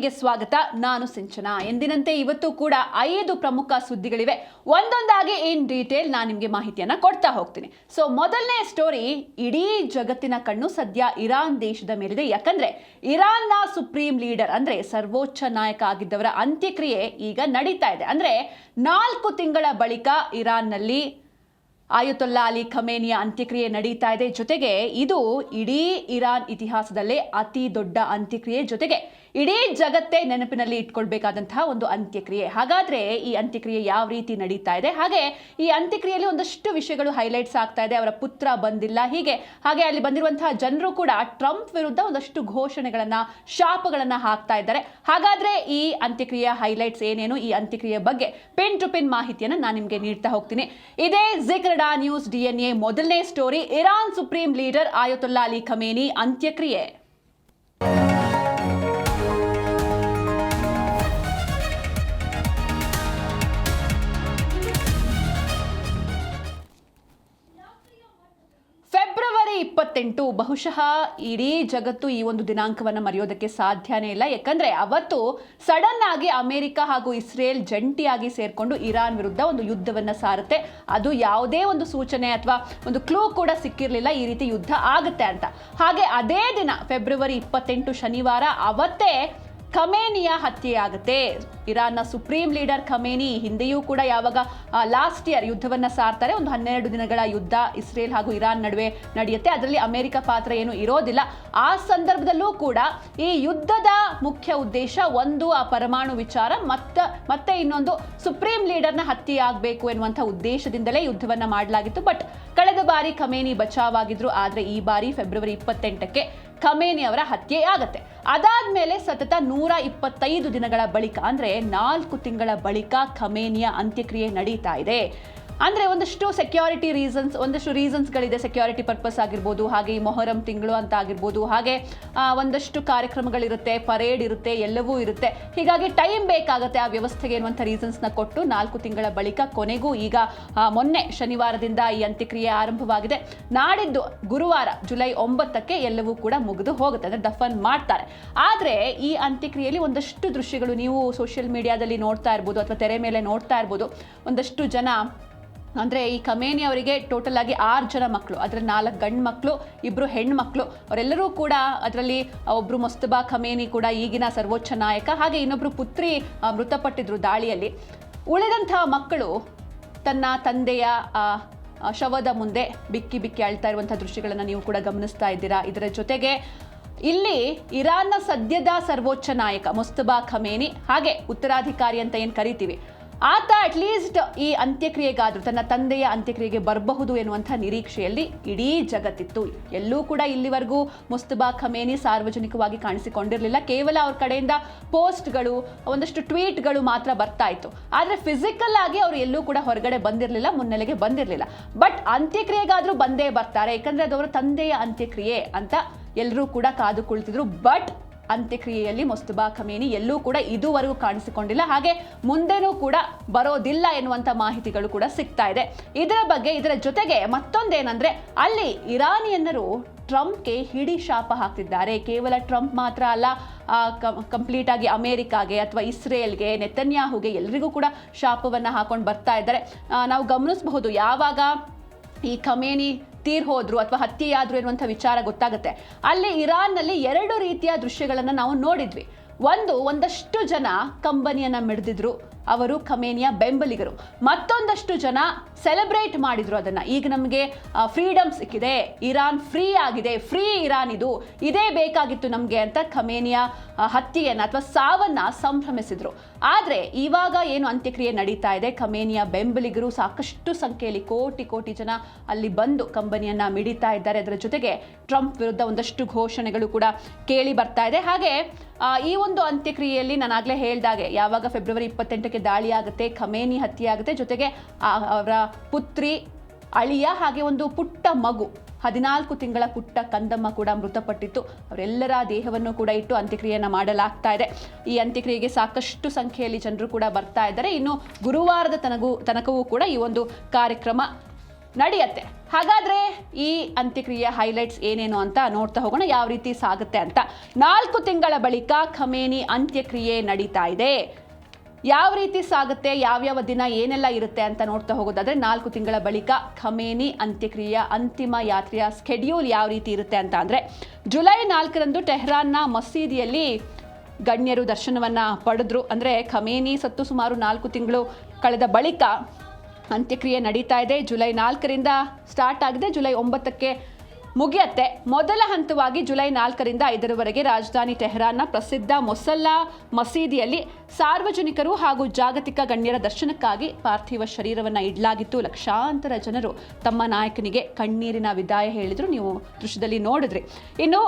ವಾಹಿನಿಗೆ ಸ್ವಾಗತ. ನಾನು ಸಿಂಚನಾ. ಎಂದಿನಂತೆ ಇವತ್ತು ಕೂಡ 5 ಪ್ರಮುಖ ಸುದ್ದಿಗಳಿವೆ. ಒಂದೊಂದಾಗಿ ಇನ್ ಡೀಟೇಲ್ ನಾನು ನಿಮಗೆ ಮಾಹಿತಿಯನ್ನ ಕೊಡ್ತಾ ಹೋಗ್ತೀನಿ. ಸೊ ಮೊದಲನೇ ಸ್ಟೋರಿ, ಇಡೀ ಜಗತ್ತಿನ ಕಣ್ಣು ಸದ್ಯ ಇರಾನ್ ದೇಶದ ಮೇಲಿದೆ. ಯಾಕಂದ್ರೆ ಇರಾನ್ನ ಸುಪ್ರೀಂ ಲೀಡರ್ ಅಂದ್ರೆ ಸರ್ವೋಚ್ಚ ನಾಯಕ ಆಗಿದ್ದವರ ಅಂತ್ಯಕ್ರಿಯೆ ಈಗ ನಡೀತಾ ಇದೆ. ಅಂದ್ರೆ 4 ತಿಂಗಳ ಬಳಿಕ ಇರಾನ್ನಲ್ಲಿ ಆಯತೊಲ್ಲಾ ಅಲಿ ಖಮೇನಿಯ ಅಂತ್ಯಕ್ರಿಯೆ ನಡೀತಾ ಇದೆ. ಜೊತೆಗೆ ಇದು ಇಡೀ ಇರಾನ್ ಇತಿಹಾಸದಲ್ಲೇ ಅತಿ ದೊಡ್ಡ ಅಂತ್ಯಕ್ರಿಯೆ, ಜೊತೆಗೆ ಇಡೀ ಜಗತ್ತೇ ನೆನಪಿನಲ್ಲಿ ಇಟ್ಕೊಳ್ಬೇಕಾದಂತಹ ಒಂದು ಅಂತ್ಯಕ್ರಿಯೆ. ಹಾಗಾದ್ರೆ ಈ ಅಂತ್ಯಕ್ರಿಯೆ ಯಾವ ರೀತಿ ನಡೀತಾ ಇದೆ, ಹಾಗೆ ಈ ಅಂತ್ಯಕ್ರಿಯೆಯಲ್ಲಿ ಒಂದಷ್ಟು ವಿಷಯಗಳು ಹೈಲೈಟ್ಸ್ ಆಗ್ತಾ ಇದೆ. ಅವರ ಪುತ್ರ ಬಂದಿಲ್ಲ, ಹಾಗೆ ಅಲ್ಲಿ ಬಂದಿರುವಂತಹ ಜನರು ಕೂಡ ಟ್ರಂಪ್ ವಿರುದ್ಧ ಒಂದಷ್ಟು ಘೋಷಣೆಗಳನ್ನ, ಶಾಪಗಳನ್ನ ಹಾಕ್ತಾ ಇದ್ದಾರೆ. ಹಾಗಾದ್ರೆ ಈ ಅಂತ್ಯಕ್ರಿಯೆಯ ಹೈಲೈಟ್ಸ್ ಏನೇನು, ಈ ಅಂತ್ಯಕ್ರಿಯೆ ಬಗ್ಗೆ ಪಿನ್ ಟು ಪಿನ್ ಮಾಹಿತಿಯನ್ನು ನಾನು ನಿಮಗೆ ನೀಡ್ತಾ ಹೋಗ್ತೀನಿ. ಇದೇ ಜಿಕ್ರಡಾ ನ್ಯೂಸ್ DNA ಮೊದಲನೇ story, Iran supreme leader Ayatollah Ali Khamenei ಅಂತ್ಯಕ್ರಿಯೆ. ಫೆಬ್ರವರಿ 28, ಬಹುಶಃ ಇಡೀ ಜಗತ್ತು ಈ ಒಂದು ದಿನಾಂಕವನ್ನು ಮರೆಯೋದಕ್ಕೆ ಸಾಧ್ಯನೇ ಇಲ್ಲ. ಯಾಕಂದ್ರೆ ಅವತ್ತು ಸಡನ್ ಆಗಿ ಅಮೆರಿಕ ಹಾಗೂ ಇಸ್ರೇಲ್ ಜಂಟಿಯಾಗಿ ಸೇರ್ಕೊಂಡು ಇರಾನ್ ವಿರುದ್ಧ ಒಂದು ಯುದ್ಧವನ್ನ ಸಾರುತ್ತೆ. ಅದು ಯಾವುದೇ ಒಂದು ಸೂಚನೆ ಅಥವಾ ಒಂದು ಕ್ಲೂ ಕೂಡ ಸಿಕ್ಕಿರಲಿಲ್ಲ ಈ ರೀತಿ ಯುದ್ಧ ಆಗುತ್ತೆ ಅಂತ. ಹಾಗೆ ಅದೇ ದಿನ ಫೆಬ್ರವರಿ 28 ಶನಿವಾರ, ಅವತ್ತೇ ಖಮೇನಿಯ ಹತ್ಯೆ ಆಗುತ್ತೆ. ಇರಾನ್ನ ಸುಪ್ರೀಂ ಲೀಡರ್ ಖಮೇನಿ ಹಿಂದೆಯೂ ಕೂಡ ಯಾವಾಗ ಲಾಸ್ಟ್ ಇಯರ್ ಯುದ್ಧವನ್ನ ಸಾರ್ತಾರೆ, ಒಂದು 12 ದಿನಗಳ ಯುದ್ಧ ಇಸ್ರೇಲ್ ಹಾಗೂ ಇರಾನ್ ನಡುವೆ ನಡೆಯುತ್ತೆ. ಅದರಲ್ಲಿ ಅಮೆರಿಕ ಪಾತ್ರ ಏನು ಇರೋದಿಲ್ಲ. ಆ ಸಂದರ್ಭದಲ್ಲೂ ಕೂಡ ಈ ಯುದ್ಧದ ಮುಖ್ಯ ಉದ್ದೇಶ ಒಂದು ಆ ಪರಮಾಣು ವಿಚಾರ, ಮತ್ತೆ ಇನ್ನೊಂದು ಸುಪ್ರೀಂ ಲೀಡರ್ನ ಹತ್ಯೆ ಆಗಬೇಕು ಎನ್ನುವಂಥ ಉದ್ದೇಶದಿಂದಲೇ ಯುದ್ಧವನ್ನ ಮಾಡಲಾಗಿತ್ತು. ಬಟ್ ಕಳೆದ ಬಾರಿ ಖಮೇನಿ ಬಚಾವಾಗಿದ್ರು. ಆದ್ರೆ ಈ ಬಾರಿ ಫೆಬ್ರವರಿ 28ಕ್ಕೆ ಖಮೇನಿ ಅವರ ಹತ್ಯೆ ಆಗತ್ತೆ. ಅದಾದ್ಮೇಲೆ ಸತತ 125 ದಿನಗಳ ಬಳಿಕ, ಅಂದ್ರೆ 4 ತಿಂಗಳ ಬಳಿಕ ಖಮೇನಿಯ ಅಂತ್ಯಕ್ರಿಯೆ ನಡೀತಾ ಇದೆ. ಅಂದ್ರೆ ಒಂದಷ್ಟು ಸೆಕ್ಯೂರಿಟಿ ರೀಸನ್ಸ್, ಒಂದಷ್ಟು ರೀಸನ್ಸ್ಗಳಿದೆ. ಸೆಕ್ಯೂರಿಟಿ ಪರ್ಪಸ್ ಆಗಿರ್ಬೋದು, ಹಾಗೆ ಈ ಮೊಹರಂ ತಿಂಗಳು ಅಂತ ಆಗಿರ್ಬೋದು, ಹಾಗೆ ಒಂದಷ್ಟು ಕಾರ್ಯಕ್ರಮಗಳಿರುತ್ತೆ, ಪರೇಡ್ ಇರುತ್ತೆ, ಎಲ್ಲವೂ ಇರುತ್ತೆ. ಹೀಗಾಗಿ ಟೈಮ್ ಬೇಕಾಗುತ್ತೆ ಆ ವ್ಯವಸ್ಥೆಗೆ ಎನ್ನುವಂಥ ರೀಸನ್ಸ್ನ ಕೊಟ್ಟು 4 ತಿಂಗಳ ಬಳಿಕ ಕೊನೆಗೂ ಈಗ ಮೊನ್ನೆ ಶನಿವಾರದಿಂದ ಈ ಅಂತ್ಯಕ್ರಿಯೆ ಆರಂಭವಾಗಿದೆ. ನಾಡಿದ್ದು ಗುರುವಾರ ಜುಲೈ 9ಕ್ಕೆ ಎಲ್ಲವೂ ಕೂಡ ಮುಗಿದು ಹೋಗುತ್ತೆ, ಅಂದ್ರೆ ದಫನ್ ಮಾಡ್ತಾರೆ. ಆದ್ರೆ ಈ ಅಂತ್ಯಕ್ರಿಯೆಯಲ್ಲಿ ಒಂದಷ್ಟು ದೃಶ್ಯಗಳು ನೀವು ಸೋಷಿಯಲ್ ಮೀಡಿಯಾದಲ್ಲಿ ನೋಡ್ತಾ ಇರ್ಬೋದು, ಅಥವಾ ತೆರೆ ಮೇಲೆ ನೋಡ್ತಾ ಇರ್ಬೋದು. ಒಂದಷ್ಟು ಜನ, ಅಂದರೆ ಈ ಖಮೇನಿ ಅವರಿಗೆ ಟೋಟಲ್ ಆಗಿ 6 ಜನ ಮಕ್ಕಳು, ಅದರಲ್ಲಿ 4 ಗಂಡು ಮಕ್ಕಳು, 2 ಹೆಣ್ಣು ಮಕ್ಕಳು. ಅವರೆಲ್ಲರೂ ಕೂಡ, ಅದರಲ್ಲಿ ಒಬ್ಬರು ಮೊಸ್ತಬಾ ಖಮೇನಿ ಕೂಡ ಈಗಿನ ಸರ್ವೋಚ್ಚ ನಾಯಕ, ಹಾಗೆ ಇನ್ನೊಬ್ಬರು ಪುತ್ರಿ ಮೃತಪಟ್ಟಿದ್ರು ದಾಳಿಯಲ್ಲಿ. ಉಳಿದಂತಹ ಮಕ್ಕಳು ತನ್ನ ತಂದೆಯ ಶವದ ಮುಂದೆ ಬಿಕ್ಕಿ ಬಿಕ್ಕಿ ಅಳ್ತಾ ಇರುವಂತಹ ದೃಶ್ಯಗಳನ್ನು ನೀವು ಕೂಡ ಗಮನಿಸ್ತಾ ಇದ್ದೀರಾ. ಇದರ ಜೊತೆಗೆ ಇಲ್ಲಿ ಇರಾನ್ನ ಸದ್ಯದ ಸರ್ವೋಚ್ಚ ನಾಯಕ ಮೊಸ್ತಬಾ ಖಮೇನಿ, ಹಾಗೆ ಉತ್ತರಾಧಿಕಾರಿ ಅಂತ ಏನು ಕರಿತೀವಿ, ಆತ ಅಟ್ಲೀಸ್ಟ್ ಈ ಅಂತ್ಯಕ್ರಿಯೆಗಾದ್ರೂ, ತನ್ನ ತಂದೆಯ ಅಂತ್ಯಕ್ರಿಯೆಗೆ ಬರಬಹುದು ಎನ್ನುವಂಥ ನಿರೀಕ್ಷೆಯಲ್ಲಿ ಇಡೀ ಜಗತ್ತಿತ್ತು. ಎಲ್ಲೂ ಕೂಡ ಇಲ್ಲಿವರೆಗೂ ಮುಸ್ತಬಾ ಖಮೇನಿ ಸಾರ್ವಜನಿಕವಾಗಿ ಕಾಣಿಸಿಕೊಂಡಿರಲಿಲ್ಲ. ಕೇವಲ ಅವ್ರ ಕಡೆಯಿಂದ ಪೋಸ್ಟ್ಗಳು, ಒಂದಷ್ಟು ಟ್ವೀಟ್ಗಳು ಮಾತ್ರ ಬರ್ತಾ ಇತ್ತು. ಆದರೆ ಫಿಸಿಕಲ್ ಆಗಿ ಅವರು ಎಲ್ಲೂ ಕೂಡ ಹೊರಗಡೆ ಬಂದಿರಲಿಲ್ಲ, ಮುನ್ನೆಲೆಗೆ ಬಂದಿರಲಿಲ್ಲ. ಬಟ್ ಅಂತ್ಯಕ್ರಿಯೆಗಾದ್ರೂ ಬಂದೇ ಬರ್ತಾರೆ, ಯಾಕಂದ್ರೆ ಅದು ಅವರ ತಂದೆಯ ಅಂತ್ಯಕ್ರಿಯೆ ಅಂತ ಎಲ್ಲರೂ ಕೂಡ ಕಾದು ಕುಳಿತಿದ್ರು. ಬಟ್ ಅಂತ್ಯಕ್ರಿಯೆಯಲ್ಲಿ ಮೊಸ್ತಬಾ ಖಮೇನಿ ಎಲ್ಲೂ ಕೂಡ ಇದುವರೆಗೂ ಕಾಣಿಸಿಕೊಂಡಿಲ್ಲ, ಹಾಗೆ ಮುಂದೆನೂ ಕೂಡ ಬರೋದಿಲ್ಲ ಎನ್ನುವಂಥ ಮಾಹಿತಿಗಳು ಕೂಡ ಸಿಗ್ತಾ ಇದೆ. ಇದರ ಜೊತೆಗೆ ಮತ್ತೊಂದೇನಂದ್ರೆ, ಅಲ್ಲಿ ಇರಾನಿಯನ್ನರು ಟ್ರಂಪ್ಗೆ ಹಿಡಿ ಶಾಪ ಹಾಕ್ತಿದ್ದಾರೆ. ಕೇವಲ ಟ್ರಂಪ್ ಮಾತ್ರ ಅಲ್ಲ, ಕಂಪ್ಲೀಟ್ ಆಗಿ ಅಮೆರಿಕಾಗೆ ಅಥವಾ ಇಸ್ರೇಲ್ಗೆ, ನೆತನ್ಯಾಹುಗೆ, ಎಲ್ಲರಿಗೂ ಕೂಡ ಶಾಪವನ್ನು ಹಾಕೊಂಡು ಬರ್ತಾ ಇದ್ದಾರೆ. ನಾವು ಗಮನಿಸಬಹುದು, ಯಾವಾಗ ಈ ಖಮೇನಿ ತೀರ್ ಹೋದ್ರು ಅಥವಾ ಹತ್ಯೆಯಾದ್ರು ಎನ್ನುವಂಥ ವಿಚಾರ ಗೊತ್ತಾಗುತ್ತೆ, ಅಲ್ಲಿ ಇರಾನ್ನಲ್ಲಿ 2 ರೀತಿಯ ದೃಶ್ಯಗಳನ್ನು ನಾವು ನೋಡಿದ್ವಿ. ಒಂದಷ್ಟು ಜನ ಕಂಬನಿಯನ್ನ ಮಿಡಿದಿದ್ರು, ಅವರು ಖಮೇನಿಯ ಬೆಂಬಲಿಗರು. ಮತ್ತೊಂದಷ್ಟು ಜನ ಸೆಲೆಬ್ರೇಟ್ ಮಾಡಿದ್ರು ಅದನ್ನ. ಈಗ ನಮಗೆ ಫ್ರೀಡಮ್ ಸಿಕ್ಕಿದೆ, ಇರಾನ್ ಫ್ರೀ ಆಗಿದೆ, ಫ್ರೀ ಇರಾನ್, ಇದೇ ಬೇಕಾಗಿತ್ತು ನಮಗೆ ಅಂತ ಖಮೇನಿಯ ಹತ್ಯೆಯನ್ನ ಅಥವಾ ಸಾವನ್ನ ಸಂಭ್ರಮಿಸಿದ್ರು. ಆದ್ರೆ ಇವಾಗ ಏನು ಅಂತ್ಯಕ್ರಿಯೆ ನಡೀತಾ ಇದೆ, ಖಮೇನಿಯ ಬೆಂಬಲಿಗರು ಸಾಕಷ್ಟು ಸಂಖ್ಯೆಯಲ್ಲಿ, ಕೋಟಿ ಜನ ಅಲ್ಲಿ ಬಂದು ಕಂಬನಿಯನ್ನ ಮಿಡಿತಾ ಇದ್ದಾರೆ. ಅದರ ಜೊತೆಗೆ ಟ್ರಂಪ್ ವಿರುದ್ಧ ಒಂದಷ್ಟು ಘೋಷಣೆಗಳು ಕೂಡ ಕೇಳಿ ಬರ್ತಾ ಇದೆ. ಹಾಗೆ ಈ ಒಂದು ಅಂತ್ಯಕ್ರಿಯೆಯಲ್ಲಿ ನಾನಾಗಲೇ ಹೇಳ್ದಾಗೆ, ಯಾವಾಗ ಫೆಬ್ರವರಿ 28ಕ್ಕೆ ದಾಳಿ ಆಗುತ್ತೆ, ಖಮೇನಿ ಹತ್ಯೆ ಆಗುತ್ತೆ, ಜೊತೆಗೆ ಅವರ ಪುತ್ರಿ, ಅಳಿಯ, ಹಾಗೆ ಒಂದು ಪುಟ್ಟ ಮಗು, 14 ತಿಂಗಳ ಪುಟ್ಟ ಕಂದಮ್ಮ ಕೂಡ ಮೃತಪಟ್ಟಿತ್ತು. ಅವರೆಲ್ಲರ ದೇಹವನ್ನು ಕೂಡ ಇಟ್ಟು ಅಂತ್ಯಕ್ರಿಯೆಯನ್ನು ಮಾಡಲಾಗ್ತಾ ಇದೆ. ಈ ಅಂತ್ಯಕ್ರಿಯೆಗೆ ಸಾಕಷ್ಟು ಸಂಖ್ಯೆಯಲ್ಲಿ ಜನರು ಕೂಡ ಬರ್ತಾ ಇದ್ದಾರೆ. ಇನ್ನು ಗುರುವಾರದ ತನಕವೂ ಕೂಡ ಈ ಒಂದು ಕಾರ್ಯಕ್ರಮ ನಡೆಯುತ್ತೆ. ಹಾಗಾದರೆ ಈ ಅಂತ್ಯಕ್ರಿಯೆ ಹೈಲೈಟ್ಸ್ ಏನೇನು ಅಂತ ನೋಡ್ತಾ ಹೋಗೋಣ, ಯಾವ ರೀತಿ ಸಾಗುತ್ತೆ ಅಂತ. 4 ತಿಂಗಳ ಬಳಿಕ ಖಮೇನಿ ಅಂತ್ಯಕ್ರಿಯೆ ನಡೀತಾ ಇದೆ. ಯಾವ ರೀತಿ ಸಾಗುತ್ತೆ, ಯಾವ್ಯಾವ ದಿನ ಏನೆಲ್ಲ ಇರುತ್ತೆ ಅಂತ ನೋಡ್ತಾ ಹೋಗೋದಾದ್ರೆ, 4 ತಿಂಗಳ ಬಳಿಕ ಖಮೇನಿ ಅಂತ್ಯಕ್ರಿಯೆಯ ಅಂತಿಮ ಯಾತ್ರೆಯ ಸ್ಕೆಡ್ಯೂಲ್ ಯಾವ ರೀತಿ ಇರುತ್ತೆ ಅಂತ ಅಂದರೆ, ಜುಲೈ 4ರಂದು ಟೆಹರಾನ್ನ ಮಸೀದಿಯಲ್ಲಿ ಗಣ್ಯರು ದರ್ಶನವನ್ನು ಪಡೆದ್ರು. ಅಂದರೆ ಖಮೇನಿ ಸತ್ತು ಸುಮಾರು 4 ತಿಂಗಳು ಕಳೆದ ಬಳಿಕ ಅಂತ್ಯಕ್ರಿಯೆ ನಡೀತಾ ಇದೆ. ಜುಲೈ 4ರಿಂದ ಸ್ಟಾರ್ಟ್ ಆಗಿದೆ, ಜುಲೈ 9ಕ್ಕೆ ಮುಗಿಯುತ್ತೆ. ಮೊದಲ ಹಂತವಾಗಿ ಜುಲೈ 4ರಿಂದ 5ರವರೆಗೆ ರಾಜಧಾನಿ ಟೆಹರಾನ್ನ ಪ್ರಸಿದ್ಧ ಮೊಸಲ್ಲಾ ಮಸೀದಿಯಲ್ಲಿ ಸಾರ್ವಜನಿಕರು ಹಾಗೂ ಜಾಗತಿಕ ಗಣ್ಯರ ದರ್ಶನಕ್ಕಾಗಿ ಪಾರ್ಥಿವ ಶರೀರವನ್ನು ಇಡಲಾಗಿತ್ತು. ಲಕ್ಷಾಂತರ ಜನರು ತಮ್ಮ ನಾಯಕನಿಗೆ ಕಣ್ಣೀರಿನ ವಿದಾಯ ಹೇಳಿದ್ರು. ನೀವು ದೃಶ್ಯದಲ್ಲಿ ನೋಡಿದ್ರಿ. ಇನ್ನು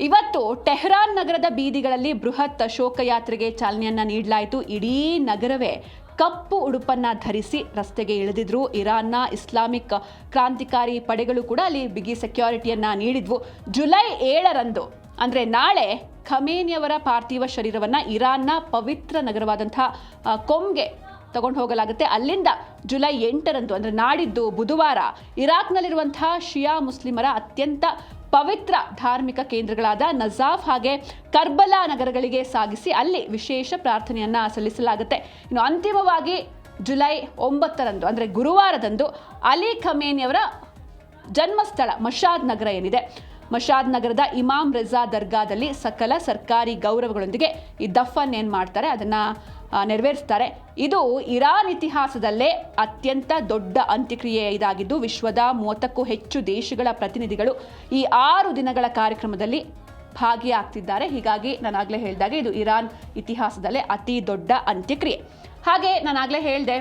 ಇವತ್ತು ಟೆಹರಾನ್ ನಗರದ ಬೀದಿಗಳಲ್ಲಿ ಬೃಹತ್ ಶೋಕಯಾತ್ರೆಗೆ ಚಾಲನೆಯನ್ನ ನೀಡಲಾಯಿತು. ಇಡೀ ನಗರವೇ ಕಪ್ಪು ಉಡುಪನ್ನ ಧರಿಸಿ ರಸ್ತೆಗೆ ಇಳಿದಿದ್ರು. ಇರಾನ್ನ ಇಸ್ಲಾಮಿಕ್ ಕ್ರಾಂತಿಕಾರಿ ಪಡೆಗಳು ಕೂಡ ಅಲ್ಲಿ ಬಿಗಿ ಸೆಕ್ಯೂರಿಟಿಯನ್ನ ನೀಡಿದ್ವು. ಜುಲೈ 7ರಂದು ಅಂದರೆ ನಾಳೆ ಖಮೇನಿಯವರ ಪಾರ್ಥಿವ ಶರೀರವನ್ನು ಇರಾನ್ನ ಪವಿತ್ರ ನಗರವಾದಂತಹ ಕೊಮ್ಗೆ ತಗೊಂಡು ಹೋಗಲಾಗುತ್ತೆ. ಅಲ್ಲಿಂದ ಜುಲೈ 8ರಂದು ಅಂದರೆ ನಾಡಿದ್ದು ಬುಧವಾರ ಇರಾಕ್ನಲ್ಲಿರುವಂತಹ ಶಿಯಾ ಮುಸ್ಲಿಮರ ಅತ್ಯಂತ ಪವಿತ್ರ ಧಾರ್ಮಿಕ ಕೇಂದ್ರಗಳಾದ ನಜಾಫ್ ಹಾಗೆ ಕರ್ಬಲಾ ನಗರಗಳಿಗೆ ಸಾಗಿಸಿ ಅಲ್ಲಿ ವಿಶೇಷ ಪ್ರಾರ್ಥನೆಯನ್ನು ಸಲ್ಲಿಸಲಾಗುತ್ತೆ. ಇನ್ನು ಅಂತಿಮವಾಗಿ ಜುಲೈ 9ರಂದು ಅಂದರೆ ಗುರುವಾರದಂದು ಅಲಿ ಖಮೇನಿಯವರ ಜನ್ಮಸ್ಥಳ ಮಶಾದ್ ನಗರ ಏನಿದೆ, ಮಶಾದ್ ನಗರದ ಇಮಾಮ್ ರೆಜಾ ದರ್ಗಾದಲ್ಲಿ ಸಕಲ ಸರ್ಕಾರಿ ಗೌರವಗಳೊಂದಿಗೆ ಈ ದಫನ್ ಏನು ಮಾಡ್ತಾರೆ ಅದನ್ನು ನೆರವೇರಿಸ್ತಾರೆ. ಇದು ಇರಾನ್ ಇತಿಹಾಸದಲ್ಲೇ ಅತ್ಯಂತ ದೊಡ್ಡ ಅಂತ್ಯಕ್ರಿಯೆ ಇದಾಗಿದ್ದು, ವಿಶ್ವದ 30ಕ್ಕೂ ಹೆಚ್ಚು ದೇಶಗಳ ಪ್ರತಿನಿಧಿಗಳು ಈ 6 ದಿನಗಳ ಕಾರ್ಯಕ್ರಮದಲ್ಲಿ ಭಾಗಿಯಾಗ್ತಿದ್ದಾರೆ. ಹೀಗಾಗಿ ನಾನಾಗಲೇ ಹೇಳಿದಾಗೆ ಇದು ಇರಾನ್ ಇತಿಹಾಸದಲ್ಲೇ ಅತಿ ದೊಡ್ಡ ಅಂತ್ಯಕ್ರಿಯೆ. ಹಾಗೆ ನಾನಾಗಲೇ ಹೇಳಿದೆ,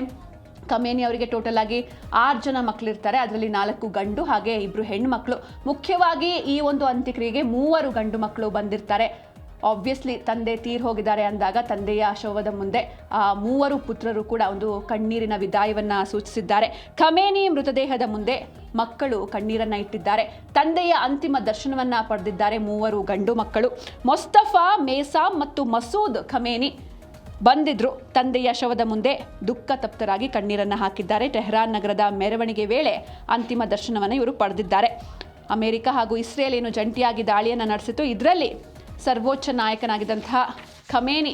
ಖಮೇನಿ ಅವರಿಗೆ ಟೋಟಲ್ ಆಗಿ 6 ಜನ ಮಕ್ಕಳಿರ್ತಾರೆ. ಅದರಲ್ಲಿ 4 ಗಂಡು ಹಾಗೆ 2 ಹೆಣ್ಣು ಮಕ್ಕಳು. ಮುಖ್ಯವಾಗಿ ಈ ಒಂದು ಅಂತ್ಯಕ್ರಿಯೆಗೆ 3 ಗಂಡು ಮಕ್ಕಳು ಬಂದಿರ್ತಾರೆ. ಆಬ್ವಿಯಸ್ಲಿ ತಂದೆ ತೀರ್ ಹೋಗಿದ್ದಾರೆ ಅಂದಾಗ ತಂದೆಯ ಶವದ ಮುಂದೆ 3 ಪುತ್ರರು ಕೂಡ ಒಂದು ಕಣ್ಣೀರಿನ ವಿದಾಯವನ್ನು ಸೂಚಿಸಿದ್ದಾರೆ. ಖಮೇನಿ ಮೃತದೇಹದ ಮುಂದೆ ಮಕ್ಕಳು ಕಣ್ಣೀರನ್ನು ಇಟ್ಟಿದ್ದಾರೆ. ತಂದೆಯ ಅಂತಿಮ ದರ್ಶನವನ್ನು ಪಡೆದಿದ್ದಾರೆ 3 ಗಂಡು ಮಕ್ಕಳು. ಮೊಸ್ತಫಾ, ಮೇಸಾಮ್ ಮತ್ತು ಮಸೂದ್ ಖಮೇನಿ ಬಂದಿದ್ರು. ತಂದೆಯ ಶವದ ಮುಂದೆ ದುಃಖ ತಪ್ತರಾಗಿ ಕಣ್ಣೀರನ್ನು ಹಾಕಿದ್ದಾರೆ. ಟೆಹರಾನ್ ನಗರದ ಮೆರವಣಿಗೆ ವೇಳೆ ಅಂತಿಮ ದರ್ಶನವನ್ನು ಇವರು ಪಡೆದಿದ್ದಾರೆ. ಅಮೆರಿಕ ಹಾಗೂ ಇಸ್ರೇಲ್ ಏನು ಜಂಟಿಯಾಗಿ ದಾಳಿಯನ್ನು ನಡೆಸಿತು, ಇದರಲ್ಲಿ ಸರ್ವೋಚ್ಚ ನಾಯಕನಾಗಿದ್ದಂತಹ ಖಮೇನಿ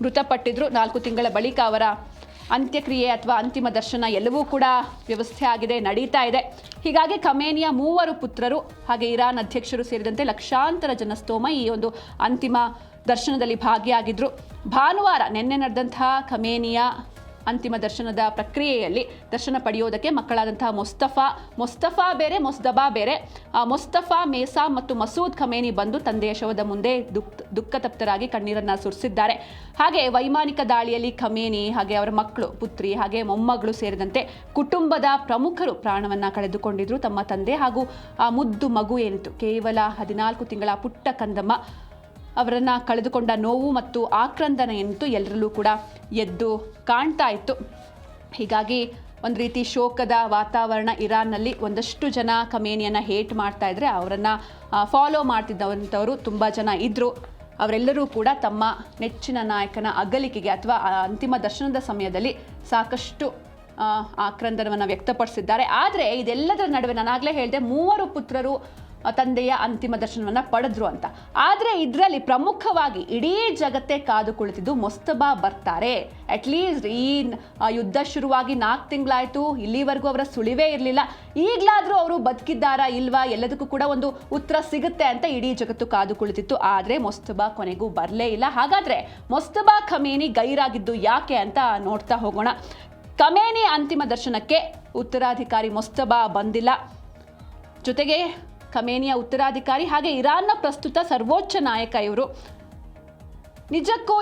ಮೃತಪಟ್ಟಿದ್ರು. 4 ತಿಂಗಳ ಬಳಿಕ ಅವರ ಅಂತ್ಯಕ್ರಿಯೆ ಅಥವಾ ಅಂತಿಮ ದರ್ಶನ ಎಲ್ಲವೂ ಕೂಡ ವ್ಯವಸ್ಥೆ ಆಗಿದೆ, ನಡೀತಾ ಇದೆ. ಹೀಗಾಗಿ ಖಮೇನಿಯ 3 ಪುತ್ರರು ಹಾಗೆ ಇರಾನ್ ಅಧ್ಯಕ್ಷರು ಸೇರಿದಂತೆ ಲಕ್ಷಾಂತರ ಜನಸ್ತೋಮ ಈ ಒಂದು ಅಂತಿಮ ದರ್ಶನದಲ್ಲಿ ಭಾಗಿಯಾಗಿದ್ರು. ಭಾನುವಾರ ನಿನ್ನೆ ನಡೆದಂತಹ ಖಮೇನಿಯ ಅಂತಿಮ ದರ್ಶನದ ಪ್ರಕ್ರಿಯೆಯಲ್ಲಿ ದರ್ಶನ ಪಡೆಯೋದಕ್ಕೆ ಮಕ್ಕಳಾದಂತಹ ಮೊಸ್ತಫಾ ಬೇರೆ, ಮೊಸ್ದಬಾ ಬೇರೆ, ಮೊಸ್ತಫಾ, ಮೇಸಾಮ್ ಮತ್ತು ಮಸೂದ್ ಖಮೇನಿ ಬಂದು ತಂದೆಯ ಶವದ ಮುಂದೆ ದುಃಖ ತಪ್ತರಾಗಿ ಕಣ್ಣೀರನ್ನು ಸುರಿಸಿದ್ದಾರೆ. ಹಾಗೆ ವೈಮಾನಿಕ ದಾಳಿಯಲ್ಲಿ ಖಮೇನಿ ಹಾಗೆ ಅವರ ಮಕ್ಕಳು, ಪುತ್ರಿ ಹಾಗೆ ಮೊಮ್ಮಗಳು ಸೇರಿದಂತೆ ಕುಟುಂಬದ ಪ್ರಮುಖರು ಪ್ರಾಣವನ್ನು ಕಳೆದುಕೊಂಡಿದ್ರು. ತಮ್ಮ ತಂದೆ ಹಾಗೂ ಆ ಮುದ್ದು ಮಗು ಏನಿತ್ತು, ಕೇವಲ 14 ತಿಂಗಳ ಪುಟ್ಟ ಕಂದಮ್ಮ, ಅವರನ್ನು ಕಳೆದುಕೊಂಡ ನೋವು ಮತ್ತು ಆಕ್ರಂದನ ಏನಿತ್ತು ಎಲ್ಲರಲ್ಲೂ ಕೂಡ ಎದ್ದು ಕಾಣ್ತಾ ಇತ್ತು. ಹೀಗಾಗಿ ಒಂದು ರೀತಿ ಶೋಕದ ವಾತಾವರಣ ಇರಾನ್ನಲ್ಲಿ. ಒಂದಷ್ಟು ಜನ ಖಮೇನಿಯನ್ನು ಹೇಟ್ ಮಾಡ್ತಾ ಇದ್ರೆ ಅವರನ್ನು ಫಾಲೋ ಮಾಡ್ತಿದ್ದಂಥವರು ತುಂಬ ಜನ ಇದ್ದರು. ಅವರೆಲ್ಲರೂ ಕೂಡ ತಮ್ಮ ನೆಚ್ಚಿನ ನಾಯಕನ ಅಗಲಿಕೆಗೆ ಅಥವಾ ಅಂತಿಮ ದರ್ಶನದ ಸಮಯದಲ್ಲಿ ಸಾಕಷ್ಟು ಆಕ್ರಂದನವನ್ನು ವ್ಯಕ್ತಪಡಿಸಿದ್ದಾರೆ. ಆದರೆ ಇದೆಲ್ಲದರ ನಡುವೆ ನಾನಾಗಲೇ ಹೇಳಿದೆ 3 ಪುತ್ರರು ತಂದೆಯ ಅಂತಿಮ ದರ್ಶನವನ್ನು ಪಡೆದ್ರು ಅಂತ. ಆದರೆ ಇದರಲ್ಲಿ ಪ್ರಮುಖವಾಗಿ ಇಡೀ ಜಗತ್ತೇ ಕಾದು ಕುಳಿತಿದ್ದು ಮೊಸ್ತಬಾ ಬರ್ತಾರೆ. ಅಟ್ಲೀಸ್ಟ್ ಈ ಯುದ್ಧ ಶುರುವಾಗಿ 4 ತಿಂಗಳಾಯಿತು, ಇಲ್ಲಿವರೆಗೂ ಅವರ ಸುಳಿವೇ ಇರಲಿಲ್ಲ. ಈಗಲಾದರೂ ಅವರು ಬದುಕಿದ್ದಾರಾ ಇಲ್ವಾ, ಎಲ್ಲದಕ್ಕೂ ಕೂಡ ಒಂದು ಉತ್ತರ ಸಿಗುತ್ತೆ ಅಂತ ಇಡೀ ಜಗತ್ತು ಕಾದು ಕುಳಿತಿತ್ತು. ಆದರೆ ಮೊಸ್ತಬಾ ಕೊನೆಗೂ ಬರಲೇ ಇಲ್ಲ. ಹಾಗಾದರೆ ಮೊಸ್ತಬಾ ಖಮೇನಿ ಗೈರಾಗಿದ್ದು ಯಾಕೆ ಅಂತ ನೋಡ್ತಾ ಹೋಗೋಣ. ಖಮೇನಿ ಅಂತಿಮ ದರ್ಶನಕ್ಕೆ ಉತ್ತರಾಧಿಕಾರಿ ಮೊಸ್ತಬಾ ಬಂದಿಲ್ಲ. ಜೊತೆಗೆ ಖಮೇನಿಯ ಉತ್ತರಾಧಿಕಾರಿ ಹಾಗೆ ಇರಾನ್ನ ಪ್ರಸ್ತುತ ಸರ್ವೋಚ್ಚ ನಾಯಕ ಇವರು. ನಿಜಕ್ಕೂ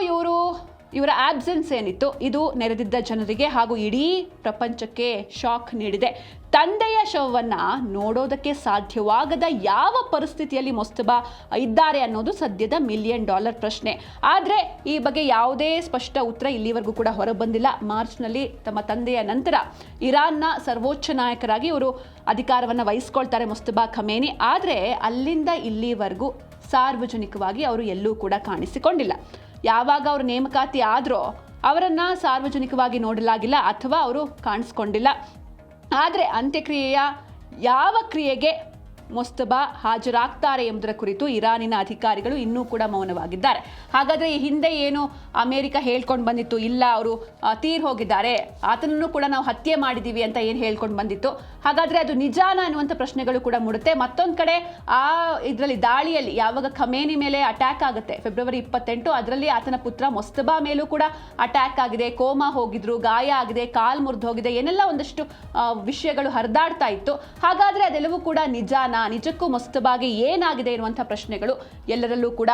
ಇವರ ಆಬ್ಸೆನ್ಸ್ ಏನಿತ್ತು ಇದು ನೆರೆದಿದ್ದ ಜನರಿಗೆ ಹಾಗೂ ಇಡೀ ಪ್ರಪಂಚಕ್ಕೆ ಶಾಕ್ ನೀಡಿದೆ. ತಂದೆಯ ಶವವನ್ನು ನೋಡೋದಕ್ಕೆ ಸಾಧ್ಯವಾಗದ ಯಾವ ಪರಿಸ್ಥಿತಿಯಲ್ಲಿ ಮೊಸ್ತಬಾ ಇದ್ದಾರೆ ಅನ್ನೋದು ಸದ್ಯದ $1 ಮಿಲಿಯನ್ ಪ್ರಶ್ನೆ. ಆದರೆ ಈ ಬಗ್ಗೆ ಯಾವುದೇ ಸ್ಪಷ್ಟ ಉತ್ತರ ಇಲ್ಲಿವರೆಗೂ ಕೂಡ ಹೊರಬಂದಿಲ್ಲ. ಮಾರ್ಚ್ನಲ್ಲಿ ತಮ್ಮ ತಂದೆಯ ನಂತರ ಇರಾನ್ನ ಸರ್ವೋಚ್ಚ ನಾಯಕರಾಗಿ ಇವರು ಅಧಿಕಾರವನ್ನು ವಹಿಸ್ಕೊಳ್ತಾರೆ ಮೊಸ್ತಬಾ ಖಮೇನಿ. ಆದರೆ ಅಲ್ಲಿಂದ ಇಲ್ಲಿವರೆಗೂ ಸಾರ್ವಜನಿಕವಾಗಿ ಅವರು ಎಲ್ಲೂ ಕೂಡ ಕಾಣಿಸಿಕೊಂಡಿಲ್ಲ. ಯಾವಾಗ ಅವರು ನೇಮಕಾತಿ ಆದರೂ ಅವರನ್ನು ಸಾರ್ವಜನಿಕವಾಗಿ ನೋಡಲಾಗಿಲ್ಲ ಅಥವಾ ಅವರು ಕಾಣಿಸ್ಕೊಂಡಿಲ್ಲ. ಆದರೆ ಅಂತ್ಯಕ್ರಿಯೆಯ ಯಾವ ಕ್ರಿಯೆಗೆ ಮೊಸ್ತಬಾ ಹಾಜರಾಗ್ತಾರೆ ಎಂಬುದರ ಕುರಿತು ಇರಾನಿನ ಅಧಿಕಾರಿಗಳು ಇನ್ನೂ ಕೂಡ ಮೌನವಾಗಿದ್ದಾರೆ. ಹಾಗಾದರೆ ಈ ಹಿಂದೆ ಏನು ಅಮೆರಿಕ ಹೇಳ್ಕೊಂಡು ಬಂದಿತ್ತು, ಇಲ್ಲ ಅವರು ತೀರ್ ಹೋಗಿದ್ದಾರೆ, ಆತನನ್ನು ಕೂಡ ನಾವು ಹತ್ಯೆ ಮಾಡಿದ್ದೀವಿ ಅಂತ ಏನು ಹೇಳ್ಕೊಂಡು ಬಂದಿತ್ತು, ಹಾಗಾದರೆ ಅದು ನಿಜಾನ ಅನ್ನುವಂಥ ಪ್ರಶ್ನೆಗಳು ಕೂಡ ಮೂಡುತ್ತೆ. ಮತ್ತೊಂದು ಕಡೆ ಇದರಲ್ಲಿ ದಾಳಿಯಲ್ಲಿ ಯಾವಾಗ ಖಮೇನಿ ಮೇಲೆ ಅಟ್ಯಾಕ್ ಆಗುತ್ತೆ ಫೆಬ್ರವರಿ 28, ಅದರಲ್ಲಿ ಆತನ ಪುತ್ರ ಮೊಸ್ತಬಾ ಮೇಲೂ ಕೂಡ ಅಟ್ಯಾಕ್ ಆಗಿದೆ, ಕೋಮಾ ಹೋಗಿದ್ರು, ಗಾಯ ಆಗಿದೆ, ಕಾಲು ಮುರಿದು ಹೋಗಿದೆ, ಏನೆಲ್ಲ ಒಂದಷ್ಟು ವಿಷಯಗಳು ಹರಿದಾಡ್ತಾ ಇತ್ತು. ಹಾಗಾದರೆ ಅದೆಲ್ಲವೂ ಕೂಡ ನಿಜಾನ, ನಿಜಕ್ಕೂ ಮೊಸ್ತಬಾಗೆ ಏನಾಗಿದೆ ಎನ್ನುವಂಥ ಪ್ರಶ್ನೆಗಳು ಎಲ್ಲರಲ್ಲೂ ಕೂಡ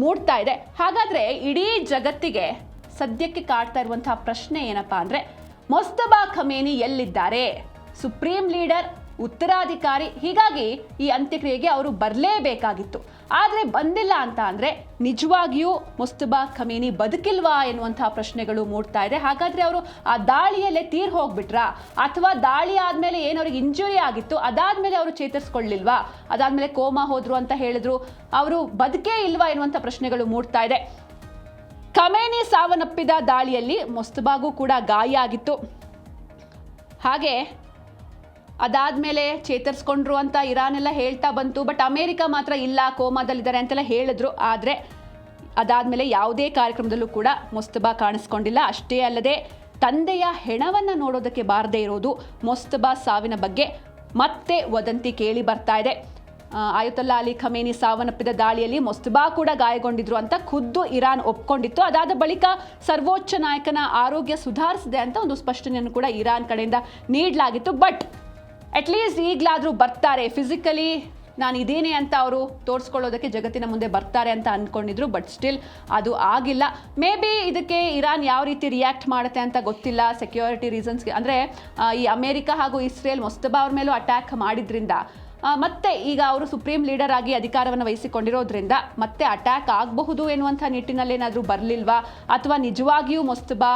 ಮೂಡ್ತಾ ಇದೆ. ಹಾಗಾದ್ರೆ ಇಡೀ ಜಗತ್ತಿಗೆ ಸದ್ಯಕ್ಕೆ ಕಾಡ್ತಾ ಇರುವಂತಹ ಪ್ರಶ್ನೆ ಏನಪ್ಪಾ ಅಂದ್ರೆ, ಮೊಸ್ತಬಾ ಖಮೇನಿ ಎಲ್ಲಿದ್ದಾರೆ? ಸುಪ್ರೀಂ ಲೀಡರ್, ಉತ್ತರಾಧಿಕಾರಿ, ಹೀಗಾಗಿ ಈ ಅಂತ್ಯಕ್ರಿಯೆಗೆ ಅವರು ಬರಲೇಬೇಕಾಗಿತ್ತು. ಆದರೆ ಬಂದಿಲ್ಲ ಅಂತ ಅಂದರೆ ನಿಜವಾಗಿಯೂ ಮೊಸ್ತಬಾ ಖಮೇನಿ ಬದುಕಿಲ್ವಾ ಎನ್ನುವಂತಹ ಪ್ರಶ್ನೆಗಳು ಮೂಡ್ತಾ ಇದೆ. ಹಾಗಾದರೆ ಅವರು ಆ ದಾಳಿಯಲ್ಲೇ ತೀರ್ ಹೋಗ್ಬಿಟ್ರಾ, ಅಥವಾ ದಾಳಿ ಆದಮೇಲೆ ಏನು ಅವ್ರಿಗೆ ಇಂಜುರಿ ಆಗಿತ್ತು ಅದಾದಮೇಲೆ ಅವರು ಚೇತರಿಸ್ಕೊಳ್ಳಿಲ್ವಾ, ಅದಾದಮೇಲೆ ಕೋಮಾ ಹೋದ್ರು ಅಂತ ಹೇಳಿದ್ರು, ಅವರು ಬದುಕೇ ಇಲ್ವಾ ಎನ್ನುವಂಥ ಪ್ರಶ್ನೆಗಳು ಮೂಡ್ತಾ ಇದೆ. ಖಮೇನಿ ಸಾವನ್ನಪ್ಪಿದ ದಾಳಿಯಲ್ಲಿ ಮೊಸ್ತಬಾಗೂ ಕೂಡ ಗಾಯ ಆಗಿತ್ತು. ಹಾಗೆ ಅದಾದಮೇಲೆ ಚೇತರಿಸ್ಕೊಂಡ್ರು ಅಂತ ಇರಾನ್ ಎಲ್ಲ ಹೇಳ್ತಾ ಬಂತು. ಬಟ್ ಅಮೇರಿಕ ಮಾತ್ರ ಇಲ್ಲ, ಕೋಮಾದಲ್ಲಿದ್ದಾರೆ ಅಂತೆಲ್ಲ ಹೇಳಿದ್ರು. ಆದರೆ ಅದಾದಮೇಲೆ ಯಾವುದೇ ಕಾರ್ಯಕ್ರಮದಲ್ಲೂ ಕೂಡ ಮೊಸ್ತಬಾ ಕಾಣಿಸ್ಕೊಂಡಿಲ್ಲ. ಅಷ್ಟೇ ಅಲ್ಲದೆ ತಂದೆಯ ಹೆಣವನ್ನು ನೋಡೋದಕ್ಕೆ ಬಾರದೇ ಇರೋದು ಮೊಸ್ತಬಾ ಸಾವಿನ ಬಗ್ಗೆ ಮತ್ತೆ ವದಂತಿ ಕೇಳಿ ಬರ್ತಾ ಇದೆ. ಆಯತುಲ್ಲಾ ಅಲಿ ಖಮೇನಿ ಸಾವನ್ನಪ್ಪಿದ ದಾಳಿಯಲ್ಲಿ ಮೊಸ್ತಬಾ ಕೂಡ ಗಾಯಗೊಂಡಿದ್ರು ಅಂತ ಖುದ್ದು ಇರಾನ್ ಒಪ್ಕೊಂಡಿತ್ತು. ಅದಾದ ಬಳಿಕ ಸರ್ವೋಚ್ಚ ನಾಯಕನ ಆರೋಗ್ಯ ಸುಧಾರಿಸಿದೆ ಅಂತ ಒಂದು ಸ್ಪಷ್ಟನೆಯನ್ನು ಕೂಡ ಇರಾನ್ ಕಡೆಯಿಂದ ನೀಡಲಾಗಿತ್ತು. ಬಟ್ ಅಟ್ಲೀಸ್ಟ್ ಈಗಲಾದರೂ ಬರ್ತಾರೆ, ಫಿಸಿಕಲಿ ನಾನು ಇದೇನೆ ಅಂತ ಅವರು ತೋರಿಸ್ಕೊಳ್ಳೋದಕ್ಕೆ ಜಗತ್ತಿನ ಮುಂದೆ ಬರ್ತಾರೆ ಅಂತ ಅಂದ್ಕೊಂಡಿದ್ರು. ಬಟ್ ಸ್ಟಿಲ್ ಅದು ಆಗಿಲ್ಲ. ಮೇ ಬಿ ಇದಕ್ಕೆ ಇರಾನ್ ಯಾವ ರೀತಿ ರಿಯಾಕ್ಟ್ ಮಾಡುತ್ತೆ ಅಂತ ಗೊತ್ತಿಲ್ಲ. ಸೆಕ್ಯೂರಿಟಿ ರೀಸನ್ಸ್ಗೆ ಅಂದರೆ ಈ ಅಮೇರಿಕ ಹಾಗೂ ಇಸ್ರೇಲ್ ಮೊಸ್ತಬಾ ಅವ್ರ ಮೇಲೂ ಅಟ್ಯಾಕ್ ಮಾಡಿದ್ರಿಂದ ಮತ್ತೆ ಈಗ ಅವರು ಸುಪ್ರೀಂ ಲೀಡರ್ ಆಗಿ ಅಧಿಕಾರವನ್ನು ವಹಿಸಿಕೊಂಡಿರೋದ್ರಿಂದ ಮತ್ತೆ ಅಟ್ಯಾಕ್ ಆಗಬಹುದು ಎನ್ನುವಂಥ ನಿಟ್ಟಿನಲ್ಲಿ ಏನಾದರೂ ಬರಲಿಲ್ವಾ, ಅಥವಾ ನಿಜವಾಗಿಯೂ ಮೊಸ್ತಬಾ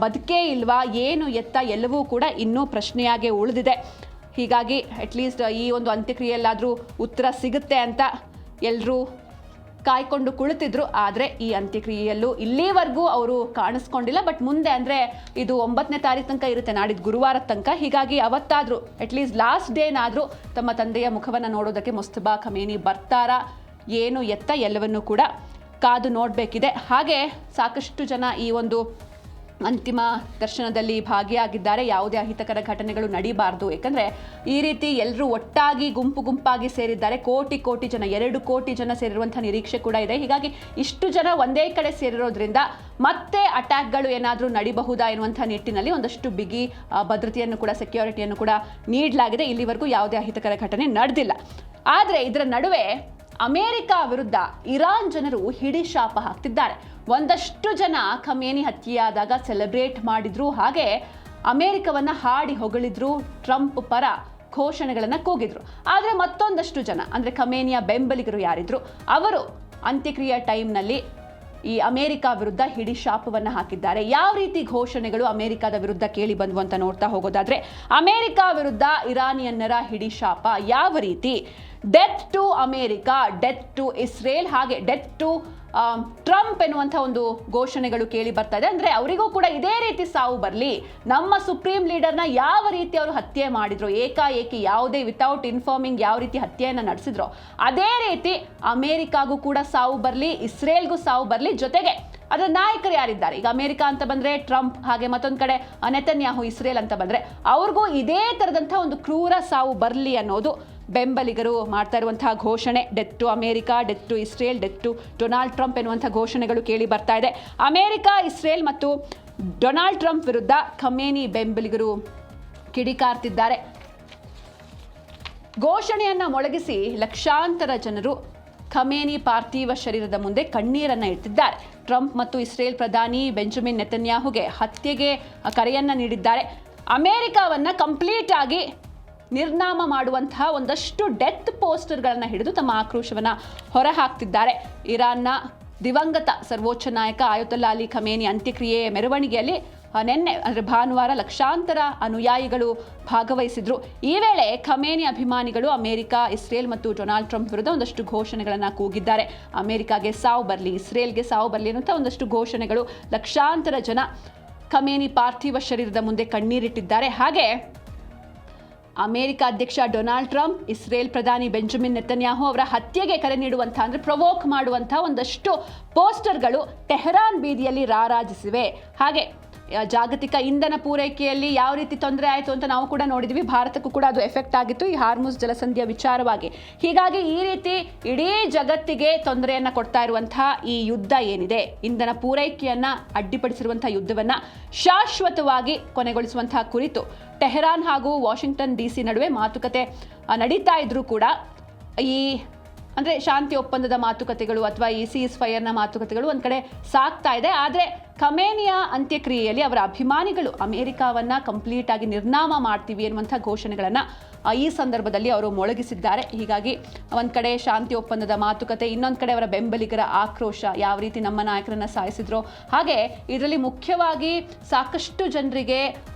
ಬದುಕೇ ಇಲ್ವಾ, ಏನು ಎತ್ತ ಎಲ್ಲವೂ ಕೂಡ ಇನ್ನೂ ಪ್ರಶ್ನೆಯಾಗಿ ಉಳಿದಿದೆ. ಹೀಗಾಗಿ ಅಟ್ಲೀಸ್ಟ್ ಈ ಒಂದು ಅಂತ್ಯಕ್ರಿಯೆಯಲ್ಲಾದರೂ ಉತ್ತರ ಸಿಗುತ್ತೆ ಅಂತ ಎಲ್ಲರೂ ಕಾಯ್ಕೊಂಡು ಕುಳಿತಿದ್ರು. ಆದರೆ ಈ ಅಂತ್ಯಕ್ರಿಯೆಯಲ್ಲೂ ಇಲ್ಲಿವರೆಗೂ ಅವರು ಕಾಣಿಸ್ಕೊಂಡಿಲ್ಲ. ಬಟ್ ಮುಂದೆ ಅಂದರೆ ಇದು 9ನೇ ತಾರೀಕು ತನಕ ಇರುತ್ತೆ, ನಾಡಿದ್ದು ಗುರುವಾರದ ತನಕ. ಹೀಗಾಗಿ ಅವತ್ತಾದರೂ ಅಟ್ಲೀಸ್ಟ್ ಲಾಸ್ಟ್ ಡೇನಾದರೂ ತಮ್ಮ ತಂದೆಯ ಮುಖವನ್ನು ನೋಡೋದಕ್ಕೆ ಮೊಸ್ತಬಾ ಖಮೇನಿ ಬರ್ತಾರಾ, ಏನು ಎತ್ತ ಎಲ್ಲವನ್ನೂ ಕೂಡ ಕಾದು ನೋಡಬೇಕಿದೆ. ಹಾಗೆ ಸಾಕಷ್ಟು ಜನ ಈ ಒಂದು ಅಂತಿಮ ದರ್ಶನದಲ್ಲಿ ಭಾಗಿಯಾಗಿದ್ದಾರೆ. ಯಾವುದೇ ಅಹಿತಕರ ಘಟನೆಗಳು ನಡೀಬಾರ್ದು, ಯಾಕಂದರೆ ಈ ರೀತಿ ಎಲ್ಲರೂ ಒಟ್ಟಾಗಿ ಗುಂಪಾಗಿ ಸೇರಿದ್ದಾರೆ. ಕೋಟಿ ಜನ, 2 ಕೋಟಿ ಜನ ಸೇರಿರುವಂಥ ನಿರೀಕ್ಷೆ ಕೂಡ ಇದೆ. ಹೀಗಾಗಿ ಇಷ್ಟು ಜನ ಒಂದೇ ಕಡೆ ಸೇರಿರೋದ್ರಿಂದ ಮತ್ತೆ ಅಟ್ಯಾಕ್ಗಳು ಏನಾದರೂ ನಡಿಬಹುದಾ ಎನ್ನುವಂಥ ನಿಟ್ಟಿನಲ್ಲಿ ಒಂದಷ್ಟು ಬಿಗಿ ಭದ್ರತೆಯನ್ನು ಕೂಡ, ಸೆಕ್ಯೂರಿಟಿಯನ್ನು ಕೂಡ ನೀಡಲಾಗಿದೆ. ಇಲ್ಲಿವರೆಗೂ ಯಾವುದೇ ಅಹಿತಕರ ಘಟನೆ ನಡೆದಿಲ್ಲ. ಆದರೆ ಇದರ ನಡುವೆ ಅಮೆರಿಕ ವಿರುದ್ಧ ಇರಾನ್ ಜನರು ಹಿಡಿಶಾಪ ಹಾಕ್ತಿದ್ದಾರೆ. ಒಂದಷ್ಟು ಜನ ಖಮೇನಿ ಹತ್ಯೆಯಾದಾಗ ಸೆಲೆಬ್ರೇಟ್ ಮಾಡಿದ್ರು, ಹಾಗೆ ಅಮೆರಿಕವನ್ನು ಹಾಡಿ ಹೊಗಳಿದ್ರು, ಟ್ರಂಪ್ ಪರ ಘೋಷಣೆಗಳನ್ನು ಕೂಗಿದ್ರು. ಆದರೆ ಮತ್ತೊಂದಷ್ಟು ಜನ ಅಂದರೆ ಖಮೇನಿಯ ಬೆಂಬಲಿಗರು ಯಾರಿದ್ರು ಅವರು ಅಂತ್ಯಕ್ರಿಯೆ ಟೈಮ್ನಲ್ಲಿ ಈ ಅಮೆರಿಕ ವಿರುದ್ಧ ಹಿಡಿಶಾಪವನ್ನು ಹಾಕಿದ್ದಾರೆ. ಯಾವ ರೀತಿ ಘೋಷಣೆಗಳು ಅಮೆರಿಕದ ವಿರುದ್ಧ ಕೇಳಿ ಬಂದ್ವು ಅಂತ ನೋಡ್ತಾ ಹೋಗೋದಾದ್ರೆ, ಅಮೆರಿಕ ವಿರುದ್ಧ ಇರಾನಿಯನ್ನರ ಹಿಡಿಶಾಪ ಯಾವ ರೀತಿ, death to America, death to Israel, ಹಾಗೆ ಡೆತ್ ಟು ಟ್ರಂಪ್ ಎನ್ನುವಂಥ ಒಂದು ಘೋಷಣೆಗಳು ಕೇಳಿ ಬರ್ತಾ ಇದೆ. ಅಂದರೆ ಅವರಿಗೂ ಕೂಡ ಇದೇ ರೀತಿ ಸಾವು ಬರಲಿ, ನಮ್ಮ ಸುಪ್ರೀಂ ಲೀಡರ್ನ ಯಾವ ರೀತಿ ಅವರು ಹತ್ಯೆ ಮಾಡಿದ್ರು, ಏಕಾಏಕಿ ಯಾವುದೇ ವಿತೌಟ್ ಇನ್ಫಾರ್ಮಿಂಗ್ ಯಾವ ರೀತಿ ಹತ್ಯೆಯನ್ನು ನಡೆಸಿದ್ರು, ಅದೇ ರೀತಿ ಅಮೆರಿಕಾಗೂ ಕೂಡ ಸಾವು ಬರಲಿ, ಇಸ್ರೇಲ್ಗೂ ಸಾವು ಬರಲಿ. ಜೊತೆಗೆ ಅದರ ನಾಯಕರು ಯಾರಿದ್ದಾರೆ, ಈಗ ಅಮೆರಿಕ ಅಂತ ಬಂದರೆ ಟ್ರಂಪ್, ಹಾಗೆ ಮತ್ತೊಂದು ಕಡೆ ನೆತನ್ಯಾಹು ಇಸ್ರೇಲ್ ಅಂತ ಬಂದರೆ ಅವ್ರಿಗೂ ಇದೇ ಥರದಂಥ ಒಂದು ಕ್ರೂರ ಸಾವು ಬರಲಿ ಅನ್ನೋದು ಬೆಂಬಲಿಗರು ಮಾಡ್ತಾ ಇರುವಂತಹ ಘೋಷಣೆ. Death to America, death to Israel, death to Donald Trump ಎನ್ನುವಂಥ ಘೋಷಣೆಗಳು ಕೇಳಿ ಬರ್ತಾ ಇದೆ. ಅಮೆರಿಕ, ಇಸ್ರೇಲ್ ಮತ್ತು ಡೊನಾಲ್ಡ್ ಟ್ರಂಪ್ ವಿರುದ್ಧ ಖಮೇನಿ ಬೆಂಬಲಿಗರು ಕಿಡಿಕಾರ್ತಿದ್ದಾರೆ. ಘೋಷಣೆಯನ್ನು ಮೊಳಗಿಸಿ ಲಕ್ಷಾಂತರ ಜನರು ಖಮೇನಿ ಪಾರ್ಥಿವ ಶರೀರದ ಮುಂದೆ ಕಣ್ಣೀರನ್ನು ಇಟ್ಟಿದ್ದಾರೆ. ಟ್ರಂಪ್ ಮತ್ತು ಇಸ್ರೇಲ್ ಪ್ರಧಾನಿ ಬೆಂಜಮಿನ್ ನೆತನ್ಯಾಹುಗೆ ಹತ್ಯೆಗೆ ಕರೆಯನ್ನು ನೀಡಿದ್ದಾರೆ. ಅಮೆರಿಕವನ್ನು ಕಂಪ್ಲೀಟ್ ಆಗಿ ನಿರ್ನಾಮ ಮಾಡುವಂತಹ ಒಂದಷ್ಟು ಡೆತ್ ಪೋಸ್ಟರ್ಗಳನ್ನು ಹಿಡಿದು ತಮ್ಮ ಆಕ್ರೋಶವನ್ನು ಹೊರಹಾಕ್ತಿದ್ದಾರೆ. ಇರಾನ್ನ ದಿವಂಗತ ಸರ್ವೋಚ್ಚ ನಾಯಕ ಆಯತುಲ್ಲಾ ಅಲಿ ಖಮೇನಿ ಅಂತ್ಯಕ್ರಿಯೆ ಮೆರವಣಿಗೆಯಲ್ಲಿ ನಿನ್ನೆ ಅಂದರೆ ಭಾನುವಾರ ಲಕ್ಷಾಂತರ ಅನುಯಾಯಿಗಳು ಭಾಗವಹಿಸಿದ್ರು. ಈ ವೇಳೆ ಖಮೇನಿ ಅಭಿಮಾನಿಗಳು ಅಮೆರಿಕ, ಇಸ್ರೇಲ್ ಮತ್ತು ಡೊನಾಲ್ಡ್ ಟ್ರಂಪ್ ವಿರುದ್ಧ ಒಂದಷ್ಟು ಘೋಷಣೆಗಳನ್ನು ಕೂಗಿದ್ದಾರೆ. ಅಮೆರಿಕಾಗೆ ಸಾವು ಬರಲಿ, ಇಸ್ರೇಲ್ಗೆ ಸಾವು ಬರಲಿ ಅನ್ನುವಂಥ ಒಂದಷ್ಟು ಘೋಷಣೆಗಳು. ಲಕ್ಷಾಂತರ ಜನ ಖಮೇನಿ ಪಾರ್ಥಿವ ಶರೀರದ ಮುಂದೆ ಕಣ್ಣೀರಿಟ್ಟಿದ್ದಾರೆ. ಹಾಗೆ ಅಮೆರಿಕ ಅಧ್ಯಕ್ಷ ಡೊನಾಲ್ಡ್ ಟ್ರಂಪ್ ಇಸ್ರೇಲ್ ಪ್ರಧಾನಿ ಬೆಂಜಮಿನ್ ನೆತನ್ಯಾಹು ಅವರ ಹತ್ಯೆಗೆ ಕರೆ ನೀಡುವಂಥ ಅಂದರೆ ಪ್ರವೋಕ್ ಮಾಡುವಂಥ ಒಂದಷ್ಟು ಪೋಸ್ಟರ್ಗಳು ಟೆಹರಾನ್ ಬೀದಿಯಲ್ಲಿ ರಾರಾಜಿಸಿವೆ. ಹಾಗೆ ಜಾಗತಿಕ ಇಂಧನ ಪೂರೈಕೆಯಲ್ಲಿ ಯಾವ ರೀತಿ ತೊಂದರೆ ಆಯಿತು ಅಂತ ನಾವು ಕೂಡ ನೋಡಿದ್ವಿ. ಭಾರತಕ್ಕೂ ಕೂಡ ಅದು ಎಫೆಕ್ಟ್ ಆಗಿತ್ತು ಈ ಹಾರ್ಮುಜ್ ಜಲಸಂಧಿಯ ವಿಚಾರವಾಗಿ. ಹೀಗಾಗಿ ಈ ರೀತಿ ಇಡೀ ಜಗತ್ತಿಗೆ ತೊಂದರೆಯನ್ನು ಕೊಡ್ತಾ ಇರುವಂತಹ ಈ ಯುದ್ಧ ಏನಿದೆ, ಇಂಧನ ಪೂರೈಕೆಯನ್ನು ಅಡ್ಡಿಪಡಿಸಿರುವಂತಹ ಯುದ್ಧವನ್ನು ಶಾಶ್ವತವಾಗಿ ಕೊನೆಗೊಳಿಸುವಂತಹ ಕುರಿತು ಟೆಹರಾನ್ ಹಾಗೂ ವಾಷಿಂಗ್ಟನ್ DC ನಡುವೆ ಮಾತುಕತೆ ನಡೀತಾ ಇದ್ರೂ ಕೂಡ ಈ ಅಂದರೆ ಶಾಂತಿ ಒಪ್ಪಂದದ ಮಾತುಕತೆಗಳು ಅಥವಾ ಈ ಸೀಸ್ ಫೈರ್ನ ಮಾತುಕತೆಗಳು ಒಂದು ಕಡೆ ಸಾಗ್ತಾ ಇದೆ. ಆದರೆ ಖಮೇನಿಯ ಅಂತ್ಯಕ್ರಿಯೆಯಲ್ಲಿ ಅವರ ಅಭಿಮಾನಿಗಳು ಅಮೆರಿಕಾವನ್ನು ಕಂಪ್ಲೀಟ್ ಆಗಿ ನಿರ್ನಾಮ ಮಾಡ್ತೀವಿ ಎನ್ನುವಂಥ ಘೋಷಣೆಗಳನ್ನು ಈ ಸಂದರ್ಭದಲ್ಲಿ ಅವರು ಮೊಳಗಿಸಿದ್ದಾರೆ. ಹೀಗಾಗಿ ಒಂದು ಕಡೆ ಶಾಂತಿ ಒಪ್ಪಂದದ ಮಾತುಕತೆ, ಇನ್ನೊಂದು ಕಡೆ ಅವರ ಬೆಂಬಲಿಗರ ಆಕ್ರೋಶ, ಯಾವ ರೀತಿ ನಮ್ಮ ನಾಯಕರನ್ನು ಸಾಯಿಸಿದ್ರು. ಹಾಗೆ ಇದರಲ್ಲಿ ಮುಖ್ಯವಾಗಿ ಸಾಕಷ್ಟು ಜನರಿಗೆ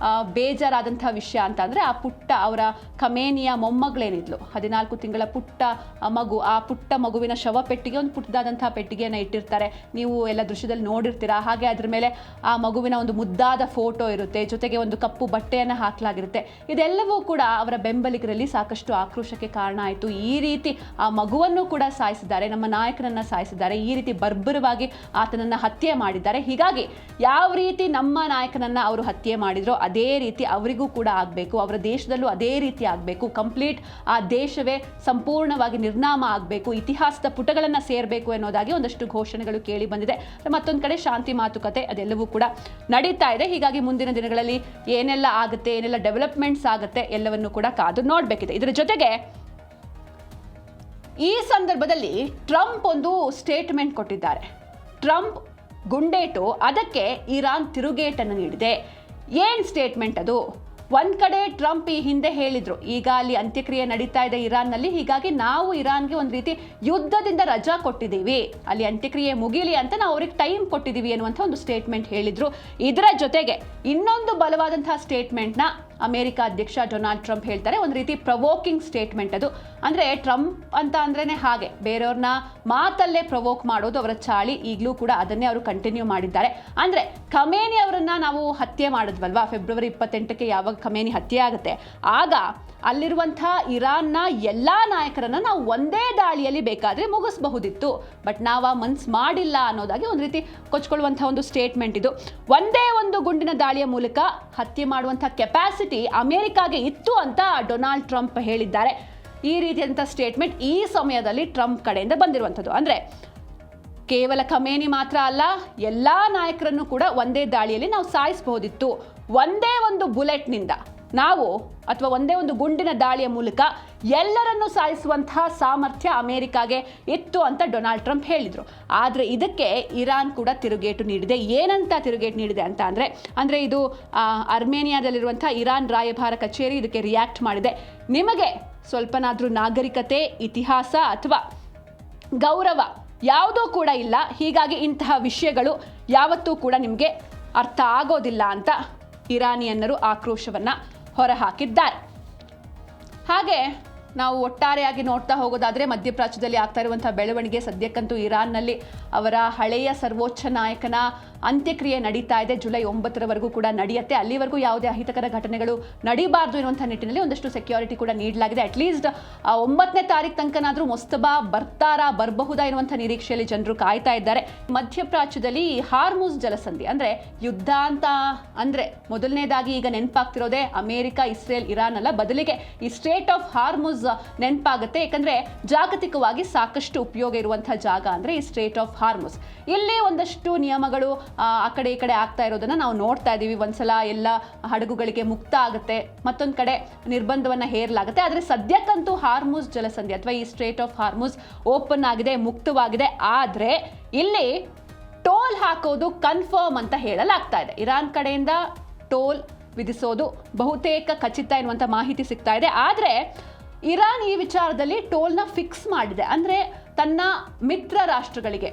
ಬೇಜಾರಾದಂಥ ವಿಷಯ ಅಂತ ಅಂದರೆ ಆ ಪುಟ್ಟ ಅವರ ಖಮೇನಿಯ ಮೊಮ್ಮಗಳೇನಿದ್ಲು, 14 ತಿಂಗಳ ಪುಟ್ಟ ಮಗು, ಆ ಪುಟ್ಟ ಮಗುವಿನ ಶವ ಪೆಟ್ಟಿಗೆ, ಒಂದು ಪುಟ್ಟದಾದಂಥ ಪೆಟ್ಟಿಗೆಯನ್ನು ಇಟ್ಟಿರ್ತಾರೆ. ನೀವು ಎಲ್ಲ ದೃಶ್ಯದಲ್ಲಿ ನೋಡಿರ್ತೀರಾ. ಹಾಗೆ ಅದ್ರ ಮೇಲೆ ಆ ಮಗುವಿನ ಒಂದು ಮುದ್ದಾದ ಫೋಟೋ ಇರುತ್ತೆ, ಜೊತೆಗೆ ಒಂದು ಕಪ್ಪು ಬಟ್ಟೆಯನ್ನು ಹಾಕಲಾಗಿರುತ್ತೆ. ಇದೆಲ್ಲವೂ ಕೂಡ ಅವರ ಬೆಂಬಲಿಗರಲ್ಲಿ ಸಾಕಷ್ಟು ಆಕ್ರೋಶಕ್ಕೆ ಕಾರಣ ಆಯಿತು. ಈ ರೀತಿ ಆ ಮಗುವನ್ನು ಕೂಡ ಸಾಯಿಸಿದ್ದಾರೆ, ನಮ್ಮ ನಾಯಕನನ್ನು ಸಾಯಿಸಿದ್ದಾರೆ, ಈ ರೀತಿ ಬರ್ಬರವಾಗಿ ಆತನನ್ನು ಹತ್ಯೆ ಮಾಡಿದ್ದಾರೆ. ಹೀಗಾಗಿ ಯಾವ ರೀತಿ ನಮ್ಮ ನಾಯಕನನ್ನು ಅವರು ಹತ್ಯೆ ಮಾಡಿದ್ರೋ ಅದೇ ರೀತಿ ಅವರಿಗೂ ಕೂಡ ಆಗಬೇಕು, ಅವರ ದೇಶದಲ್ಲೂ ಅದೇ ರೀತಿ ಆಗಬೇಕು. ಕಂಪ್ಲೀಟ್ ಆ ದೇಶವೇ ಸಂಪೂರ್ಣವಾಗಿ ನಿರ್ನಾಮ ಆಗಬೇಕು, ಇತಿಹಾಸದ ಪುಟಗಳನ್ನು ಸೇರಬೇಕು ಎನ್ನುವುದಾಗಿ ಒಂದಷ್ಟು ಘೋಷಣೆಗಳು ಕೇಳಿ ಬಂದಿದೆ. ಮತ್ತೊಂದು ಕಡೆ ಶಾಂತಿ ಮಾತುಕತೆ ಅದೆಲ್ಲವೂ ಕೂಡ ನಡೀತಾ ಇದೆ. ಹೀಗಾಗಿ ಮುಂದಿನ ದಿನಗಳಲ್ಲಿ ಏನೆಲ್ಲ ಆಗುತ್ತೆ, ಏನೆಲ್ಲ ಡೆವಲಪ್ಮೆಂಟ್ಸ್ ಆಗುತ್ತೆ ಎಲ್ಲವನ್ನು ಕೂಡ ಕಾದು ನೋಡಬೇಕಿದೆ. ಇದರ ಜೊತೆಗೆ ಈ ಸಂದರ್ಭದಲ್ಲಿ ಟ್ರಂಪ್ ಒಂದು ಸ್ಟೇಟ್ಮೆಂಟ್ ಕೊಟ್ಟಿದ್ದಾರೆ. ಟ್ರಂಪ್ ಗುಂಡೇಟು, ಅದಕ್ಕೆ ಇರಾನ್ ತಿರುಗೇಟನ್ನು ನೀಡಿದೆ. ಏನು ಸ್ಟೇಟ್ಮೆಂಟ್ ಅದು? ಒಂದು ಕಡೆ ಟ್ರಂಪ್ ಈ ಹಿಂದೆ ಹೇಳಿದ್ರು, ಈಗ ಅಲ್ಲಿ ಅಂತ್ಯಕ್ರಿಯೆ ನಡೀತಾ ಇದೆ ಇರಾನ್ನಲ್ಲಿ, ಹೀಗಾಗಿ ನಾವು ಇರಾನ್ಗೆ ಒಂದು ರೀತಿ ಯುದ್ಧದಿಂದ ರಜಾ ಕೊಟ್ಟಿದ್ದೀವಿ, ಅಲ್ಲಿ ಅಂತ್ಯಕ್ರಿಯೆ ಮುಗಿಲಿ ಅಂತ ನಾವು ಅವ್ರಿಗೆ ಟೈಮ್ ಕೊಟ್ಟಿದ್ದೀವಿ ಅನ್ನುವಂಥ ಒಂದು ಸ್ಟೇಟ್ಮೆಂಟ್ ಹೇಳಿದ್ರು. ಇದರ ಜೊತೆಗೆ ಇನ್ನೊಂದು ಬಲವಾದಂತಹ ಸ್ಟೇಟ್ಮೆಂಟ್ನ ಅಮೆರಿಕ ಅಧ್ಯಕ್ಷ ಡೊನಾಲ್ಡ್ ಟ್ರಂಪ್ ಹೇಳ್ತಾರೆ. ಒಂದು ರೀತಿ ಪ್ರವೋಕಿಂಗ್ ಸ್ಟೇಟ್ಮೆಂಟ್ ಅದು. ಅಂದರೆ ಟ್ರಂಪ್ ಅಂತ ಅಂದ್ರೇ ಹಾಗೆ ಬೇರೆಯವ್ರನ್ನ ಮಾತಲ್ಲೇ ಪ್ರವೋಕ್ ಮಾಡೋದು ಅವರ ಚಾಳಿ. ಈಗಲೂ ಕೂಡ ಅದನ್ನೇ ಅವರು ಕಂಟಿನ್ಯೂ ಮಾಡಿದ್ದಾರೆ. ಅಂದರೆ ಖಮೇನಿ ಅವರನ್ನು ನಾವು ಹತ್ಯೆ ಮಾಡಿದ್ವಲ್ವಾ, ಫೆಬ್ರವರಿ 28ಕ್ಕೆ ಯಾವಾಗ ಖಮೇನಿ ಹತ್ಯೆ ಆಗುತ್ತೆ, ಆಗ ಅಲ್ಲಿರುವಂಥ ಇರಾನ್ನ ಎಲ್ಲ ನಾಯಕರನ್ನು ನಾವು ಒಂದೇ ದಾಳಿಯಲ್ಲಿ ಬೇಕಾದರೆ ಮುಗಿಸಬಹುದಿತ್ತು, ಬಟ್ ನಾವು ಆ ಮನ್ಸು ಮಾಡಿಲ್ಲ ಅನ್ನೋದಾಗಿ ಒಂದು ರೀತಿ ಕೊಚ್ಕೊಳ್ಳುವಂಥ ಒಂದು ಸ್ಟೇಟ್ಮೆಂಟ್ ಇದು. ಒಂದೇ ಒಂದು ಗುಂಡಿನ ದಾಳಿಯ ಮೂಲಕ ಹತ್ಯೆ ಮಾಡುವಂಥ ಕೆಪಾಸಿಟಿ ಅಮೆರಿಕಾಗೆ ಇತ್ತು ಅಂತ ಡೊನಾಲ್ಡ್ ಟ್ರಂಪ್ ಹೇಳಿದ್ದಾರೆ. ಈ ರೀತಿಯಾದಂಥ ಸ್ಟೇಟ್ಮೆಂಟ್ ಈ ಸಮಯದಲ್ಲಿ ಟ್ರಂಪ್ ಕಡೆಯಿಂದ ಬಂದಿರುವಂಥದ್ದು. ಅಂದರೆ ಕೇವಲ ಖಮೇನಿ ಮಾತ್ರ ಅಲ್ಲ, ಎಲ್ಲ ನಾಯಕರನ್ನು ಕೂಡ ಒಂದೇ ದಾಳಿಯಲ್ಲಿ ನಾವು ಸಾಯಿಸಬಹುದಿತ್ತು, ಒಂದೇ ಒಂದು ಬುಲೆಟ್ನಿಂದ ನಾವು ಅಥವಾ ಒಂದೇ ಒಂದು ಗುಂಡಿನ ದಾಳಿಯ ಮೂಲಕ ಎಲ್ಲರನ್ನೂ ಸಾಯಿಸುವಂತಹ ಸಾಮರ್ಥ್ಯ ಅಮೆರಿಕಾಗೆ ಇತ್ತು ಅಂತ ಡೊನಾಲ್ಡ್ ಟ್ರಂಪ್ ಹೇಳಿದರು. ಆದರೆ ಇದಕ್ಕೆ ಇರಾನ್ ಕೂಡ ತಿರುಗೇಟು ನೀಡಿದೆ. ಏನಂತ ತಿರುಗೇಟು ನೀಡಿದೆ ಅಂತ ಅಂದರೆ ಇದು ಅರ್ಮೇನಿಯಾದಲ್ಲಿರುವಂಥ ಇರಾನ್ ರಾಯಭಾರ ಕಚೇರಿ ಇದಕ್ಕೆ ರಿಯಾಕ್ಟ್ ಮಾಡಿದೆ. ನಿಮಗೆ ಸ್ವಲ್ಪನಾದರೂ ನಾಗರಿಕತೆ, ಇತಿಹಾಸ ಅಥವಾ ಗೌರವ ಯಾವುದೂ ಕೂಡ ಇಲ್ಲ, ಹೀಗಾಗಿ ಇಂತಹ ವಿಷಯಗಳು ಯಾವತ್ತೂ ಕೂಡ ನಿಮಗೆ ಅರ್ಥ ಆಗೋದಿಲ್ಲ ಅಂತ ಇರಾನಿಯನ್ನರು ಆಕ್ರೋಶವನ್ನು ಹೊರಹಾಕಿದ್ದಾರೆ. ಹಾಗೆ ನಾವು ಒಟ್ಟಾರೆಯಾಗಿ ನೋಡ್ತಾ ಹೋಗೋದಾದರೆ ಮಧ್ಯಪ್ರಾಚ್ಯದಲ್ಲಿ ಆಗ್ತಾ ಇರುವಂಥ ಬೆಳವಣಿಗೆ, ಸದ್ಯಕ್ಕಂತೂ ಇರಾನ್ನಲ್ಲಿ ಅವರ ಹಳೆಯ ಸರ್ವೋಚ್ಚ ನಾಯಕನ ಅಂತ್ಯಕ್ರಿಯೆ ನಡೀತಾ ಇದೆ. ಜುಲೈ 9ರವರೆಗೂ ಕೂಡ ನಡೆಯುತ್ತೆ. ಅಲ್ಲಿವರೆಗೂ ಯಾವುದೇ ಅಹಿತಕರ ಘಟನೆಗಳು ನಡೀಬಾರ್ದು ಎನ್ನುವಂಥ ನಿಟ್ಟಿನಲ್ಲಿ ಒಂದಷ್ಟು ಸೆಕ್ಯೂರಿಟಿ ಕೂಡ ನೀಡಲಾಗಿದೆ. ಅಟ್ಲೀಸ್ಟ್ 9ನೇ ತಾರೀಕು ತನಕನಾದರೂ ಮೊಸ್ತಬಾ ಬರಬಹುದಾ ಎನ್ನುವಂಥ ನಿರೀಕ್ಷೆಯಲ್ಲಿ ಜನರು ಕಾಯ್ತಾ ಇದ್ದಾರೆ. ಮಧ್ಯಪ್ರಾಚ್ಯದಲ್ಲಿ ಹಾರ್ಮುಜ್ ಜಲಸಂಧಿ ಅಂದರೆ ಯುದ್ಧ ಅಂತ ಅಂದರೆ ಮೊದಲನೇದಾಗಿ ಈಗ ನೆನಪಾಗ್ತಿರೋದೇ ಅಮೆರಿಕ, ಇಸ್ರೇಲ್, ಇರಾನ್ ಅಲ್ಲ, ಬದಲಿಗೆ ಈ ಸ್ಟ್ರೇಟ್ ಆಫ್ ಹಾರ್ಮುಜ್ ನೆನಪಾಗುತ್ತೆ. ಯಾಕಂದರೆ ಜಾಗತಿಕವಾಗಿ ಸಾಕಷ್ಟು ಉಪಯೋಗ ಇರುವಂಥ ಜಾಗ ಅಂದರೆ ಈ ಸ್ಟ್ರೇಟ್ ಆಫ್ ಹಾರ್ಮುಜ್. ಇಲ್ಲಿ ಒಂದಷ್ಟು ನಿಯಮಗಳು ಆ ಕಡೆ ಈ ಕಡೆ ಆಗ್ತಾ ಇರೋದನ್ನು ನಾವು ನೋಡ್ತಾ ಇದ್ದೀವಿ. ಒಂದ್ಸಲ ಎಲ್ಲ ಹಡಗುಗಳಿಗೆ ಮುಕ್ತ ಆಗುತ್ತೆ, ಮತ್ತೊಂದು ಕಡೆ ನಿರ್ಬಂಧವನ್ನು ಹೇರಲಾಗುತ್ತೆ. ಆದರೆ ಸದ್ಯಕ್ಕಂತೂ ಹಾರ್ಮುಜ್ ಜಲಸಂಧಿ ಅಥವಾ ಈ ಸ್ಟ್ರೇಟ್ ಆಫ್ ಹಾರ್ಮುಜ್ ಓಪನ್ ಆಗಿದೆ, ಮುಕ್ತವಾಗಿದೆ. ಆದರೆ ಇಲ್ಲಿ ಟೋಲ್ ಹಾಕೋದು ಕನ್ಫರ್ಮ್ ಅಂತ ಹೇಳಲಾಗ್ತಾ ಇದೆ. ಇರಾನ್ ಕಡೆಯಿಂದ ಟೋಲ್ ವಿಧಿಸೋದು ಬಹುತೇಕ ಖಚಿತ ಎನ್ನುವಂಥ ಮಾಹಿತಿ ಸಿಗ್ತಾ ಇದೆ. ಆದರೆ ಇರಾನ್ ಈ ವಿಚಾರದಲ್ಲಿ ಟೋಲ್ನ ಫಿಕ್ಸ್ ಮಾಡಿದೆ. ಅಂದರೆ ತನ್ನ ಮಿತ್ರ ರಾಷ್ಟ್ರಗಳಿಗೆ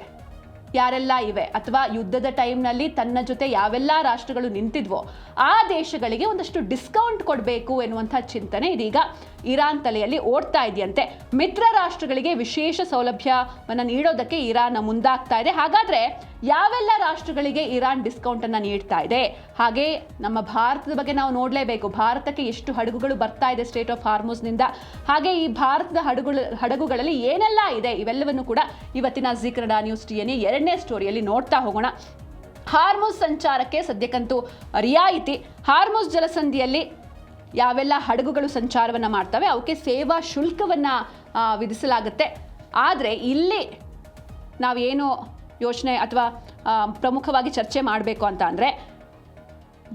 ಯಾರೆಲ್ಲ ಇವೆ ಅಥವಾ ಯುದ್ಧದ ಟೈಮ್ನಲ್ಲಿ ತನ್ನ ಜೊತೆ ಯಾವೆಲ್ಲ ರಾಷ್ಟ್ರಗಳು ನಿಂತಿದ್ವೋ ಆ ದೇಶಗಳಿಗೆ ಒಂದಷ್ಟು ಡಿಸ್ಕೌಂಟ್ ಕೊಡಬೇಕು ಎನ್ನುವಂಥ ಚಿಂತನೆ ಇದೀಗ ಇರಾನ್ ತಲೆಯಲ್ಲಿ ಓಡ್ತಾ ಇದೆಯಂತೆ. ಮಿತ್ರ ರಾಷ್ಟ್ರಗಳಿಗೆ ವಿಶೇಷ ಸೌಲಭ್ಯವನ್ನು ನೀಡೋದಕ್ಕೆ ಇರಾನ್ ಮುಂದಾಗ್ತಾ ಇದೆ. ಹಾಗಾದರೆ ಯಾವೆಲ್ಲ ರಾಷ್ಟ್ರಗಳಿಗೆ ಇರಾನ್ ಡಿಸ್ಕೌಂಟ್ ಅನ್ನ ನೀಡ್ತಾ ಇದೆ, ಹಾಗೆ ನಮ್ಮ ಭಾರತದ ಬಗ್ಗೆ ನಾವು ನೋಡಲೇಬೇಕು. ಭಾರತಕ್ಕೆ ಎಷ್ಟು ಹಡಗುಗಳು ಬರ್ತಾ ಇದೆ ಸ್ಟೇಟ್ ಆಫ್ ಹಾರ್ಮುಜ್ನಿಂದ, ಹಾಗೆ ಈ ಭಾರತದ ಹಡಗುಗಳಲ್ಲಿ ಏನೆಲ್ಲ ಇದೆ ಇವೆಲ್ಲವನ್ನು ಕೂಡ ಇವತ್ತಿನ ಜೀ ಕನ್ನಡ ನ್ಯೂಸ್ ಟಿಎನ್ಎ 2ನೇ ಸ್ಟೋರಿಯಲ್ಲಿ ನೋಡ್ತಾ ಹೋಗೋಣ. ಹಾರ್ಮುಜ್ ಸಂಚಾರಕ್ಕೆ ಸದ್ಯಕ್ಕಂತೂ ರಿಯಾಯಿತಿ. ಹಾರ್ಮುಜ್ ಜಲಸಂಧಿಯಲ್ಲಿ ಯಾವೆಲ್ಲ ಹಡಗುಗಳು ಸಂಚಾರವನ್ನು ಮಾಡ್ತವೆ ಅವಕ್ಕೆ ಸೇವಾ ಶುಲ್ಕವನ್ನು ವಿಧಿಸಲಾಗುತ್ತೆ. ಆದರೆ ಇಲ್ಲಿ ನಾವೇನು ಯೋಚನೆ ಅಥವಾ ಪ್ರಮುಖವಾಗಿ ಚರ್ಚೆ ಮಾಡಬೇಕು ಅಂತ ಅಂದರೆ,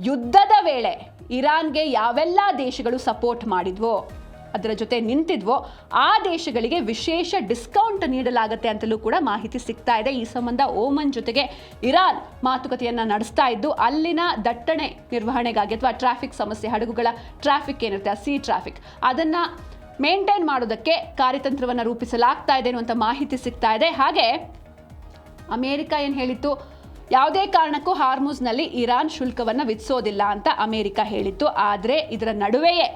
ಯುದ್ಧದ ವೇಳೆ ಇರಾನ್ಗೆ ಯಾವೆಲ್ಲ ದೇಶಗಳು ಸಪೋರ್ಟ್ ಮಾಡಿದ್ವೋ, ಅದರ ಜೊತೆ ನಿಂತಿದ್ವೋ ಆ ದೇಶಗಳಿಗೆ ವಿಶೇಷ ಡಿಸ್ಕೌಂಟ್ ನೀಡಲಾಗುತ್ತೆ ಅಂತಲೂ ಕೂಡ ಮಾಹಿತಿ ಸಿಗ್ತಾ ಇದೆ. ಈ ಸಂಬಂಧ ಓಮನ್ ಜೊತೆಗೆ ಇರಾನ್ ಮಾತುಕತೆಯನ್ನು ನಡೆಸ್ತಾ ಇದ್ದು, ಅಲ್ಲಿನ ದಟ್ಟಣೆ ನಿರ್ವಹಣೆಗಾಗಿ ಅಥವಾ ಟ್ರಾಫಿಕ್ ಸಮಸ್ಯೆ, ಹಡಗುಗಳ ಟ್ರಾಫಿಕ್ ಏನಿರುತ್ತೆ, ಸಿ ಟ್ರಾಫಿಕ್, ಅದನ್ನು ಮೇಂಟೈನ್ ಮಾಡೋದಕ್ಕೆ ಕಾರ್ಯತಂತ್ರವನ್ನು ರೂಪಿಸಲಾಗ್ತಾ ಇದೆ ಅನ್ನುವಂಥ ಮಾಹಿತಿ ಸಿಗ್ತಾ ಇದೆ. ಹಾಗೆ ಅಮೇರಿಕ ಏನು ಹೇಳಿತ್ತು, ಯಾವುದೇ ಕಾರಣಕ್ಕೂ ಹಾರ್ಮುಜ್ನಲ್ಲಿ ಇರಾನ್ ಶುಲ್ಕವನ್ನು ವಿಧಿಸೋದಿಲ್ಲ ಅಂತ ಅಮೇರಿಕ ಹೇಳಿತ್ತು. ಆದರೆ ಇದರ ನಡುವೆಯೇ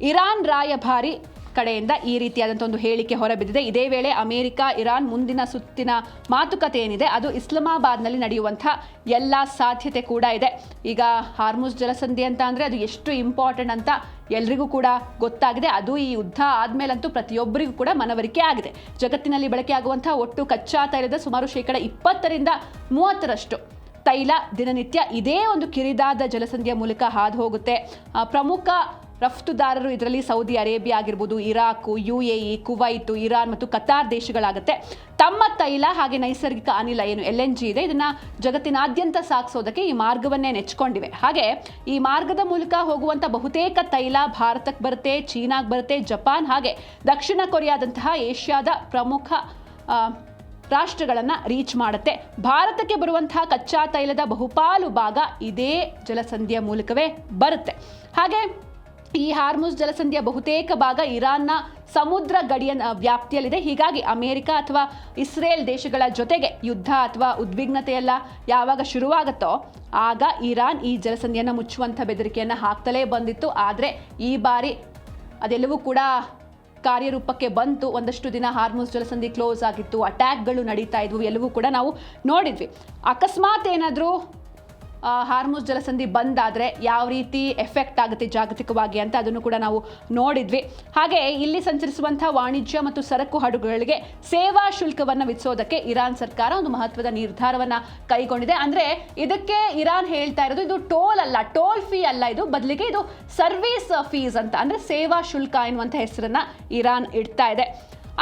ಇರಾನ್ ರಾಯಭಾರಿ ಕಡೆಯಿಂದ ಈ ರೀತಿಯಾದಂಥ ಒಂದು ಹೇಳಿಕೆ ಹೊರಬಿದ್ದಿದೆ. ಇದೇ ವೇಳೆ ಅಮೇರಿಕ ಇರಾನ್ ಮುಂದಿನ ಸುತ್ತಿನ ಮಾತುಕತೆ ಏನಿದೆ ಅದು ಇಸ್ಲಾಮಾಬಾದ್ನಲ್ಲಿ ನಡೆಯುವಂಥ ಎಲ್ಲ ಸಾಧ್ಯತೆ ಕೂಡ ಇದೆ. ಈಗ ಹಾರ್ಮುಜ್ ಜಲಸಂಧಿ ಅಂತ ಅಂದರೆ ಅದು ಎಷ್ಟು ಇಂಪಾರ್ಟೆಂಟ್ ಅಂತ ಎಲ್ರಿಗೂ ಕೂಡ ಗೊತ್ತಾಗಿದೆ. ಅದು ಈ ಯುದ್ಧ ಆದಮೇಲಂತೂ ಪ್ರತಿಯೊಬ್ಬರಿಗೂ ಕೂಡ ಮನವರಿಕೆ ಆಗಿದೆ. ಜಗತ್ತಿನಲ್ಲಿ ಬಳಕೆಯಾಗುವಂಥ ಒಟ್ಟು ಕಚ್ಚಾ ತೈಲದ ಸುಮಾರು 20-30% ತೈಲ ದಿನನಿತ್ಯ ಇದೇ ಒಂದು ಕಿರಿದಾದ ಜಲಸಂಧಿಯ ಮೂಲಕ ಹಾದು ಹೋಗುತ್ತೆ. ಪ್ರಮುಖ ರಫ್ತುದಾರರು ಇದರಲ್ಲಿ ಸೌದಿ ಅರೇಬಿಯಾ ಆಗಿರ್ಬೋದು, ಇರಾಕು, UAE, ಕುವೈತು, ಇರಾನ್ ಮತ್ತು ಕತಾರ್ ದೇಶಗಳಾಗುತ್ತೆ. ತಮ್ಮ ತೈಲ ಹಾಗೆ ನೈಸರ್ಗಿಕ ಅನಿಲ ಏನು LNG ಇದೆ, ಇದನ್ನು ಜಗತ್ತಿನಾದ್ಯಂತ ಸಾಗಿಸೋದಕ್ಕೆ ಈ ಮಾರ್ಗವನ್ನೇ ನೆಚ್ಕೊಂಡಿವೆ. ಹಾಗೆ ಈ ಮಾರ್ಗದ ಮೂಲಕ ಹೋಗುವಂಥ ಬಹುತೇಕ ತೈಲ ಭಾರತಕ್ಕೆ ಬರುತ್ತೆ, ಚೀನಾಗೆ ಬರುತ್ತೆ, ಜಪಾನ್ ಹಾಗೆ ದಕ್ಷಿಣ ಕೊರಿಯಾದಂತಹ ಏಷ್ಯಾದ ಪ್ರಮುಖ ರಾಷ್ಟ್ರಗಳನ್ನು ರೀಚ್ ಮಾಡುತ್ತೆ. ಭಾರತಕ್ಕೆ ಬರುವಂತಹ ಕಚ್ಚಾ ತೈಲದ ಬಹುಪಾಲು ಭಾಗ ಇದೇ ಜಲಸಂಧಿಯ ಮೂಲಕವೇ ಬರುತ್ತೆ. ಹಾಗೆ ಈ ಹಾರ್ಮುಜ್ ಜಲಸಂಧಿಯ ಬಹುತೇಕ ಭಾಗ ಇರಾನ್ನ ಸಮುದ್ರ ಗಡಿಯ ವ್ಯಾಪ್ತಿಯಲ್ಲಿದೆ. ಹೀಗಾಗಿ ಅಮೆರಿಕ ಅಥವಾ ಇಸ್ರೇಲ್ ದೇಶಗಳ ಜೊತೆಗೆ ಯುದ್ಧ ಅಥವಾ ಉದ್ವಿಗ್ನತೆಯೆಲ್ಲ ಯಾವಾಗ ಶುರುವಾಗುತ್ತೋ ಆಗ ಇರಾನ್ ಈ ಜಲಸಂಧಿಯನ್ನು ಮುಚ್ಚುವಂಥ ಬೆದರಿಕೆಯನ್ನು ಹಾಕ್ತಲೇ ಬಂದಿತ್ತು. ಆದರೆ ಈ ಬಾರಿ ಅದೆಲ್ಲವೂ ಕೂಡ ಕಾರ್ಯರೂಪಕ್ಕೆ ಬಂತು. ಒಂದಷ್ಟು ದಿನ ಹಾರ್ಮುಜ್ ಜಲಸಂಧಿ ಕ್ಲೋಸ್ ಆಗಿತ್ತು, ಅಟ್ಯಾಕ್ಗಳು ನಡೀತಾ ಇದ್ವು, ಎಲ್ಲವೂ ಕೂಡ ನಾವು ನೋಡಿದ್ವಿ. ಅಕಸ್ಮಾತ್ ಏನಾದರೂ ಹಾರ್ಮುಜ್ ಜಲಸಂಧಿ ಬಂದಾದರೆ ಯಾವ ರೀತಿ ಎಫೆಕ್ಟ್ ಆಗುತ್ತೆ ಜಾಗತಿಕವಾಗಿ ಅಂತ ಅದನ್ನು ಕೂಡ ನಾವು ನೋಡಿದ್ವಿ. ಹಾಗೆ ಇಲ್ಲಿ ಸಂಚರಿಸುವಂಥ ವಾಣಿಜ್ಯ ಮತ್ತು ಸರಕು ಹಡಗುಗಳಿಗೆ ಸೇವಾ ಶುಲ್ಕವನ್ನು ವಿಧಿಸೋದಕ್ಕೆ ಇರಾನ್ ಸರ್ಕಾರ ಒಂದು ಮಹತ್ವದ ನಿರ್ಧಾರವನ್ನು ಕೈಗೊಂಡಿದೆ. ಅಂದರೆ ಇದಕ್ಕೆ ಇರಾನ್ ಹೇಳ್ತಾ ಇರೋದು ಇದು ಟೋಲ್ ಅಲ್ಲ, ಟೋಲ್ ಫೀ ಅಲ್ಲ, ಇದು ಬದಲಿಗೆ ಇದು ಸರ್ವಿಸ್ ಫೀಸ್ ಅಂತ, ಅಂದರೆ ಸೇವಾ ಶುಲ್ಕ ಎನ್ನುವಂಥ ಹೆಸರನ್ನು ಇರಾನ್ ಇಡ್ತಾ ಇದೆ.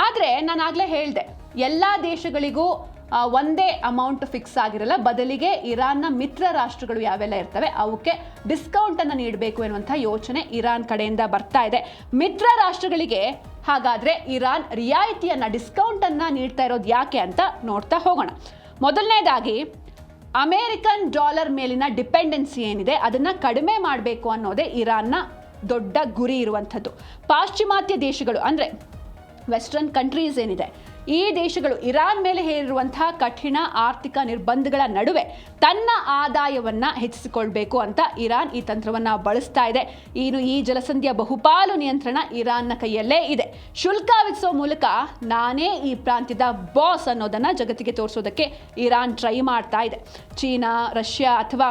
ಆದರೆ ನಾನು ಆಗಲೇ ಹೇಳಿದೆ, ಎಲ್ಲ ದೇಶಗಳಿಗೂ ಒಂದೇ ಅಮೌಂಟ್ ಫಿಕ್ಸ್ ಆಗಿರಲ್ಲ. ಬದಲಿಗೆ ಇರಾನ್ನ ಮಿತ್ರ ರಾಷ್ಟ್ರಗಳು ಯಾವೆಲ್ಲ ಇರ್ತವೆ ಅವಕ್ಕೆ ಡಿಸ್ಕೌಂಟನ್ನು ನೀಡಬೇಕು ಎನ್ನುವಂಥ ಯೋಚನೆ ಇರಾನ್ ಕಡೆಯಿಂದ ಬರ್ತಾ ಇದೆ. ಮಿತ್ರ ರಾಷ್ಟ್ರಗಳಿಗೆ ಹಾಗಾದರೆ ಇರಾನ್ ರಿಯಾಯಿತಿಯನ್ನು, ಡಿಸ್ಕೌಂಟನ್ನು ನೀಡ್ತಾ ಇರೋದು ಯಾಕೆ ಅಂತ ನೋಡ್ತಾ ಹೋಗೋಣ. ಮೊದಲನೇದಾಗಿ ಅಮೇರಿಕನ್ ಡಾಲರ್ ಮೇಲಿನ ಡಿಪೆಂಡೆನ್ಸಿ ಏನಿದೆ ಅದನ್ನು ಕಡಿಮೆ ಮಾಡಬೇಕು ಅನ್ನೋದೇ ಇರಾನ್ನ ದೊಡ್ಡ ಗುರಿ ಇರುವಂಥದ್ದು. ಪಾಶ್ಚಿಮಾತ್ಯ ದೇಶಗಳು ಅಂದರೆ ವೆಸ್ಟರ್ನ್ ಕಂಟ್ರೀಸ್ ಏನಿದೆ, ಈ ದೇಶಗಳು ಇರಾನ್ ಮೇಲೆ ಹೇರಿರುವಂತಹ ಕಠಿಣ ಆರ್ಥಿಕ ನಿರ್ಬಂಧಗಳ ನಡುವೆ ತನ್ನ ಆದಾಯವನ್ನು ಹೆಚ್ಚಿಸಿಕೊಳ್ಬೇಕು ಅಂತ ಇರಾನ್ ಈ ತಂತ್ರವನ್ನು ಬಳಸ್ತಾ ಇದೆ. ಇನ್ನು ಈ ಜಲಸಂಧಿಯ ಬಹುಪಾಲು ನಿಯಂತ್ರಣ ಇರಾನ್ನ ಕೈಯಲ್ಲೇ ಇದೆ. ಶುಲ್ಕ ವಿಧಿಸೋ ಮೂಲಕ ನಾನೇ ಈ ಪ್ರಾಂತ್ಯದ ಬಾಸ್ ಅನ್ನೋದನ್ನು ಜಗತ್ತಿಗೆ ತೋರಿಸೋದಕ್ಕೆ ಇರಾನ್ ಟ್ರೈ ಮಾಡ್ತಾ ಇದೆ. ಚೀನಾ, ರಷ್ಯಾ ಅಥವಾ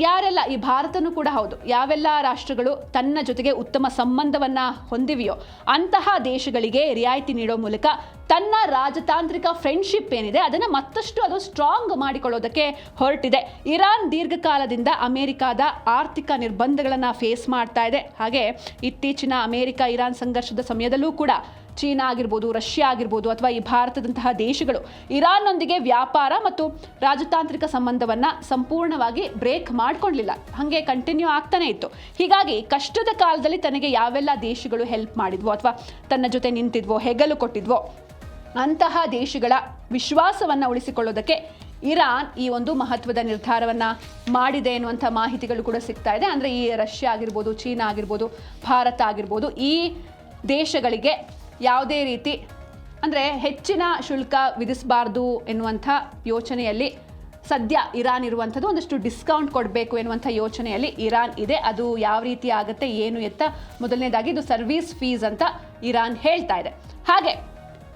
ಯಾರೆಲ್ಲ, ಈ ಭಾರತನೂ ಕೂಡ ಹೌದು, ಯಾವೆಲ್ಲ ರಾಷ್ಟ್ರಗಳು ತನ್ನ ಜೊತೆಗೆ ಉತ್ತಮ ಸಂಬಂಧವನ್ನು ಹೊಂದಿವೆಯೋ ಅಂತಹ ದೇಶಗಳಿಗೆ ರಿಯಾಯಿತಿ ನೀಡೋ ಮೂಲಕ ತನ್ನ ರಾಜತಾಂತ್ರಿಕ ಫ್ರೆಂಡ್ಶಿಪ್ ಏನಿದೆ ಅದನ್ನು ಮತ್ತಷ್ಟು ಅದು ಸ್ಟ್ರಾಂಗ್ ಮಾಡಿಕೊಳ್ಳೋದಕ್ಕೆ ಹೊರಟಿದೆ. ಇರಾನ್ ದೀರ್ಘಕಾಲದಿಂದ ಅಮೆರಿಕಾದ ಆರ್ಥಿಕ ನಿರ್ಬಂಧಗಳನ್ನು ಫೇಸ್ ಮಾಡ್ತಾ ಇದೆ. ಹಾಗೆ ಇತ್ತೀಚಿನ ಅಮೆರಿಕ ಇರಾನ್ ಸಂಘರ್ಷದ ಸಮಯದಲ್ಲೂ ಕೂಡ ಚೀನಾ ಆಗಿರ್ಬೋದು, ರಷ್ಯಾ ಆಗಿರ್ಬೋದು ಅಥವಾ ಈ ಭಾರತದಂತಹ ದೇಶಗಳು ಇರಾನ್ನೊಂದಿಗೆ ವ್ಯಾಪಾರ ಮತ್ತು ರಾಜತಾಂತ್ರಿಕ ಸಂಬಂಧವನ್ನು ಸಂಪೂರ್ಣವಾಗಿ ಬ್ರೇಕ್ ಮಾಡ್ಕೊಳ್ಳಲಿಲ್ಲ, ಹಾಗೆ ಕಂಟಿನ್ಯೂ ಆಗ್ತಾನೆ ಇತ್ತು. ಹೀಗಾಗಿ ಕಷ್ಟದ ಕಾಲದಲ್ಲಿ ತನಗೆ ಯಾವೆಲ್ಲ ದೇಶಗಳು ಹೆಲ್ಪ್ ಮಾಡಿದ್ವೋ ಅಥವಾ ತನ್ನ ಜೊತೆ ನಿಂತಿದ್ವೋ, ಹೆಗಲು ಕೊಟ್ಟಿದ್ವೋ ಅಂತಹ ದೇಶಗಳ ವಿಶ್ವಾಸವನ್ನು ಉಳಿಸಿಕೊಳ್ಳೋದಕ್ಕೆ ಇರಾನ್ ಈ ಒಂದು ಮಹತ್ವದ ನಿರ್ಧಾರವನ್ನು ಮಾಡಿದೆ ಎನ್ನುವಂಥ ಮಾಹಿತಿಗಳು ಕೂಡ ಸಿಗ್ತಾ ಇದೆ. ಅಂದರೆ ಈ ರಷ್ಯಾ ಆಗಿರ್ಬೋದು, ಚೀನಾ ಆಗಿರ್ಬೋದು, ಭಾರತ ಆಗಿರ್ಬೋದು, ಈ ದೇಶಗಳಿಗೆ ಯಾವುದೇ ರೀತಿ ಅಂದರೆ ಹೆಚ್ಚಿನ ಶುಲ್ಕ ವಿಧಿಸಬಾರ್ದು ಎನ್ನುವಂಥ ಯೋಚನೆಯಲ್ಲಿ ಸದ್ಯ ಇರಾನ್ ಇರುವಂಥದ್ದು. ಒಂದಷ್ಟು ಡಿಸ್ಕೌಂಟ್ ಕೊಡಬೇಕು ಎನ್ನುವಂಥ ಯೋಚನೆಯಲ್ಲಿ ಇರಾನ್ ಇದೆ. ಅದು ಯಾವ ರೀತಿ ಆಗುತ್ತೆ ಏನು ಎತ್ತ ಮೊದಲನೇದಾಗಿ ಇದು ಸರ್ವಿಸ್ ಫೀಸ್ ಅಂತ ಇರಾನ್ ಹೇಳ್ತಾ ಇದೆ. ಹಾಗೆ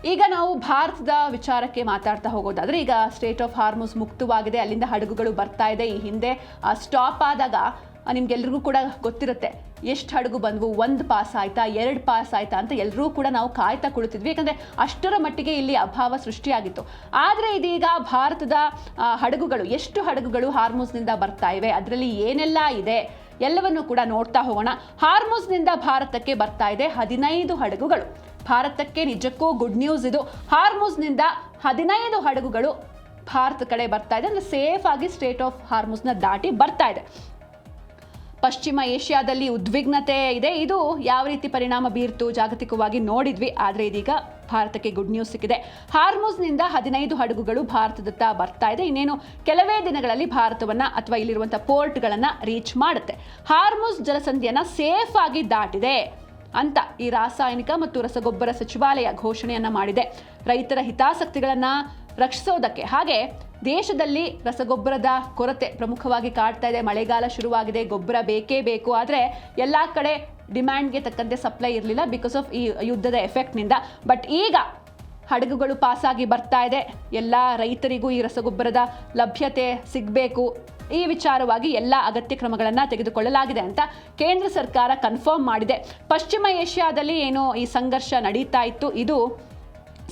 ಈಗ ನಾವು ಭಾರತದ ವಿಚಾರಕ್ಕೆ ಮಾತಾಡ್ತಾ ಹೋಗೋದಾದ್ರೆ, ಈಗ ಸ್ಟೇಟ್ ಆಫ್ ಹಾರ್ಮುಸ್ ಮುಕ್ತವಾಗಿದೆ, ಅಲ್ಲಿಂದ ಹಡಗುಗಳು ಬರ್ತಾ ಇದೆ. ಈ ಹಿಂದೆ ಸ್ಟಾಪ್ ಆದಾಗ ನಿಮ್ಗೆಲ್ರಿಗೂ ಕೂಡ ಗೊತ್ತಿರುತ್ತೆ ಎಷ್ಟು ಹಡಗು ಬಂದವು, 1 ಪಾಸ್ ಆಯ್ತಾ, 2 ಪಾಸ್ ಆಯ್ತಾ ಅಂತ ಎಲ್ಲರೂ ಕೂಡ ನಾವು ಕಾಯ್ತಾ ಕುಳಿತಿದ್ವಿ. ಯಾಕಂದರೆ ಅಷ್ಟರ ಮಟ್ಟಿಗೆ ಇಲ್ಲಿ ಅಭಾವ ಸೃಷ್ಟಿಯಾಗಿತ್ತು. ಆದರೆ ಇದೀಗ ಭಾರತದ ಹಡಗುಗಳು, ಎಷ್ಟು ಹಡಗುಗಳು ಹಾರ್ಮುಸ್ನಿಂದ ಬರ್ತಾ ಇವೆ, ಅದರಲ್ಲಿ ಏನೆಲ್ಲ ಇದೆ ಎಲ್ಲವನ್ನು ಕೂಡ ನೋಡ್ತಾ ಹೋಗೋಣ. ಹಾರ್ಮುಸ್ನಿಂದ ಭಾರತಕ್ಕೆ ಬರ್ತಾ ಇದೆ 15 ಹಡಗುಗಳು. ಭಾರತಕ್ಕೆ ನಿಜಕ್ಕೂ ಗುಡ್ ನ್ಯೂಸ್ ಇದು. ಹಾರ್ಮುಸ್ನಿಂದ 15 ಹಡಗುಗಳು ಭಾರತ ಕಡೆ ಬರ್ತಾ ಇದೆ. ಅಂದರೆ ಸೇಫ್ ಆಗಿ ಸ್ಟೇಟ್ ಆಫ್ ಹಾರ್ಮುಸ್ನ ದಾಟಿ ಬರ್ತಾ ಇದೆ. ಪಶ್ಚಿಮ ಏಷ್ಯಾದಲ್ಲಿ ಉದ್ವಿಗ್ನತೆ ಇದೆ. ಇದು ಯಾವ ರೀತಿ ಪರಿಣಾಮ ಬೀರ್ತು ಜಾಗತಿಕವಾಗಿ ನೋಡಿದ್ವಿ. ಆದರೆ ಇದೀಗ ಭಾರತಕ್ಕೆ ಗುಡ್ ನ್ಯೂಸ್ ಸಿಕ್ಕಿದೆ. ಹಾರ್ಮುಸ್ನಿಂದ 15 ಹಡಗುಗಳು ಭಾರತದತ್ತ ಬರ್ತಾ ಇದೆ. ಇನ್ನೇನು ಕೆಲವೇ ದಿನಗಳಲ್ಲಿ ಭಾರತವನ್ನ ಅಥವಾ ಇಲ್ಲಿರುವಂಥ ಪೋರ್ಟ್ಗಳನ್ನ ರೀಚ್ ಮಾಡುತ್ತೆ. ಹಾರ್ಮುಸ್ ಜಲಸಂಧಿಯನ್ನ ಸೇಫ್ ಆಗಿ ದಾಟಿದೆ ಅಂತ ಈ ರಾಸಾಯನಿಕ ಮತ್ತು ರಸಗೊಬ್ಬರ ಸಚಿವಾಲಯ ಘೋಷಣೆಯನ್ನ ಮಾಡಿದೆ. ರೈತರ ಹಿತಾಸಕ್ತಿಗಳನ್ನ ರಕ್ಷಿಸೋದಕ್ಕೆ, ಹಾಗೆ ದೇಶದಲ್ಲಿ ರಸಗೊಬ್ಬರದ ಕೊರತೆ ಪ್ರಮುಖವಾಗಿ ಕಾಡ್ತಾ ಇದೆ. ಮಳೆಗಾಲ ಶುರುವಾಗಿದೆ, ಗೊಬ್ಬರ ಬೇಕೇ ಬೇಕು. ಆದರೆ ಎಲ್ಲ ಕಡೆ ಡಿಮ್ಯಾಂಡ್ಗೆ ತಕ್ಕಂತೆ ಸಪ್ಲೈ ಇರಲಿಲ್ಲ ಬಿಕಾಸ್ ಆಫ್ ಈ ಯುದ್ಧದ ಎಫೆಕ್ಟ್ನಿಂದ. ಬಟ್ ಈಗ ಹಡಗುಗಳು ಪಾಸಾಗಿ ಬರ್ತಾ ಇದೆ. ಎಲ್ಲ ರೈತರಿಗೂ ಈ ರಸಗೊಬ್ಬರದ ಲಭ್ಯತೆ ಸಿಗಬೇಕು, ಈ ವಿಚಾರವಾಗಿ ಎಲ್ಲ ಅಗತ್ಯ ಕ್ರಮಗಳನ್ನು ತೆಗೆದುಕೊಳ್ಳಲಾಗಿದೆ ಅಂತ ಕೇಂದ್ರ ಸರ್ಕಾರ ಕನ್ಫರ್ಮ್ ಮಾಡಿದೆ. ಪಶ್ಚಿಮ ಏಷ್ಯಾದಲ್ಲಿ ಏನು ಈ ಸಂಘರ್ಷ ನಡೀತಾ ಇತ್ತು, ಇದು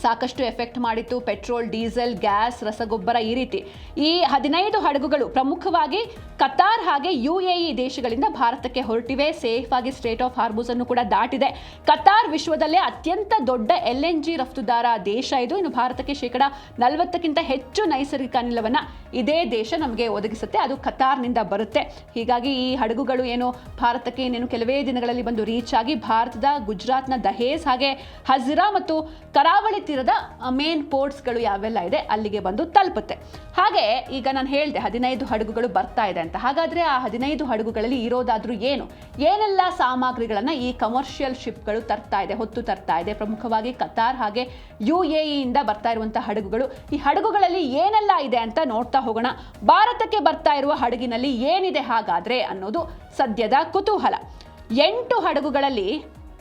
ಸಾಕಷ್ಟು ಎಫೆಕ್ಟ್ ಮಾಡಿತ್ತು. ಪೆಟ್ರೋಲ್, ಡೀಸೆಲ್, ಗ್ಯಾಸ್, ರಸಗೊಬ್ಬರ, ಈ ರೀತಿ ಈ 15 ಹಡಗುಗಳು ಪ್ರಮುಖವಾಗಿ ಕತಾರ್ ಹಾಗೆ UAE ದೇಶಗಳಿಂದ ಭಾರತಕ್ಕೆ ಹೊರಟಿವೆ. ಸೇಫ್ ಆಗಿ ಸ್ಟೇಟ್ ಆಫ್ ಹಾರ್ಮುಸ್ ಅನ್ನು ಕೂಡ ದಾಟಿದೆ. ಕತಾರ್ ವಿಶ್ವದಲ್ಲೇ ಅತ್ಯಂತ ದೊಡ್ಡ LNG ರಫ್ತುದಾರ ದೇಶ ಇದು. ಇನ್ನು ಭಾರತಕ್ಕೆ 40% ಹೆಚ್ಚು ನೈಸರ್ಗಿಕ ಅನಿಲವನ್ನು ಇದೇ ದೇಶ ನಮಗೆ ಒದಗಿಸುತ್ತೆ, ಅದು ಕತಾರ್ನಿಂದ ಬರುತ್ತೆ. ಹೀಗಾಗಿ ಈ ಹಡಗುಗಳು ಏನು ಭಾರತಕ್ಕೆ ಇನ್ನೇನು ಕೆಲವೇ ದಿನಗಳಲ್ಲಿ ಬಂದು ರೀಚ್ ಆಗಿ ಭಾರತದ ಗುಜರಾತ್ನ ದಹೇಜ್ ಹಾಗೆ ಹಜಿರಾ ಮತ್ತು ಕರಾವಳಿ ತೀರದ ಮೇನ್ ಪೋರ್ಟ್ಸ್ಗಳು ಯಾವೆಲ್ಲ ಇದೆ ಅಲ್ಲಿಗೆ ಬಂದು ತಲುಪುತ್ತೆ. ಹಾಗೆ ಈಗ ನಾನು ಹೇಳಿದೆ 15 ಹಡಗುಗಳು ಬರ್ತಾ ಇದೆ ಅಂತ. ಹಾಗಾದ್ರೆ ಆ 15 ಹಡಗುಗಳಲ್ಲಿ ಇರೋದಾದ್ರೂ ಏನೆಲ್ಲ ಸಾಮಗ್ರಿಗಳನ್ನ ಈ ಕಮರ್ಷಿಯಲ್ ಶಿಪ್ಗಳು ತರ್ತಾ ಇದೆ, ಹೊತ್ತು ತರ್ತಾ ಇದೆ. ಪ್ರಮುಖವಾಗಿ ಕತಾರ್ ಹಾಗೆ UAE ಇಂದ ಬರ್ತಾ ಇರುವಂತಹ ಹಡಗುಗಳು. ಈ ಹಡಗುಗಳಲ್ಲಿ ಏನೆಲ್ಲ ಇದೆ ಅಂತ ನೋಡ್ತಾ ಹೋಗೋಣ. ಭಾರತಕ್ಕೆ ಬರ್ತಾ ಇರುವ ಹಡಗಿನಲ್ಲಿ ಏನಿದೆ ಹಾಗಾದ್ರೆ ಅನ್ನೋದು ಸದ್ಯದ ಕುತೂಹಲ. 8 ಹಡಗುಗಳಲ್ಲಿ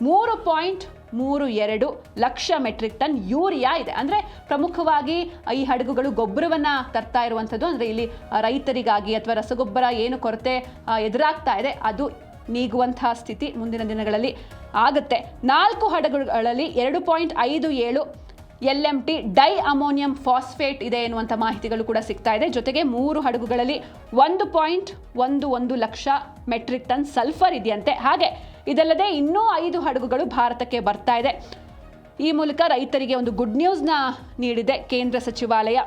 3.32 ಲಕ್ಷ ಮೆಟ್ರಿಕ್ ಟನ್ ಯೂರಿಯಾ ಇದೆ. ಅಂದರೆ ಪ್ರಮುಖವಾಗಿ ಈ ಹಡಗುಗಳು ಗೊಬ್ಬರವನ್ನು ತರ್ತಾ ಇರುವಂಥದ್ದು. ಅಂದರೆ ಇಲ್ಲಿ ರೈತರಿಗಾಗಿ ಅಥವಾ ರಸಗೊಬ್ಬರ ಏನು ಕೊರತೆ ಎದುರಾಗ್ತಾ ಇದೆ ಅದು ನೀಗುವಂತಹ ಸ್ಥಿತಿ ಮುಂದಿನ ದಿನಗಳಲ್ಲಿ ಆಗುತ್ತೆ. 4 ಹಡಗುಗಳಲ್ಲಿ 2.57 LMT ಡೈ ಅಮೋನಿಯಂ ಫಾಸ್ಫೇಟ್ ಇದೆ ಎನ್ನುವಂಥ ಮಾಹಿತಿಗಳು ಕೂಡ ಸಿಗ್ತಾ ಇದೆ. ಜೊತೆಗೆ 3 ಹಡಗುಗಳಲ್ಲಿ 1.11 ಲಕ್ಷ ಮೆಟ್ರಿಕ್ ಟನ್ ಸಲ್ಫರ್ ಇದೆಯಂತೆ. ಹಾಗೆ ಇದಲ್ಲದೆ ಇನ್ನೂ 5 ಹಡಗುಗಳು ಭಾರತಕ್ಕೆ ಬರ್ತಾ ಇದೆ. ಈ ಮೂಲಕ ರೈತರಿಗೆ ಒಂದು ಗುಡ್ ನ್ಯೂಸ್ನ ನೀಡಿದೆ ಕೇಂದ್ರ ಸಚಿವಾಲಯ.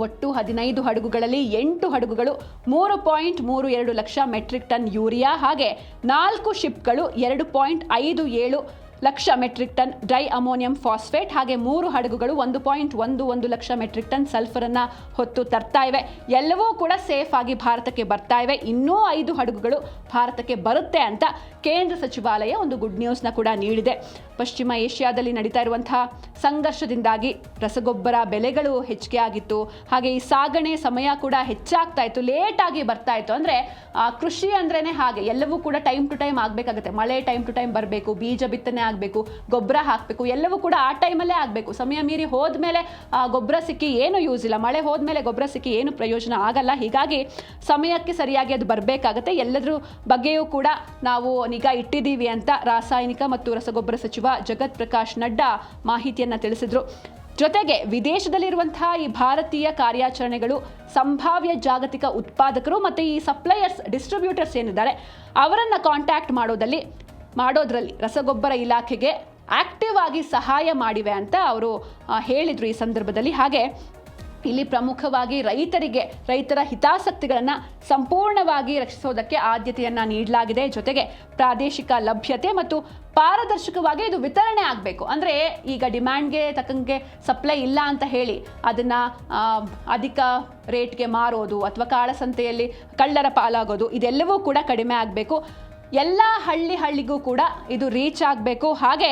ಒಟ್ಟು 15 ಹಡಗುಗಳಲ್ಲಿ 8 ಹಡಗುಗಳು 3.32 ಲಕ್ಷ ಮೆಟ್ರಿಕ್ ಟನ್ ಯೂರಿಯಾ, ಹಾಗೆ 4 ಶಿಪ್ಗಳು 2.57 lakh metric ton di ammonium phosphate, ಹಾಗೆ 3 ಹಡಗುಗಳು 1.11 ಲಕ್ಷ ಮೆಟ್ರಿಕ್ ಟನ್ ಸಲ್ಫರನ್ನು ಹೊತ್ತು ತರ್ತಾ ಇವೆ. ಎಲ್ಲವೂ ಕೂಡ ಸೇಫ್ ಆಗಿ ಭಾರತಕ್ಕೆ ಬರ್ತಾ ಇವೆ. ಇನ್ನೂ 5 ಹಡಗುಗಳು ಭಾರತಕ್ಕೆ ಬರುತ್ತೆ ಅಂತ ಕೇಂದ್ರ ಸಚಿವಾಲಯ ಒಂದು ಗುಡ್ ನ್ಯೂಸ್ನ ಕೂಡ ನೀಡಿದೆ. ಪಶ್ಚಿಮ ಏಷ್ಯಾದಲ್ಲಿ ನಡೀತಾ ಇರುವಂತಹ ಸಂಘರ್ಷದಿಂದಾಗಿ ರಸಗೊಬ್ಬರ ಬೆಲೆಗಳು ಹೆಚ್ಚಿಗೆ ಆಗಿತ್ತು. ಹಾಗೆ ಈ ಸಾಗಣೆ ಸಮಯ ಕೂಡ ಹೆಚ್ಚಾಗ್ತಾ ಇತ್ತು, ಲೇಟಾಗಿ ಬರ್ತಾ ಇತ್ತು. ಅಂದರೆ ಕೃಷಿ ಅಂದ್ರೇ ಹಾಗೆ, ಎಲ್ಲವೂ ಕೂಡ ಟೈಮ್ ಟು ಟೈಮ್ ಆಗಬೇಕಾಗುತ್ತೆ. ಮಳೆ ಟೈಮ್ ಟು ಟೈಮ್ ಬರಬೇಕು, ಬೀಜ ಬಿತ್ತನೆ ಆಗಬೇಕು, ಗೊಬ್ಬರ ಹಾಕಬೇಕು, ಎಲ್ಲವೂ ಕೂಡ ಆ ಟೈಮಲ್ಲೇ ಆಗಬೇಕು. ಸಮಯ ಮೀರಿ ಹೋದ್ಮೇಲೆ ಗೊಬ್ಬರ ಸಿಕ್ಕಿ ಏನು ಯೂಸ್ ಇಲ್ಲ, ಮಳೆ ಹೋದ್ಮೇಲೆ ಗೊಬ್ಬರ ಸಿಕ್ಕಿ ಏನು ಪ್ರಯೋಜನ ಆಗಲ್ಲ. ಹೀಗಾಗಿ ಸಮಯಕ್ಕೆ ಸರಿಯಾಗಿ ಅದು ಬರಬೇಕಾಗತ್ತೆ. ಎಲ್ಲದ್ರ ಬಗ್ಗೆಯೂ ಕೂಡ ನಾವು ನಿಗಾ ಇಟ್ಟಿದ್ದೀವಿ ಅಂತ ರಾಸಾಯನಿಕ ಮತ್ತು ರಸಗೊಬ್ಬರ ಸಚಿವ ಜಗತ್ ಪ್ರಕಾಶ್ ನಡ್ಡಾ ಮಾಹಿತಿಯನ್ನು ತಿಳಿಸಿದರು. ಜೊತೆಗೆ ವಿದೇಶದಲ್ಲಿರುವಂತಹ ಈ ಭಾರತೀಯ ಕಾರ್ಯಾಚರಣೆಗಳು ಸಂಭಾವ್ಯ ಜಾಗತಿಕ ಉತ್ಪಾದಕರು ಮತ್ತು ಈ ಸಪ್ಲೈಯರ್ಸ್, ಡಿಸ್ಟ್ರಿಬ್ಯೂಟರ್ಸ್ ಏನಿದ್ದಾರೆ ಅವರನ್ನು ಕಾಂಟ್ಯಾಕ್ಟ್ ಮಾಡೋದ್ರಲ್ಲಿ ರಸಗೊಬ್ಬರ ಇಲಾಖೆಗೆ ಆಕ್ಟಿವ್ ಆಗಿ ಸಹಾಯ ಮಾಡಿವೆ ಅಂತ ಅವರು ಹೇಳಿದರು ಈ ಸಂದರ್ಭದಲ್ಲಿ. ಹಾಗೆ ಇಲ್ಲಿ ಪ್ರಮುಖವಾಗಿ ರೈತರ ಹಿತಾಸಕ್ತಿಗಳನ್ನು ಸಂಪೂರ್ಣವಾಗಿ ರಕ್ಷಿಸೋದಕ್ಕೆ ಆದ್ಯತೆಯನ್ನು ನೀಡಲಾಗಿದೆ. ಜೊತೆಗೆ ಪ್ರಾದೇಶಿಕ ಲಭ್ಯತೆ ಮತ್ತು ಪಾರದರ್ಶಕವಾಗಿ ಇದು ವಿತರಣೆ ಆಗಬೇಕು. ಅಂದರೆ ಈಗ ಡಿಮ್ಯಾಂಡ್ಗೆ ತಕ್ಕಂಗೆ ಸಪ್ಲೈ ಇಲ್ಲ ಅಂತ ಹೇಳಿ ಅದನ್ನು ಅಧಿಕ ರೇಟ್ಗೆ ಮಾರೋದು ಅಥವಾ ಕಾಳಸಂತೆಯಲ್ಲಿ ಕಳ್ಳರ ಪಾಲಾಗೋದು, ಇದೆಲ್ಲವೂ ಕೂಡ ಕಡಿಮೆ ಆಗಬೇಕು. ಎಲ್ಲ ಹಳ್ಳಿಗೂ ಕೂಡ ಇದು ರೀಚ್ ಆಗಬೇಕು. ಹಾಗೆ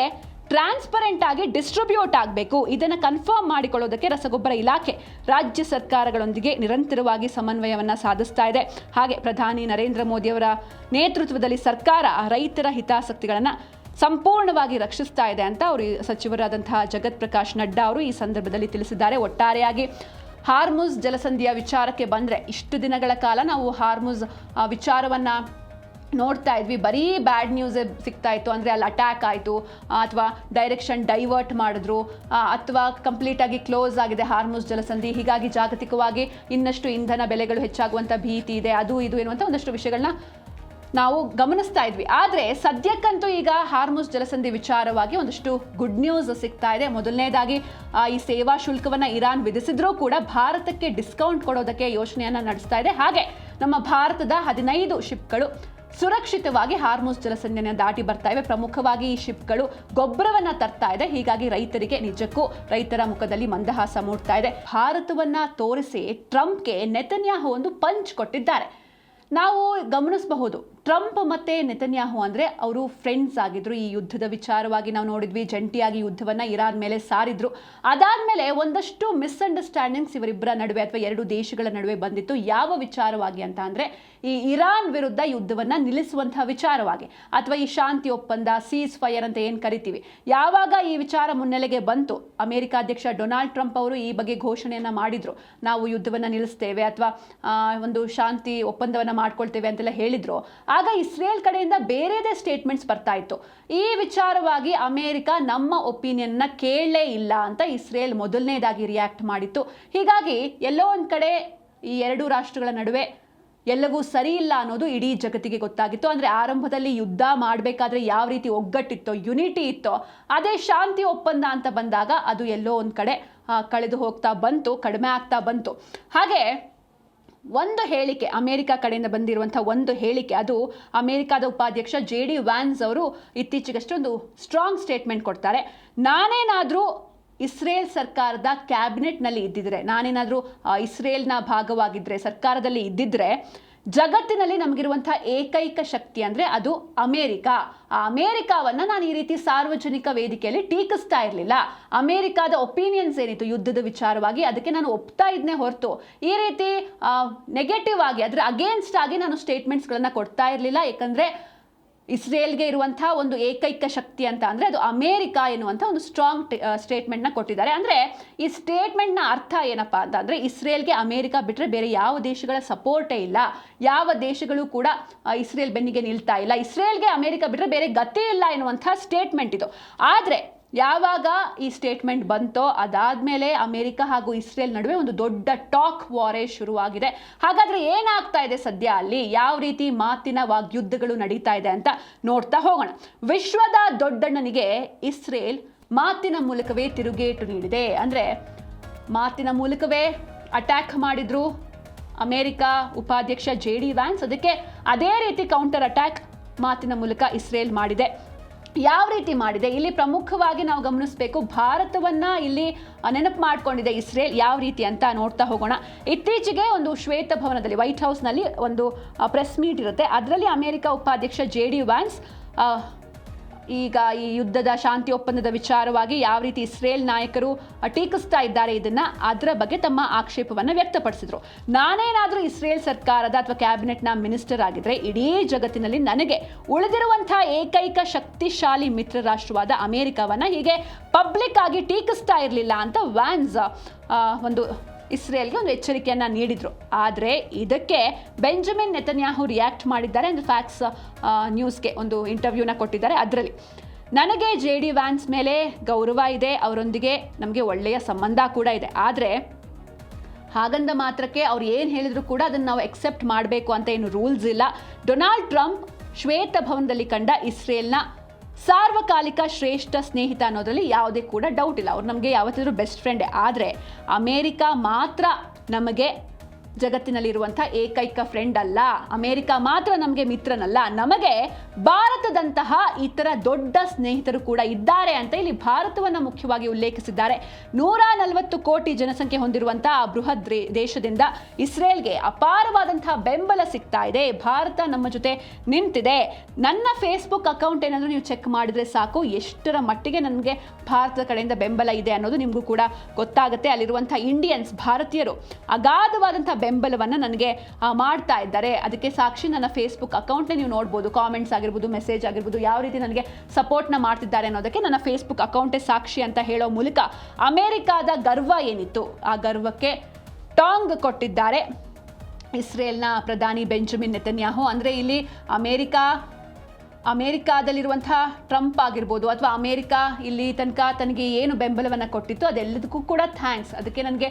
ಟ್ರಾನ್ಸ್ಪರೆಂಟ್ ಆಗಿ ಡಿಸ್ಟ್ರಿಬ್ಯೂಟ್ ಆಗಬೇಕು. ಇದನ್ನು ಕನ್ಫರ್ಮ್ ಮಾಡಿಕೊಳ್ಳೋದಕ್ಕೆ ರಸಗೊಬ್ಬರ ಇಲಾಖೆ ರಾಜ್ಯ ಸರ್ಕಾರಗಳೊಂದಿಗೆ ನಿರಂತರವಾಗಿ ಸಮನ್ವಯವನ್ನು ಸಾಧಿಸ್ತಾ ಇದೆ. ಹಾಗೆ ಪ್ರಧಾನಿ ನರೇಂದ್ರ ಮೋದಿಯವರ ನೇತೃತ್ವದಲ್ಲಿ ಸರ್ಕಾರ ರೈತರ ಹಿತಾಸಕ್ತಿಗಳನ್ನು ಸಂಪೂರ್ಣವಾಗಿ ರಕ್ಷಿಸ್ತಾ ಇದೆ ಅಂತ ಅವರು ಸಚಿವರಾದಂತಹ ಜಗತ್ ಪ್ರಕಾಶ್ ನಡ್ಡಾ ಅವರು ಈ ಸಂದರ್ಭದಲ್ಲಿ ತಿಳಿಸಿದ್ದಾರೆ. ಒಟ್ಟಾರೆಯಾಗಿ ಹಾರ್ಮುಜ್ ಜಲಸಂಧಿಯ ವಿಚಾರಕ್ಕೆ ಬಂದರೆ, ಇಷ್ಟು ದಿನಗಳ ಕಾಲ ನಾವು ಹಾರ್ಮುಜ್ ವಿಚಾರವನ್ನು ನೋಡ್ತಾ ಇದ್ವಿ, ಬರೀ ಬ್ಯಾಡ್ ನ್ಯೂಸ್ ಸಿಗ್ತಾ ಇತ್ತು. ಅಂದರೆ ಅಲ್ಲಿ ಅಟ್ಯಾಕ್ ಆಯಿತು ಅಥವಾ ಡೈರೆಕ್ಷನ್ ಡೈವರ್ಟ್ ಮಾಡಿದ್ರು ಅಥವಾ ಕಂಪ್ಲೀಟಾಗಿ ಕ್ಲೋಸ್ ಆಗಿದೆ ಹಾರ್ಮುಜ್ ಜಲಸಂಧಿ, ಹೀಗಾಗಿ ಜಾಗತಿಕವಾಗಿ ಇನ್ನಷ್ಟು ಇಂಧನ ಬೆಲೆಗಳು ಹೆಚ್ಚಾಗುವಂಥ ಭೀತಿ ಇದೆ, ಅದು ಇದು ಎನ್ನುವಂಥ ಒಂದಷ್ಟು ವಿಷಯಗಳನ್ನ ನಾವು ಗಮನಿಸ್ತಾ ಇದ್ವಿ. ಆದರೆ ಸದ್ಯಕ್ಕಂತೂ ಈಗ ಹಾರ್ಮುಜ್ ಜಲಸಂಧಿ ವಿಚಾರವಾಗಿ ಒಂದಷ್ಟು ಗುಡ್ ನ್ಯೂಸ್ ಸಿಗ್ತಾ ಇದೆ. ಮೊದಲನೇದಾಗಿ ಈ ಸೇವಾ ಶುಲ್ಕವನ್ನು ಇರಾನ್ ವಿಧಿಸಿದ್ರೂ ಕೂಡ ಭಾರತಕ್ಕೆ ಡಿಸ್ಕೌಂಟ್ ಕೊಡೋದಕ್ಕೆ ಯೋಚನೆಯನ್ನು ನಡೆಸ್ತಾ ಇದೆ. ಹಾಗೆ ನಮ್ಮ ಭಾರತದ 15 ಶಿಪ್ಗಳು ಸುರಕ್ಷಿತವಾಗಿ ಹಾರ್ಮುಜ್ ಜಲಸಂಧಿಯನ್ನು ದಾಟಿ ಬರ್ತಾ ಇವೆ. ಪ್ರಮುಖವಾಗಿ ಈ ಶಿಪ್ಗಳು ಗೊಬ್ಬರವನ್ನ ತರ್ತಾ ಇದೆ. ಹೀಗಾಗಿ ರೈತರಿಗೆ, ನಿಜಕ್ಕೂ ರೈತರ ಮುಖದಲ್ಲಿ ಮಂದಹಾಸ ಮೂಡ್ತಾ ಇದೆ. ಭಾರತವನ್ನ ತೋರಿಸಿ ಟ್ರಂಪ್ಗೆ ನೆತನ್ಯಾಹು ಒಂದು ಪಂಚ್ ಕೊಟ್ಟಿದ್ದಾರೆ. ನಾವು ಗಮನಿಸಬಹುದು, ಟ್ರಂಪ್ ಮತ್ತು ನೆತನ್ಯಾಹು ಅಂದರೆ ಅವರು ಫ್ರೆಂಡ್ಸ್ ಆಗಿದ್ರು. ಈ ಯುದ್ಧದ ವಿಚಾರವಾಗಿ ನಾವು ನೋಡಿದ್ವಿ, ಜಂಟಿಯಾಗಿ ಯುದ್ಧವನ್ನು ಇರಾನ್ ಮೇಲೆ ಸಾರಿದ್ರು. ಅದಾದಮೇಲೆ ಒಂದಷ್ಟು ಮಿಸ್ಅಂಡರ್ಸ್ಟ್ಯಾಂಡಿಂಗ್ಸ್ ಇವರಿಬ್ಬರ ನಡುವೆ ಅಥವಾ ಎರಡು ದೇಶಗಳ ನಡುವೆ ಬಂದಿತ್ತು. ಯಾವ ವಿಚಾರವಾಗಿ ಅಂತ ಅಂದರೆ ಈ ಇರಾನ್ ವಿರುದ್ಧ ಯುದ್ಧವನ್ನು ನಿಲ್ಲಿಸುವಂತಹ ವಿಚಾರವಾಗಿ, ಅಥವಾ ಈ ಶಾಂತಿ ಒಪ್ಪಂದ, ಸೀಸ್ ಫೈರ್ ಅಂತ ಏನು ಕರಿತೀವಿ. ಯಾವಾಗ ಈ ವಿಚಾರ ಮುನ್ನೆಲೆಗೆ ಬಂತು, ಅಮೆರಿಕ ಅಧ್ಯಕ್ಷ ಡೊನಾಲ್ಡ್ ಟ್ರಂಪ್ ಅವರು ಈ ಬಗ್ಗೆ ಘೋಷಣೆಯನ್ನು ಮಾಡಿದ್ರು, ನಾವು ಯುದ್ಧವನ್ನು ನಿಲ್ಲಿಸ್ತೇವೆ ಅಥವಾ ಒಂದು ಶಾಂತಿ ಒಪ್ಪಂದವನ್ನು ಮಾಡ್ಕೊಳ್ತೇವೆ ಅಂತೆಲ್ಲ ಹೇಳಿದ್ರು. ಆಗ ಇಸ್ರೇಲ್ ಕಡೆಯಿಂದ ಬೇರೆದೇ ಸ್ಟೇಟ್ಮೆಂಟ್ಸ್ ಬರ್ತಾ ಇತ್ತು. ಈ ವಿಚಾರವಾಗಿ ಅಮೆರಿಕ ನಮ್ಮ ಒಪಿನಿಯನ್ನ ಕೇಳಲೇ ಇಲ್ಲ ಅಂತ ಇಸ್ರೇಲ್ ಮೊದಲನೇದಾಗಿ ರಿಯಾಕ್ಟ್ ಮಾಡಿತ್ತು. ಹೀಗಾಗಿ ಎಲ್ಲೋ ಒಂದು ಕಡೆ ಈ ಎರಡು ರಾಷ್ಟ್ರಗಳ ನಡುವೆ ಎಲ್ಲವೂ ಸರಿ ಇಲ್ಲ ಅನ್ನೋದು ಇಡೀ ಜಗತ್ತಿಗೆ ಗೊತ್ತಾಗಿತ್ತು. ಅಂದರೆ ಆರಂಭದಲ್ಲಿ ಯುದ್ಧ ಮಾಡಬೇಕಾದ್ರೆ ಯಾವ ರೀತಿ ಒಗ್ಗಟ್ಟಿತ್ತೋ, ಯುನಿಟಿ ಇತ್ತೋ, ಅದೇ ಶಾಂತಿ ಒಪ್ಪಂದ ಅಂತ ಬಂದಾಗ ಅದು ಎಲ್ಲೋ ಒಂದು ಕಡೆ ಕಳೆದು ಹೋಗ್ತಾ ಬಂತು, ಕಡಿಮೆ ಆಗ್ತಾ ಬಂತು. ಹಾಗೆ ಒಂದು ಹೇಳಿಕೆ, ಅಮೆರಿಕ ಕಡೆಯಿಂದ ಬಂದಿರುವಂಥ ಒಂದು ಹೇಳಿಕೆ, ಅದು ಅಮೆರಿಕದ ಉಪಾಧ್ಯಕ್ಷ JD ವ್ಯಾನ್ಸ್ ಅವರು ಇತ್ತೀಚೆಗಷ್ಟೇ ಒಂದು ಸ್ಟ್ರಾಂಗ್ ಸ್ಟೇಟ್ಮೆಂಟ್ ಕೊಡ್ತಾರೆ. ನಾನೇನಾದರೂ ಇಸ್ರೇಲ್ ಸರ್ಕಾರದ ಕ್ಯಾಬಿನೆಟ್ನಲ್ಲಿ ಇದ್ದಿದ್ರೆ, ನಾನೇನಾದರೂ ಇಸ್ರೇಲ್ನ ಭಾಗವಾಗಿದ್ದರೆ, ಸರ್ಕಾರದಲ್ಲಿ ಇದ್ದಿದ್ರೆ, ಜಗತ್ತಿನಲ್ಲಿ ನಮಗಿರುವಂಥ ಏಕೈಕ ಶಕ್ತಿ ಅಂದರೆ ಅದು ಅಮೇರಿಕ. ಆ ಅಮೇರಿಕಾವನ್ನು ನಾನು ಈ ರೀತಿ ಸಾರ್ವಜನಿಕ ವೇದಿಕೆಯಲ್ಲಿ ಟೀಕಿಸ್ತಾ ಇರಲಿಲ್ಲ. ಅಮೇರಿಕಾದ ಒಪಿನಿಯನ್ಸ್ ಏನಿತ್ತು ಯುದ್ಧದ ವಿಚಾರವಾಗಿ, ಅದಕ್ಕೆ ನಾನು ಒಪ್ತಾ ಇದ್ನೇ ಹೊರತು ಈ ರೀತಿ ನೆಗೆಟಿವ್ ಆಗಿ, ಅದರ ಅಗೇನ್ಸ್ಟ್ ಆಗಿ ನಾನು ಸ್ಟೇಟ್ಮೆಂಟ್ಸ್ಗಳನ್ನು ಕೊಡ್ತಾ ಇರಲಿಲ್ಲ. ಯಾಕಂದರೆ ಇಸ್ರೇಲ್ಗೆ ಇರುವಂಥ ಒಂದು ಏಕೈಕ ಶಕ್ತಿ ಅಂತ ಅಂದರೆ ಅದು ಅಮೇರಿಕ ಎನ್ನುವಂಥ ಒಂದು ಸ್ಟ್ರಾಂಗ್ ಸ್ಟೇಟ್ಮೆಂಟ್ನ ಕೊಟ್ಟಿದ್ದಾರೆ. ಅಂದರೆ ಈ ಸ್ಟೇಟ್ಮೆಂಟ್ನ ಅರ್ಥ ಏನಪ್ಪ ಅಂತ ಅಂದರೆ, ಇಸ್ರೇಲ್ಗೆ ಅಮೇರಿಕ ಬಿಟ್ಟರೆ ಬೇರೆ ಯಾವ ದೇಶಗಳ ಸಪೋರ್ಟೇ ಇಲ್ಲ, ಯಾವ ದೇಶಗಳು ಕೂಡ ಇಸ್ರೇಲ್ ಬೆನ್ನಿಗೆ ನಿಲ್ತಾ ಇಲ್ಲ, ಇಸ್ರೇಲ್ಗೆ ಅಮೇರಿಕ ಬಿಟ್ಟರೆ ಬೇರೆ ಗತಿ ಇಲ್ಲ ಎನ್ನುವಂಥ ಸ್ಟೇಟ್ಮೆಂಟ್ ಇದು. ಆದರೆ ಯಾವಾಗ ಈ ಸ್ಟೇಟ್ಮೆಂಟ್ ಬಂತೋ ಅದಾದಮೇಲೆ ಅಮೆರಿಕ ಹಾಗೂ ಇಸ್ರೇಲ್ ನಡುವೆ ಒಂದು ದೊಡ್ಡ ಟಾಕ್ ವಾರೇ ಶುರುವಾಗಿದೆ. ಹಾಗಾದರೆ ಏನಾಗ್ತಾ ಇದೆ ಸದ್ಯ ಅಲ್ಲಿ, ಯಾವ ರೀತಿ ಮಾತಿನ ವಾಗ್ಯುದ್ಧಗಳು ನಡೀತಾ ಇದೆ ಅಂತ ನೋಡ್ತಾ ಹೋಗೋಣ. ವಿಶ್ವದ ದೊಡ್ಡಣ್ಣನಿಗೆ ಇಸ್ರೇಲ್ ಮಾತಿನ ಮೂಲಕವೇ ತಿರುಗೇಟು ನೀಡಿದೆ. ಅಂದರೆ ಮಾತಿನ ಮೂಲಕವೇ ಅಟ್ಯಾಕ್ ಮಾಡಿದ್ರು ಅಮೆರಿಕ ಉಪಾಧ್ಯಕ್ಷ JD ವ್ಯಾನ್ಸ್, ಅದಕ್ಕೆ ಅದೇ ರೀತಿ ಕೌಂಟರ್ ಅಟ್ಯಾಕ್ ಮಾತಿನ ಮೂಲಕ ಇಸ್ರೇಲ್ ಮಾಡಿದೆ. ಯಾವ ರೀತಿ ಮಾಡಿದೆ, ಇಲ್ಲಿ ಪ್ರಮುಖವಾಗಿ ನಾವು ಗಮನಿಸಬೇಕು, ಭಾರತವನ್ನ ಇಲ್ಲಿ ನೆನಪು ಮಾಡಿಕೊಂಡಿದೆ ಇಸ್ರೇಲ್. ಯಾವ ರೀತಿ ಅಂತ ನೋಡ್ತಾ ಹೋಗೋಣ. ಇತ್ತೀಚೆಗೆ ಒಂದು ಶ್ವೇತಭವನದಲ್ಲಿ, ವೈಟ್ ಹೌಸ್ನಲ್ಲಿ ಒಂದು ಪ್ರೆಸ್ ಮೀಟ್ ಇರುತ್ತೆ. ಅದರಲ್ಲಿ ಅಮೆರಿಕ ಉಪಾಧ್ಯಕ್ಷ JD ವ್ಯಾನ್ಸ್ ಈಗ ಈ ಯುದ್ಧದ ಶಾಂತಿ ಒಪ್ಪಂದದ ವಿಚಾರವಾಗಿ ಯಾವ ರೀತಿ ಇಸ್ರೇಲ್ ನಾಯಕರು ಟೀಕಿಸ್ತಾ ಇದ್ದಾರೆ ಅದರ ಬಗ್ಗೆ ತಮ್ಮ ಆಕ್ಷೇಪವನ್ನು ವ್ಯಕ್ತಪಡಿಸಿದ್ರು. ನಾನೇನಾದರೂ ಇಸ್ರೇಲ್ ಸರ್ಕಾರದ ಅಥವಾ ಕ್ಯಾಬಿನೆಟ್ನ ಮಿನಿಸ್ಟರ್ ಆಗಿದ್ರೆ ಇಡೀ ಜಗತ್ತಿನಲ್ಲಿ ನನಗೆ ಉಳಿದಿರುವಂಥ ಏಕೈಕ ಶಕ್ತಿಶಾಲಿ ಮಿತ್ರ ರಾಷ್ಟ್ರವಾದ ಅಮೆರಿಕವನ್ನು ಹೀಗೆ ಪಬ್ಲಿಕ್ ಆಗಿ ಟೀಕಿಸ್ತಾ ಇರಲಿಲ್ಲ ಅಂತ ವ್ಯಾನ್ಸ್ ಒಂದು ಇಸ್ರೇಲ್ಗೆ ಒಂದು ಎಚ್ಚರಿಕೆಯನ್ನು ನೀಡಿದರು. ಆದರೆ ಇದಕ್ಕೆ ಬೆಂಜಮಿನ್ ನೆತನ್ಯಾಹು ರಿಯಾಕ್ಟ್ ಮಾಡಿದ್ದಾರೆ. ಅಂದರೆ ಫ್ಯಾಕ್ಸ್ ನ್ಯೂಸ್ಗೆ ಒಂದು ಇಂಟರ್ವ್ಯೂನ ಕೊಟ್ಟಿದ್ದಾರೆ. ಅದರಲ್ಲಿ ನನಗೆ JD ವ್ಯಾನ್ಸ್ ಮೇಲೆ ಗೌರವ ಇದೆ, ಅವರೊಂದಿಗೆ ನಮಗೆ ಒಳ್ಳೆಯ ಸಂಬಂಧ ಕೂಡ ಇದೆ. ಆದರೆ ಹಾಗಂದ ಮಾತ್ರಕ್ಕೆ ಅವ್ರು ಏನು ಹೇಳಿದ್ರು ಕೂಡ ಅದನ್ನು ನಾವು ಎಕ್ಸೆಪ್ಟ್ ಮಾಡಬೇಕು ಅಂತ ಏನು ರೂಲ್ಸ್ ಇಲ್ಲ. ಡೊನಾಲ್ಡ್ ಟ್ರಂಪ್ ಶ್ವೇತಭವನದಲ್ಲಿ ಕಂಡ ಇಸ್ರೇಲ್ನ ಸಾರ್ವಕಾಲಿಕ ಶ್ರೇಷ್ಠ ಸ್ನೇಹಿತ ಅನ್ನೋದ್ರಲ್ಲಿ ಯಾವುದೇ ಕೂಡ ಡೌಟ್ ಇಲ್ಲ. ಅವ್ರು ನಮಗೆ ಯಾವತ್ತಿದ್ರೂ ಬೆಸ್ಟ್ ಫ್ರೆಂಡೇ. ಆದರೆ ಅಮೇರಿಕ ಮಾತ್ರ ನಮಗೆ ಜಗತ್ತಿನಲ್ಲಿರುವಂಥ ಏಕೈಕ ಫ್ರೆಂಡ್ ಅಲ್ಲ, ಅಮೇರಿಕ ಮಾತ್ರ ನಮಗೆ ಮಿತ್ರನಲ್ಲ, ನಮಗೆ ಭಾರತದಂತಹ ಇತರ ದೊಡ್ಡ ಸ್ನೇಹಿತರು ಕೂಡ ಇದ್ದಾರೆ ಅಂತ ಇಲ್ಲಿ ಭಾರತವನ್ನು ಮುಖ್ಯವಾಗಿ ಉಲ್ಲೇಖಿಸಿದ್ದಾರೆ. 140 ಕೋಟಿ ಜನಸಂಖ್ಯೆ ಹೊಂದಿರುವಂಥ ಆ ಬೃಹತ್ ದೇಶದಿಂದ ಇಸ್ರೇಲ್ಗೆ ಅಪಾರವಾದಂತಹ ಬೆಂಬಲ ಸಿಗ್ತಾ ಇದೆ. ಭಾರತ ನಮ್ಮ ಜೊತೆ ನಿಂತಿದೆ. ನನ್ನ ಫೇಸ್ಬುಕ್ ಅಕೌಂಟ್ ಏನಾದರೂ ನೀವು ಚೆಕ್ ಮಾಡಿದ್ರೆ ಸಾಕು, ಎಷ್ಟರ ಮಟ್ಟಿಗೆ ನನಗೆ ಭಾರತದ ಕಡೆಯಿಂದ ಬೆಂಬಲ ಇದೆ ಅನ್ನೋದು ನಿಮಗೂ ಕೂಡ ಗೊತ್ತಾಗುತ್ತೆ. ಅಲ್ಲಿರುವಂಥ ಇಂಡಿಯನ್ಸ್, ಭಾರತೀಯರು ಅಗಾಧವಾದಂಥ ಬೆಂಬಲವನ್ನು ನನಗೆ ಮಾಡ್ತಾ ಇದ್ದಾರೆ. ಅದಕ್ಕೆ ಸಾಕ್ಷಿ ನನ್ನ ಫೇಸ್ಬುಕ್ ಅಕೌಂಟ್ನೇ ನೀವು ನೋಡ್ಬೋದು. ಕಾಮೆಂಟ್ಸ್ ಆಗಿರ್ಬೋದು, ಮೆಸೇಜ್ ಆಗಿರ್ಬೋದು, ಯಾವ ರೀತಿ ನನಗೆ ಸಪೋರ್ಟ್ನ ಮಾಡ್ತಿದ್ದಾರೆ ಅನ್ನೋದಕ್ಕೆ ನನ್ನ ಫೇಸ್ಬುಕ್ ಅಕೌಂಟೇ ಸಾಕ್ಷಿ ಅಂತ ಹೇಳೋ ಮೂಲಕ ಅಮೆರಿಕಾದ ಗರ್ವ ಏನಿತ್ತು ಆ ಗರ್ವಕ್ಕೆ ಟಾಂಗ್ ಕೊಟ್ಟಿದ್ದಾರೆ ಇಸ್ರೇಲ್ನ ಪ್ರಧಾನಿ ಬೆಂಜಮಿನ್ ನೆತನ್ಯಾಹು. ಅಂದರೆ ಇಲ್ಲಿ ಅಮೇರಿಕಾದಲ್ಲಿರುವಂತಹ ಟ್ರಂಪ್ ಆಗಿರ್ಬೋದು ಅಥವಾ ಅಮೇರಿಕಾ ಇಲ್ಲಿ ತನಕ ತನಗೆ ಏನು ಬೆಂಬಲವನ್ನು ಕೊಟ್ಟಿತ್ತು ಅದೆಲ್ಲದಕ್ಕೂ ಕೂಡ ಥ್ಯಾಂಕ್ಸ್, ಅದಕ್ಕೆ ನನಗೆ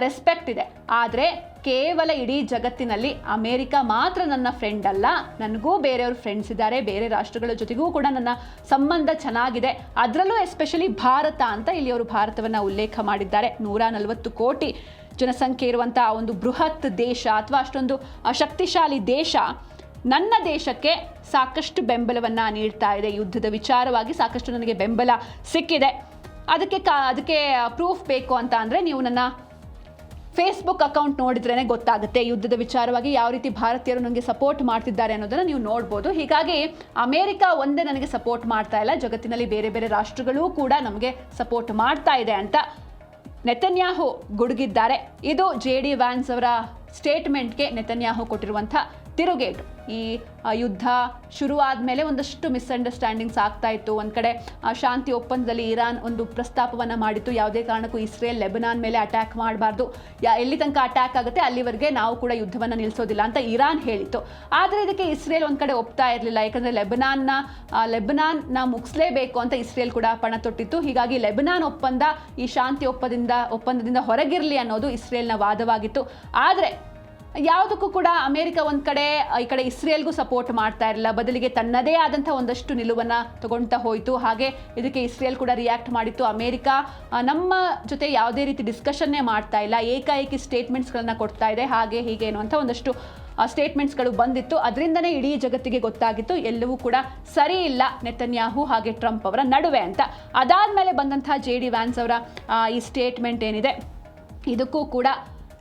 ರೆಸ್ಪೆಕ್ಟ್ ಇದೆ. ಆದರೆ ಕೇವಲ ಇಡೀ ಜಗತ್ತಿನಲ್ಲಿ ಅಮೇರಿಕಾ ಮಾತ್ರ ನನ್ನ ಫ್ರೆಂಡ್ ಅಲ್ಲ, ನನಗೂ ಬೇರೆಯವ್ರ ಫ್ರೆಂಡ್ಸ್ ಇದ್ದಾರೆ, ಬೇರೆ ರಾಷ್ಟ್ರಗಳ ಜೊತೆಗೂ ಕೂಡ ನನ್ನ ಸಂಬಂಧ ಚೆನ್ನಾಗಿದೆ. ಅದರಲ್ಲೂ ಎಸ್ಪೆಷಲಿ ಭಾರತ ಅಂತ ಇಲ್ಲಿ ಅವರು ಭಾರತವನ್ನು ಉಲ್ಲೇಖ ಮಾಡಿದ್ದಾರೆ. 140 ಕೋಟಿ ಜನಸಂಖ್ಯೆ ಇರುವಂಥ ಒಂದು ಬೃಹತ್ ದೇಶ ಅಥವಾ ಅಷ್ಟೊಂದು ಶಕ್ತಿಶಾಲಿ ದೇಶ ನನ್ನ ದೇಶಕ್ಕೆ ಸಾಕಷ್ಟು ಬೆಂಬಲವನ್ನು ನೀಡ್ತಾ ಇದೆ. ಯುದ್ಧದ ವಿಚಾರವಾಗಿ ಸಾಕಷ್ಟು ನನಗೆ ಬೆಂಬಲ ಸಿಕ್ಕಿದೆ. ಅದಕ್ಕೆ ಪ್ರೂಫ್ ಬೇಕು ಅಂತ ಅಂದರೆ ನೀವು ನನ್ನ ಫೇಸ್ಬುಕ್ ಅಕೌಂಟ್ ನೋಡಿದ್ರೇ ಗೊತ್ತಾಗುತ್ತೆ. ಯುದ್ಧದ ವಿಚಾರವಾಗಿ ಯಾವ ರೀತಿ ಭಾರತೀಯರು ನನಗೆ ಸಪೋರ್ಟ್ ಮಾಡ್ತಿದ್ದಾರೆ ಅನ್ನೋದನ್ನು ನೀವು ನೋಡ್ಬೋದು. ಹೀಗಾಗಿ ಅಮೇರಿಕಾ ಒಂದೇ ನನಗೆ ಸಪೋರ್ಟ್ ಮಾಡ್ತಾ ಇಲ್ಲ, ಜಗತ್ತಿನಲ್ಲಿ ಬೇರೆ ಬೇರೆ ರಾಷ್ಟ್ರಗಳೂ ಕೂಡ ನಮಗೆ ಸಪೋರ್ಟ್ ಮಾಡ್ತಾ ಇದೆ ಅಂತ ನೆತನ್ಯಾಹು ಗುಡುಗಿದ್ದಾರೆ. ಇದು JD ವ್ಯಾನ್ಸ್ ಅವರ ಸ್ಟೇಟ್ಮೆಂಟ್ಗೆ ನೆತನ್ಯಾಹು ಕೊಟ್ಟಿರುವಂಥ ತಿರುಗೇಟು. ಈ ಯುದ್ಧ ಶುರುವಾದ ಮೇಲೆ ಒಂದಷ್ಟು ಮಿಸ್ಅಂಡರ್ಸ್ಟ್ಯಾಂಡಿಂಗ್ಸ್ ಆಗ್ತಾ ಇತ್ತು. ಒಂದು ಕಡೆ ಶಾಂತಿ ಒಪ್ಪಂದದಲ್ಲಿ ಇರಾನ್ ಒಂದು ಪ್ರಸ್ತಾಪವನ್ನು ಮಾಡಿತ್ತು, ಯಾವುದೇ ಕಾರಣಕ್ಕೂ ಇಸ್ರೇಲ್ ಲೆಬನಾನ್ ಮೇಲೆ ಅಟ್ಯಾಕ್ ಮಾಡಬಾರ್ದು, ಎಲ್ಲಿ ತನಕ ಅಟ್ಯಾಕ್ ಆಗುತ್ತೆ ಅಲ್ಲಿವರೆಗೆ ನಾವು ಕೂಡ ಯುದ್ಧವನ್ನು ನಿಲ್ಲಿಸೋದಿಲ್ಲ ಅಂತ ಇರಾನ್ ಹೇಳಿತ್ತು. ಆದರೆ ಇದಕ್ಕೆ ಇಸ್ರೇಲ್ ಒಂದು ಕಡೆ ಒಪ್ತಾ ಇರಲಿಲ್ಲ, ಯಾಕಂದರೆ ಲೆಬನಾನ್ನ ಮುಗಿಸ್ಲೇಬೇಕು ಅಂತ ಇಸ್ರೇಲ್ ಕೂಡ ಪಣ ತೊಟ್ಟಿತ್ತು. ಹೀಗಾಗಿ ಲೆಬನಾನ್ ಒಪ್ಪಂದ ಈ ಶಾಂತಿ ಒಪ್ಪಂದದಿಂದ ಹೊರಗಿರಲಿ ಅನ್ನೋದು ಇಸ್ರೇಲ್ನ ವಾದವಾಗಿತ್ತು. ಆದರೆ ಯಾವುದಕ್ಕೂ ಕೂಡ ಅಮೇರಿಕಾ ಒಂದು ಕಡೆ ಈ ಕಡೆ ಇಸ್ರೇಲ್ಗೂ ಸಪೋರ್ಟ್ ಮಾಡ್ತಾ ಇರಲಿಲ್ಲ, ಬದಲಿಗೆ ತನ್ನದೇ ಆದಂಥ ಒಂದಷ್ಟು ನಿಲುವನ್ನು ತಗೊಳ್ತಾ ಹೋಯಿತು. ಹಾಗೆ ಇದಕ್ಕೆ ಇಸ್ರೇಲ್ ಕೂಡ ರಿಯಾಕ್ಟ್ ಮಾಡಿತ್ತು. ಅಮೇರಿಕಾ ನಮ್ಮ ಜೊತೆ ಯಾವುದೇ ರೀತಿ ಡಿಸ್ಕಷನ್ನೇ ಮಾಡ್ತಾ ಇಲ್ಲ, ಏಕಾಏಕಿ ಸ್ಟೇಟ್ಮೆಂಟ್ಸ್ಗಳನ್ನು ಕೊಡ್ತಾ ಇದೆ, ಹಾಗೆ ಹೀಗೆ ಅನ್ನುವಂಥ ಒಂದಷ್ಟು ಸ್ಟೇಟ್ಮೆಂಟ್ಸ್ಗಳು ಬಂದಿತ್ತು. ಅದರಿಂದನೇ ಇಡೀ ಜಗತ್ತಿಗೆ ಗೊತ್ತಾಗಿತ್ತು ಎಲ್ಲವೂ ಕೂಡ ಸರಿ ಇಲ್ಲ ನೆತನ್ಯಾಹು ಹಾಗೆ ಟ್ರಂಪ್ ಅವರ ನಡುವೆ ಅಂತ. ಅದಾದಮೇಲೆ ಬಂದಂಥ JD ವ್ಯಾನ್ಸ್ ಅವರ ಈ ಸ್ಟೇಟ್ಮೆಂಟ್ ಏನಿದೆ ಇದಕ್ಕೂ ಕೂಡ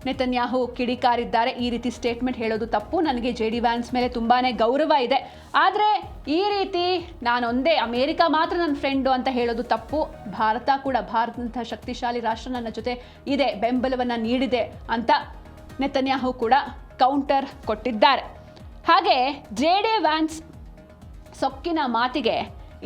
ನೆತನ್ಯಾಹು ಕಿಡಿಕಾರಿದ್ದಾರೆ. ಈ ರೀತಿ ಸ್ಟೇಟ್ಮೆಂಟ್ ಹೇಳೋದು ತಪ್ಪು, ನನಗೆ JD ವ್ಯಾನ್ಸ್ ಮೇಲೆ ತುಂಬಾ ಗೌರವ ಇದೆ, ಆದರೆ ಈ ರೀತಿ ನಾನೊಂದೇ ಅಮೇರಿಕಾ ಮಾತ್ರ ನನ್ನ ಫ್ರೆಂಡು ಅಂತ ಹೇಳೋದು ತಪ್ಪು. ಭಾರತ ಕೂಡ, ಭಾರತದಂತಹ ಶಕ್ತಿಶಾಲಿ ರಾಷ್ಟ್ರ ನನ್ನ ಜೊತೆ ಇದೆ, ಬೆಂಬಲವನ್ನು ನೀಡಿದೆ ಅಂತ ನೆತನ್ಯಾಹು ಕೂಡ ಕೌಂಟರ್ ಕೊಟ್ಟಿದ್ದಾರೆ. ಹಾಗೆ JD ವ್ಯಾನ್ಸ್ ಸೊಕ್ಕಿನ ಮಾತಿಗೆ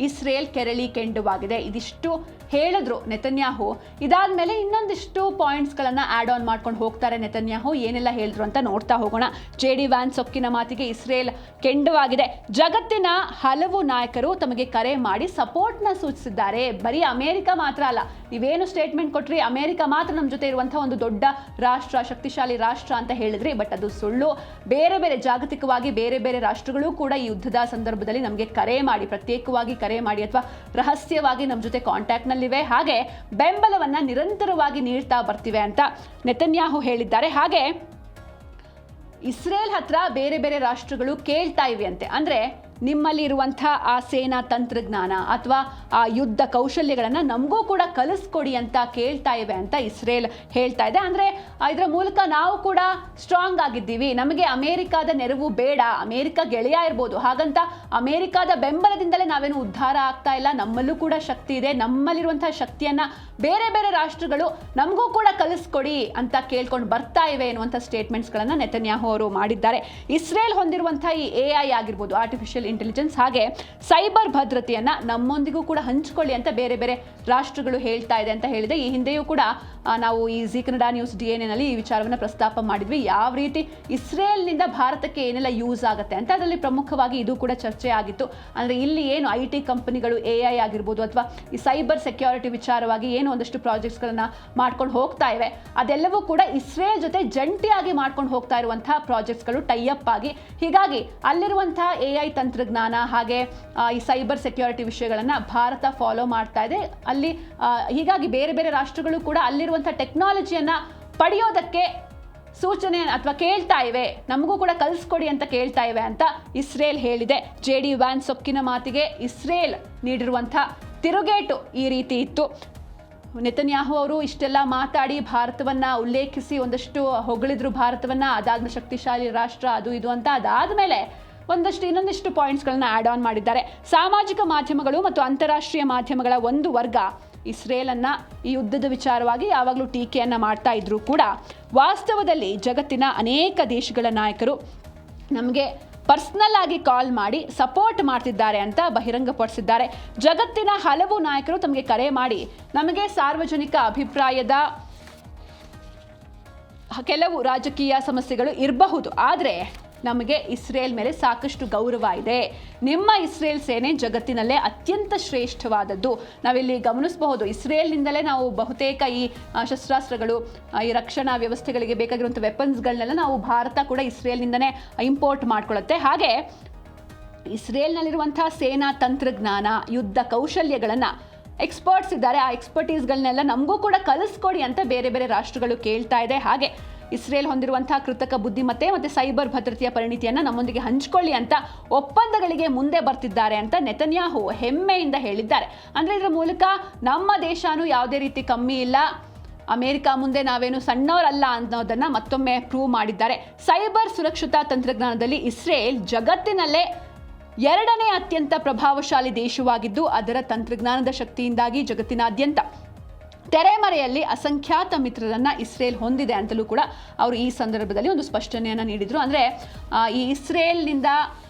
ಇಸ್ರೇಲ್ ಕೆರಳಿ ಕೆಂಡುವಾಗಿದೆ. ಇದಿಷ್ಟು ಹೇಳಿದ್ರು ನೆತನ್ಯಾಹು. ಇದಾದ್ಮೇಲೆ ಇನ್ನೊಂದಿಷ್ಟು ಪಾಯಿಂಟ್ಸ್ಗಳನ್ನು ಆ್ಯಡ್ ಆನ್ ಮಾಡ್ಕೊಂಡು ಹೋಗ್ತಾರೆ ನೆತನ್ಯಾಹು. ಏನೆಲ್ಲ ಹೇಳಿದ್ರು ಅಂತ ನೋಡ್ತಾ ಹೋಗೋಣ. JD ವ್ಯಾನ್ಸ್ ಸೊಕ್ಕಿನ ಮಾತಿಗೆ ಇಸ್ರೇಲ್ ಕೆಂಡುವಾಗಿದೆ. ಜಗತ್ತಿನ ಹಲವು ನಾಯಕರು ತಮಗೆ ಕರೆ ಮಾಡಿ ಸಪೋರ್ಟ್ನ ಸೂಚಿಸಿದ್ದಾರೆ. ಬರೀ ಅಮೇರಿಕಾ ಮಾತ್ರ ಅಲ್ಲ, ನೀವೇನು ಸ್ಟೇಟ್ಮೆಂಟ್ ಕೊಟ್ರಿ ಅಮೇರಿಕಾ ಮಾತ್ರ ನಮ್ಮ ಜೊತೆ ಇರುವಂಥ ಒಂದು ದೊಡ್ಡ ರಾಷ್ಟ್ರ, ಶಕ್ತಿಶಾಲಿ ರಾಷ್ಟ್ರ ಅಂತ ಹೇಳಿದ್ರಿ, ಬಟ್ ಅದು ಸುಳ್ಳು. ಬೇರೆ ಬೇರೆ ಜಾಗತಿಕವಾಗಿ ಬೇರೆ ಬೇರೆ ರಾಷ್ಟ್ರಗಳು ಕೂಡ ಈ ಯುದ್ಧದ ಸಂದರ್ಭದಲ್ಲಿ ನಮಗೆ ಕರೆ ಮಾಡಿ, ಪ್ರತ್ಯೇಕವಾಗಿ ಕರೆ ಮಾಡಿ ಅಥವಾ ರಹಸ್ಯವಾಗಿ ನಮ್ಮ ಜೊತೆ ಕಾಂಟ್ಯಾಕ್ಟ್ನಲ್ಲಿವೆ, ಹಾಗೆ ಬೆಂಬಲವನ್ನು ನಿರಂತರವಾಗಿ ನೀಡ್ತಾ ಬರ್ತಿವೆ ಅಂತ ನೆತನ್ಯಾಹು ಹೇಳಿದ್ದಾರೆ. ಹಾಗೆ ಇಸ್ರೇಲ್ ಹತ್ರ ಬೇರೆ ಬೇರೆ ರಾಷ್ಟ್ರಗಳು ಕೇಳ್ತಾ ಇವೆ ಅಂತೆ, ಅಂದರೆ ನಿಮ್ಮಲ್ಲಿರುವಂಥ ಆ ಸೇನಾ ತಂತ್ರಜ್ಞಾನ ಅಥವಾ ಆ ಯುದ್ಧ ಕೌಶಲ್ಯಗಳನ್ನು ನಮಗೂ ಕೂಡ ಕಲಿಸ್ಕೊಡಿ ಅಂತ ಕೇಳ್ತಾ ಇವೆ ಅಂತ ಇಸ್ರೇಲ್ ಹೇಳ್ತಾ ಇದೆ. ಅಂದರೆ ಇದರ ಮೂಲಕ ನಾವು ಕೂಡ ಸ್ಟ್ರಾಂಗ್ ಆಗಿದ್ದೀವಿ, ನಮಗೆ ಅಮೇರಿಕಾದ ನೆರವು ಬೇಡ, ಅಮೇರಿಕಾ ಗೆಳೆಯ ಇರ್ಬೋದು, ಹಾಗಂತ ಅಮೇರಿಕಾದ ಬೆಂಬಲದಿಂದಲೇ ನಾವೇನು ಉದ್ಧಾರ ಆಗ್ತಾ ಇಲ್ಲ, ನಮ್ಮಲ್ಲೂ ಕೂಡ ಶಕ್ತಿ ಇದೆ, ನಮ್ಮಲ್ಲಿರುವಂಥ ಶಕ್ತಿಯನ್ನು ಬೇರೆ ಬೇರೆ ರಾಷ್ಟ್ರಗಳು ನಮಗೂ ಕೂಡ ಕಲಿಸ್ಕೊಡಿ ಅಂತ ಕೇಳ್ಕೊಂಡು ಬರ್ತಾ ಇವೆ ಎನ್ನುವಂಥ ಸ್ಟೇಟ್ಮೆಂಟ್ಸ್ಗಳನ್ನು ನೆತನ್ಯಾಹು ಅವರು ಮಾಡಿದ್ದಾರೆ. ಇಸ್ರೇಲ್ ಹೊಂದಿರುವಂಥ ಈ AI ಆಗಿರ್ಬೋದು, ಆರ್ಟಿಫಿಷಿಯಲ್ ಇಂಟೆಲಿಜೆನ್ಸ್, ಹಾಗೆ ಸೈಬರ್ ಭದ್ರತೆಯನ್ನು ನಮ್ಮೊಂದಿಗೂ ಕೂಡ ಹಂಚಿಕೊಳ್ಳಿ ಅಂತ ಬೇರೆ ಬೇರೆ ರಾಷ್ಟ್ರಗಳು ಹೇಳ್ತಾ ಇದೆ ಅಂತ ಹೇಳಿದೆ. ಈ ಹಿಂದೆಯೂ ಕೂಡ ನಾವು ಈ ಜಿ ಕನ್ನಡ ನ್ಯೂಸ್ DNA ಈ ವಿಚಾರವನ್ನು ಪ್ರಸ್ತಾಪ ಮಾಡಿದ್ವಿ, ಯಾವ ರೀತಿ ಇಸ್ರೇಲ್ನಿಂದ ಭಾರತಕ್ಕೆ ಏನೆಲ್ಲ ಯೂಸ್ ಆಗುತ್ತೆ ಅಂತ. ಅದರಲ್ಲಿ ಪ್ರಮುಖವಾಗಿ ಇದು ಕೂಡ ಚರ್ಚೆ ಆಗಿತ್ತು. ಅಂದರೆ ಇಲ್ಲಿ ಏನು IT ಕಂಪನಿಗಳು AI ಆಗಿರ್ಬೋದು ಅಥವಾ ಈ ಸೈಬರ್ ಸೆಕ್ಯೂರಿಟಿ ವಿಚಾರವಾಗಿ ಏನು ಒಂದಷ್ಟು ಪ್ರಾಜೆಕ್ಟ್ಸ್ಗಳನ್ನು ಮಾಡ್ಕೊಂಡು ಹೋಗ್ತಾ ಇವೆ, ಅದೆಲ್ಲವೂ ಕೂಡ ಇಸ್ರೇಲ್ ಜೊತೆ ಜಂಟಿಯಾಗಿ ಮಾಡ್ಕೊಂಡು ಹೋಗ್ತಾ ಇರುವಂತಹ ಪ್ರಾಜೆಕ್ಟ್ಸ್ಗಳು ಟೈಅಪ್ ಆಗಿ. ಹೀಗಾಗಿ ಅಲ್ಲಿರುವಂತಹ AI ತಂತ್ರಜ್ಞಾನ ಹಾಗೆ ಈ ಸೈಬರ್ ಸೆಕ್ಯೂರಿಟಿ ವಿಷಯಗಳನ್ನು ಭಾರತ ಫಾಲೋ ಮಾಡ್ತಾ ಇದೆ ಅಲ್ಲಿ. ಹೀಗಾಗಿ ಬೇರೆ ಬೇರೆ ರಾಷ್ಟ್ರಗಳು ಕೂಡ ಅಲ್ಲಿರುವಂಥ ಟೆಕ್ನಾಲಜಿಯನ್ನು ಪಡೆಯೋದಕ್ಕೆ ಸೂಚನೆ ಅಥವಾ ಕೇಳ್ತಾ ಇವೆ, ನಮಗೂ ಕೂಡ ಕಲಿಸ್ಕೊಡಿ ಅಂತ ಕೇಳ್ತಾ ಇವೆ ಅಂತ ಇಸ್ರೇಲ್ ಹೇಳಿದೆ. JD ವ್ಯಾನ್ಸ್ ಸೊಕ್ಕಿನ ಮಾತಿಗೆ ಇಸ್ರೇಲ್ ನೀಡಿರುವಂಥ ತಿರುಗೇಟು ಈ ರೀತಿ ಇತ್ತು. ನೆತನ್ಯಾಹು ಅವರು ಇಷ್ಟೆಲ್ಲ ಮಾತಾಡಿ ಭಾರತವನ್ನು ಉಲ್ಲೇಖಿಸಿ ಒಂದಷ್ಟು ಹೊಗಳಿದ್ರು ಭಾರತವನ್ನು, ಅದಾದ್ಮೇಲೆ ಶಕ್ತಿಶಾಲಿ ರಾಷ್ಟ್ರ ಅದು ಇದು ಅಂತ. ಅದಾದಮೇಲೆ ಇನ್ನೊಂದಿಷ್ಟು ಪಾಯಿಂಟ್ಸ್ಗಳನ್ನ ಆ್ಯಡ್ ಆನ್ ಮಾಡಿದ್ದಾರೆ. ಸಾಮಾಜಿಕ ಮಾಧ್ಯಮಗಳು ಮತ್ತು ಅಂತಾರಾಷ್ಟ್ರೀಯ ಮಾಧ್ಯಮಗಳ ಒಂದು ವರ್ಗ ಇಸ್ರೇಲನ್ನು ಈ ಯುದ್ಧದ ವಿಚಾರವಾಗಿ ಯಾವಾಗಲೂ ಟೀಕೆಯನ್ನು ಮಾಡ್ತಾ ಇದ್ರೂ ಕೂಡ ವಾಸ್ತವದಲ್ಲಿ ಜಗತ್ತಿನ ಅನೇಕ ದೇಶಗಳ ನಾಯಕರು ನಮಗೆ ಪರ್ಸ್ನಲ್ ಆಗಿ ಕಾಲ್ ಮಾಡಿ ಸಪೋರ್ಟ್ ಮಾಡ್ತಿದ್ದಾರೆ ಅಂತ ಬಹಿರಂಗಪಡಿಸಿದ್ದಾರೆ. ಜಗತ್ತಿನ ಹಲವು ನಾಯಕರು ತಮಗೆ ಕರೆ ಮಾಡಿ ನಮಗೆ ಸಾರ್ವಜನಿಕ ಅಭಿಪ್ರಾಯದ ಕೆಲವು ರಾಜಕೀಯ ಸಮಸ್ಯೆಗಳು ಇರಬಹುದು, ಆದರೆ ನಮಗೆ ಇಸ್ರೇಲ್ ಮೇಲೆ ಸಾಕಷ್ಟು ಗೌರವ ಇದೆ. ನಿಮ್ಮ ಇಸ್ರೇಲ್ ಸೇನೆ ಜಗತ್ತಿನಲ್ಲೇ ಅತ್ಯಂತ ಶ್ರೇಷ್ಠವಾದದ್ದು. ನಾವಿಲ್ಲಿ ಗಮನಿಸಬಹುದು, ಇಸ್ರೇಲ್ನಿಂದಲೇ ನಾವು ಬಹುತೇಕ ಈ ಶಸ್ತ್ರಾಸ್ತ್ರಗಳು, ಈ ರಕ್ಷಣಾ ವ್ಯವಸ್ಥೆಗಳಿಗೆ ಬೇಕಾಗಿರುವಂಥ ವೆಪನ್ಸ್ಗಳನ್ನೆಲ್ಲ ನಾವು ಭಾರತ ಕೂಡ ಇಸ್ರೇಲ್ನಿಂದನೇ ಇಂಪೋರ್ಟ್ ಮಾಡ್ಕೊಳ್ಳುತ್ತೆ. ಹಾಗೆ ಇಸ್ರೇಲ್ನಲ್ಲಿರುವಂಥ ಸೇನಾ ತಂತ್ರಜ್ಞಾನ, ಯುದ್ಧ ಕೌಶಲ್ಯಗಳನ್ನು ಎಕ್ಸ್ಪರ್ಟ್ಸ್ ಇದ್ದಾರೆ, ಆ ಎಕ್ಸ್ಪರ್ಟೀಸ್ಗಳನ್ನೆಲ್ಲ ನಮಗೂ ಕೂಡ ಕಲಿಸ್ಕೊಡಿ ಅಂತ ಬೇರೆ ಬೇರೆ ರಾಷ್ಟ್ರಗಳು ಕೇಳ್ತಾ ಇದೆ. ಹಾಗೆ ಇಸ್ರೇಲ್ ಹೊಂದಿರುವಂತಹ ಕೃತಕ ಬುದ್ಧಿಮತ್ತೆ ಮತ್ತು ಸೈಬರ್ ಭದ್ರತೆಯ ಪರಿಣಿತಿಯನ್ನು ನಮ್ಮೊಂದಿಗೆ ಹಂಚಿಕೊಳ್ಳಿ ಅಂತ ಒಪ್ಪಂದಗಳಿಗೆ ಮುಂದೆ ಬರ್ತಿದ್ದಾರೆ ಅಂತ ನೆತನ್ಯಾಹು ಹೆಮ್ಮೆಯಿಂದ ಹೇಳಿದ್ದಾರೆ. ಅಂದರೆ ಇದರ ಮೂಲಕ ನಮ್ಮ ದೇಶನೂ ಯಾವುದೇ ರೀತಿ ಕಮ್ಮಿ ಇಲ್ಲ, ಅಮೆರಿಕ ಮುಂದೆ ನಾವೇನು ಸಣ್ಣವರಲ್ಲ ಅನ್ನೋದನ್ನು ಮತ್ತೊಮ್ಮೆ ಪ್ರೂವ್ ಮಾಡಿದ್ದಾರೆ. ಸೈಬರ್ ಸುರಕ್ಷತಾ ತಂತ್ರಜ್ಞಾನದಲ್ಲಿ ಇಸ್ರೇಲ್ ಜಗತ್ತಿನಲ್ಲೇ 2ನೇ ಅತ್ಯಂತ ಪ್ರಭಾವಶಾಲಿ ದೇಶವಾಗಿದ್ದು, ಅದರ ತಂತ್ರಜ್ಞಾನದ ಶಕ್ತಿಯಿಂದಾಗಿ ಜಗತ್ತಿನಾದ್ಯಂತ ತೆರೆಮರೆಯಲ್ಲಿ ಅಸಂಖ್ಯಾತ ಮಿತ್ರರನ್ನು ಇಸ್ರೇಲ್ ಹೊಂದಿದೆ ಅಂತಲೂ ಕೂಡ ಅವರು ಈ ಸಂದರ್ಭದಲ್ಲಿ ಒಂದು ಸ್ಪಷ್ಟನೆಯನ್ನು ನೀಡಿದರು. ಅಂದರೆ ಈ ಇಸ್ರೇಲ್ನಿಂದ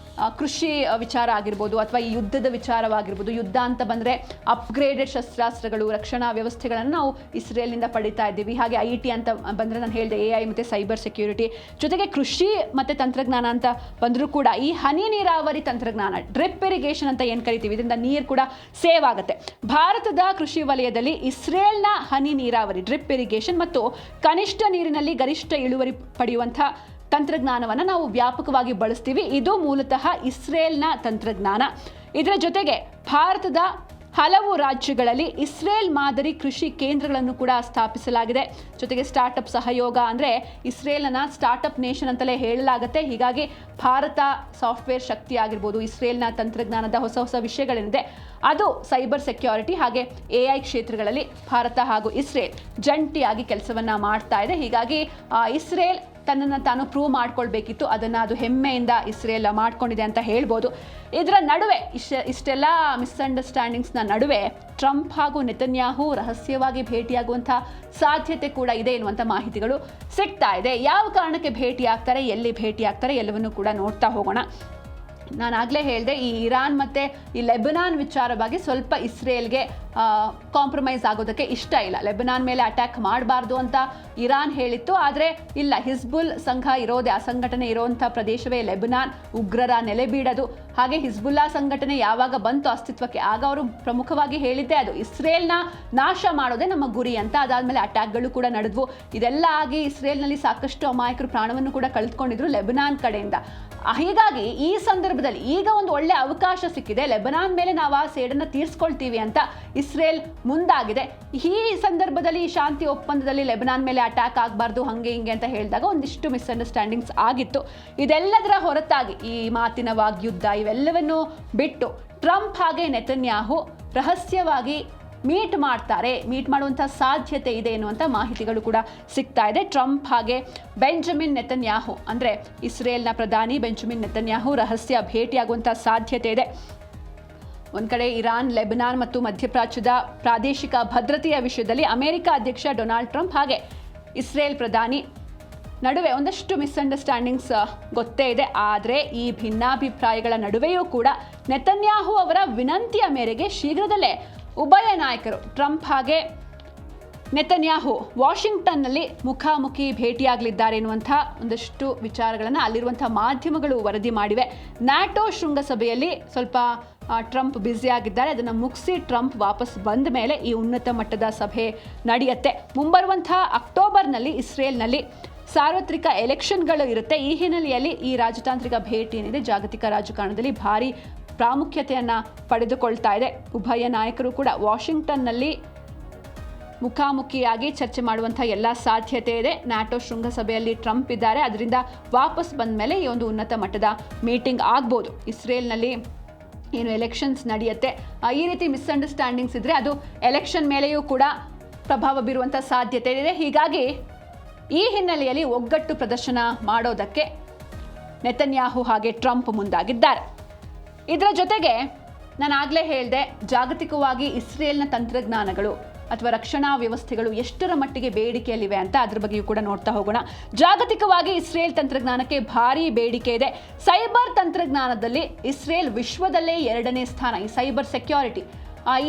ಕೃಷಿ ವಿಚಾರ ಆಗಿರ್ಬೋದು ಅಥವಾ ಈ ಯುದ್ಧದ ವಿಚಾರವಾಗಿರ್ಬೋದು, ಯುದ್ಧ ಅಂತ ಬಂದರೆ ಅಪ್ಗ್ರೇಡೆಡ್ ಶಸ್ತ್ರಾಸ್ತ್ರಗಳು, ರಕ್ಷಣಾ ವ್ಯವಸ್ಥೆಗಳನ್ನು ನಾವು ಇಸ್ರೇಲ್ನಿಂದ ಪಡಿತಾ ಇದ್ದೀವಿ. ಹಾಗೆ IT ಅಂತ ಬಂದರೆ ನಾನು ಹೇಳಿದೆ AI ಮತ್ತು ಸೈಬರ್ ಸೆಕ್ಯೂರಿಟಿ, ಜೊತೆಗೆ ಕೃಷಿ ಮತ್ತು ತಂತ್ರಜ್ಞಾನ ಅಂತ ಬಂದರೂ ಕೂಡ ಈ ಹನಿ ನೀರಾವರಿ ತಂತ್ರಜ್ಞಾನ, ಡ್ರಿಪ್ ಇರಿಗೇಷನ್ ಅಂತ ಏನು ಕರಿತೀವಿ, ಇದರಿಂದ ನೀರು ಕೂಡ ಸೇವ್ ಆಗುತ್ತೆ. ಭಾರತದ ಕೃಷಿ ವಲಯದಲ್ಲಿ ಇಸ್ರೇಲ್ನ ಹನಿ ನೀರಾವರಿ, ಡ್ರಿಪ್ ಇರಿಗೇಷನ್ ಮತ್ತು ಕನಿಷ್ಠ ನೀರಿನಲ್ಲಿ ಗರಿಷ್ಠ ಇಳುವರಿ ಪಡೆಯುವಂಥ ತಂತ್ರಜ್ಞಾನವನ್ನು ನಾವು ವ್ಯಾಪಕವಾಗಿ ಬಳಸ್ತೀವಿ. ಇದು ಮೂಲತಃ ಇಸ್ರೇಲ್ನ ತಂತ್ರಜ್ಞಾನ. ಇದರ ಜೊತೆಗೆ ಭಾರತದ ಹಲವು ರಾಜ್ಯಗಳಲ್ಲಿ ಇಸ್ರೇಲ್ ಮಾದರಿ ಕೃಷಿ ಕೇಂದ್ರಗಳನ್ನು ಕೂಡ ಸ್ಥಾಪಿಸಲಾಗಿದೆ. ಜೊತೆಗೆ ಸ್ಟಾರ್ಟಪ್ ಸಹಯೋಗ, ಅಂದರೆ ಇಸ್ರೇಲನ್ನು ಸ್ಟಾರ್ಟಪ್ ನೇಷನ್ ಅಂತಲೇ ಹೇಳಲಾಗುತ್ತೆ. ಹೀಗಾಗಿ ಭಾರತ ಸಾಫ್ಟ್ವೇರ್ ಶಕ್ತಿ ಆಗಿರ್ಬೋದು, ಇಸ್ರೇಲ್ನ ತಂತ್ರಜ್ಞಾನದ ಹೊಸ ಹೊಸ ವಿಷಯಗಳೇನಿದೆ ಅದು ಸೈಬರ್ ಸೆಕ್ಯೂರಿಟಿ ಹಾಗೆ AI ಕ್ಷೇತ್ರಗಳಲ್ಲಿ ಭಾರತ ಹಾಗೂ ಇಸ್ರೇಲ್ ಜಂಟಿಯಾಗಿ ಕೆಲಸವನ್ನು ಮಾಡ್ತಾ ಇದೆ. ಹೀಗಾಗಿ ಇಸ್ರೇಲ್ ತನ್ನನ್ನು ತಾನು ಪ್ರೂವ್ ಮಾಡ್ಕೊಳ್ಬೇಕಿತ್ತು, ಅದನ್ನು ಅದು ಹೆಮ್ಮೆಯಿಂದ ಇಸ್ರೇಲ್ ಮಾಡ್ಕೊಂಡಿದೆ ಅಂತ ಹೇಳ್ಬೋದು. ಇದರ ನಡುವೆ ಇಷ್ಟೆಲ್ಲ ಮಿಸ್ಅಂಡರ್ಸ್ಟ್ಯಾಂಡಿಂಗ್ಸ್ನ ನಡುವೆ ಟ್ರಂಪ್ ಹಾಗೂ ನೆತನ್ಯಾಹು ರಹಸ್ಯವಾಗಿ ಭೇಟಿಯಾಗುವಂಥ ಸಾಧ್ಯತೆ ಕೂಡ ಇದೆ ಎನ್ನುವಂಥ ಮಾಹಿತಿಗಳು ಸಿಗ್ತಾ ಇದೆ. ಯಾವ ಕಾರಣಕ್ಕೆ ಭೇಟಿ ಆಗ್ತಾರೆ, ಎಲ್ಲಿ ಭೇಟಿ ಆಗ್ತಾರೆ ಎಲ್ಲವನ್ನೂ ಕೂಡ ನೋಡ್ತಾ ಹೋಗೋಣ. ನಾನಾಗಲೇ ಹೇಳಿದೆ, ಈ ಇರಾನ್ ಮತ್ತು ಈ ಲೆಬನಾನ್ ವಿಚಾರವಾಗಿ ಸ್ವಲ್ಪ ಇಸ್ರೇಲ್ಗೆ ಕಾಂಪ್ರಮೈಸ್ ಆಗೋದಕ್ಕೆ ಇಷ್ಟ ಇಲ್ಲ. ಲೆಬನಾನ್ ಮೇಲೆ ಅಟ್ಯಾಕ್ ಮಾಡಬಾರ್ದು ಅಂತ ಇರಾನ್ ಹೇಳಿತ್ತು, ಆದರೆ ಇಲ್ಲ, ಹಿಜ್ಬುಲ್ ಸಂಘ ಇರೋದೇ, ಆ ಸಂಘಟನೆ ಇರೋವಂಥ ಪ್ರದೇಶವೇ ಲೆಬನಾನ್, ಉಗ್ರರ ನೆಲೆಬೀಡದು. ಹಾಗೆ ಹಿಜ್ಬುಲ್ಲಾ ಸಂಘಟನೆ ಯಾವಾಗ ಬಂತು ಅಸ್ತಿತ್ವಕ್ಕೆ, ಆಗ ಅವರು ಪ್ರಮುಖವಾಗಿ ಹೇಳಿದ್ದೇ ಅದು ಇಸ್ರೇಲ್ನ ನಾಶ ಮಾಡೋದೇ ನಮ್ಮ ಗುರಿ ಅಂತ. ಅದಾದಮೇಲೆ ಅಟ್ಯಾಕ್ಗಳು ಕೂಡ ನಡೆದ್ವು. ಇದೆಲ್ಲ ಆಗಿ ಇಸ್ರೇಲ್ನಲ್ಲಿ ಸಾಕಷ್ಟು ಅಮಾಯಕರು ಪ್ರಾಣವನ್ನು ಕೂಡ ಕಳೆದುಕೊಂಡಿದ್ರು ಲೆಬನಾನ್ ಕಡೆಯಿಂದ. ಹೀಗಾಗಿ ಈ ಸಂದರ್ಭದಲ್ಲಿ ಈಗ ಒಂದು ಒಳ್ಳೆ ಅವಕಾಶ ಸಿಕ್ಕಿದೆ, ಲೆಬನಾನ್ ಮೇಲೆ ನಾವು ಆ ಸೇಡನ್ನು ತೀರಿಸ್ಕೊಳ್ತೀವಿ ಅಂತ ಇಸ್ರೇಲ್ ಮುಂದಾಗಿದೆ. ಈ ಸಂದರ್ಭದಲ್ಲಿ ಈ ಶಾಂತಿ ಒಪ್ಪಂದದಲ್ಲಿ ಲೆಬನಾನ್ ಮೇಲೆ ಅಟ್ಯಾಕ್ ಆಗಬಾರ್ದು ಹಂಗೆ ಹಿಂಗೆ ಅಂತ ಹೇಳಿದಾಗ ಒಂದಿಷ್ಟು ಮಿಸ್ಅಂಡರ್ಸ್ಟ್ಯಾಂಡಿಂಗ್ಸ್ ಆಗಿತ್ತು. ಇದೆಲ್ಲದರ ಹೊರತಾಗಿ ಈ ಮಾತಿನ ವಾಗ್ಯುದ್ಧ ಇವೆಲ್ಲವನ್ನು ಬಿಟ್ಟು ಟ್ರಂಪ್ ಹಾಗೆ ನೆತನ್ಯಾಹು ರಹಸ್ಯವಾಗಿ ಮೀಟ್ ಮಾಡುವಂಥ ಸಾಧ್ಯತೆ ಇದೆ ಎನ್ನುವಂಥ ಮಾಹಿತಿಗಳು ಕೂಡ ಸಿಗ್ತಾ ಇದೆ. ಟ್ರಂಪ್ ಹಾಗೆ ಬೆಂಜಮಿನ್ ನೆತನ್ಯಾಹು, ಅಂದರೆ ಇಸ್ರೇಲ್ನ ಪ್ರಧಾನಿ ಬೆಂಜಮಿನ್ ನೆತನ್ಯಾಹು ರಹಸ್ಯ ಭೇಟಿಯಾಗುವಂಥ ಸಾಧ್ಯತೆ ಇದೆ. ಒಂದು ಕಡೆ ಇರಾನ್, ಲೆಬನಾನ್ ಮತ್ತು ಮಧ್ಯಪ್ರಾಚ್ಯದ ಪ್ರಾದೇಶಿಕ ಭದ್ರತೆಯ ವಿಷಯದಲ್ಲಿ ಅಮೆರಿಕ ಅಧ್ಯಕ್ಷ ಡೊನಾಲ್ಡ್ ಟ್ರಂಪ್ ಹಾಗೆ ಇಸ್ರೇಲ್ ಪ್ರಧಾನಿ ನಡುವೆ ಒಂದಷ್ಟು ಮಿಸ್ಅಂಡರ್ಸ್ಟ್ಯಾಂಡಿಂಗ್ಸ್ ಗೊತ್ತೇ ಇದೆ. ಆದರೆ ಈ ಭಿನ್ನಾಭಿಪ್ರಾಯಗಳ ನಡುವೆಯೂ ಕೂಡ ನೆತನ್ಯಾಹು ಅವರ ವಿನಂತಿಯ ಮೇರೆಗೆ ಶೀಘ್ರದಲ್ಲೇ ಉಭಯ ನಾಯಕರು ಟ್ರಂಪ್ ಹಾಗೆ ನೆತನ್ಯಾಹು ವಾಷಿಂಗ್ಟನ್ನಲ್ಲಿ ಮುಖಾಮುಖಿ ಭೇಟಿಯಾಗಲಿದ್ದಾರೆ ಎನ್ನುವಂಥ ಒಂದಷ್ಟು ವಿಚಾರಗಳನ್ನು ಅಲ್ಲಿರುವಂಥ ಮಾಧ್ಯಮಗಳು ವರದಿ ಮಾಡಿವೆ. ನ್ಯಾಟೋ ಶೃಂಗಸಭೆಯಲ್ಲಿ ಸ್ವಲ್ಪ ಟ್ರಂಪ್ ಬ್ಯುಸಿಯಾಗಿದ್ದಾರೆ. ಅದನ್ನು ಮುಗಿಸಿ ಟ್ರಂಪ್ ವಾಪಸ್ ಬಂದ ಮೇಲೆ ಈ ಉನ್ನತ ಮಟ್ಟದ ಸಭೆ ನಡೆಯುತ್ತೆ. ಮುಂಬರುವಂಥ ಅಕ್ಟೋಬರ್ನಲ್ಲಿ ಇಸ್ರೇಲ್ನಲ್ಲಿ ಸಾರ್ವತ್ರಿಕ ಎಲೆಕ್ಷನ್ಗಳು ಇರುತ್ತೆ. ಈ ಹಿನ್ನೆಲೆಯಲ್ಲಿ ಈ ರಾಜತಾಂತ್ರಿಕ ಭೇಟಿ ಏನಿದೆ ಜಾಗತಿಕ ರಾಜಕಾರಣದಲ್ಲಿ ಭಾರಿ ಪ್ರಾಮುಖ್ಯತೆಯನ್ನು ಪಡೆದುಕೊಳ್ತಾ ಇದೆ. ಉಭಯ ನಾಯಕರು ಕೂಡ ವಾಷಿಂಗ್ಟನ್ನಲ್ಲಿ ಮುಖಾಮುಖಿಯಾಗಿ ಚರ್ಚೆ ಮಾಡುವಂಥ ಎಲ್ಲ ಸಾಧ್ಯತೆ ಇದೆ. ನ್ಯಾಟೋ ಶೃಂಗಸಭೆಯಲ್ಲಿ ಟ್ರಂಪ್ ಇದ್ದಾರೆ, ಅದರಿಂದ ವಾಪಸ್ ಬಂದ ಮೇಲೆ ಈ ಒಂದು ಉನ್ನತ ಮಟ್ಟದ ಮೀಟಿಂಗ್ ಆಗ್ಬೋದು. ಇಸ್ರೇಲ್ನಲ್ಲಿ ಏನು ಎಲೆಕ್ಷನ್ಸ್ ನಡೆಯುತ್ತೆ, ಈ ರೀತಿ ಮಿಸ್ಅಂಡರ್ಸ್ಟ್ಯಾಂಡಿಂಗ್ಸ್ ಇದ್ದರೆ ಅದು ಎಲೆಕ್ಷನ್ ಮೇಲೆಯೂ ಕೂಡ ಪ್ರಭಾವ ಬೀರುವಂಥ ಸಾಧ್ಯತೆ ಇದೆ. ಹೀಗಾಗಿ ಈ ಹಿನ್ನೆಲೆಯಲ್ಲಿ ಒಗ್ಗಟ್ಟು ಪ್ರದರ್ಶನ ಮಾಡೋದಕ್ಕೆ ನೆತನ್ಯಾಹು ಹಾಗೆ ಟ್ರಂಪ್ ಮುಂದಾಗಿದ್ದಾರೆ. ಇದರ ಜೊತೆಗೆ ನಾನು ಆಗಲೇ ಹೇಳಿದೆ, ಜಾಗತಿಕವಾಗಿ ಇಸ್ರೇಲ್ನ ತಂತ್ರಜ್ಞಾನಗಳು ಅಥವಾ ರಕ್ಷಣಾ ವ್ಯವಸ್ಥೆಗಳು ಎಷ್ಟರ ಮಟ್ಟಿಗೆ ಬೇಡಿಕೆಯಲ್ಲಿವೆ ಅಂತ, ಅದ್ರ ಬಗ್ಗೆಯೂ ಕೂಡ ನೋಡ್ತಾ ಹೋಗೋಣ. ಜಾಗತಿಕವಾಗಿ ಇಸ್ರೇಲ್ ತಂತ್ರಜ್ಞಾನಕ್ಕೆ ಭಾರಿ ಬೇಡಿಕೆ ಇದೆ. ಸೈಬರ್ ತಂತ್ರಜ್ಞಾನದಲ್ಲಿ ಇಸ್ರೇಲ್ ವಿಶ್ವದಲ್ಲೇ 2ನೇ ಸ್ಥಾನ. ಈ ಸೈಬರ್ ಸೆಕ್ಯೂರಿಟಿ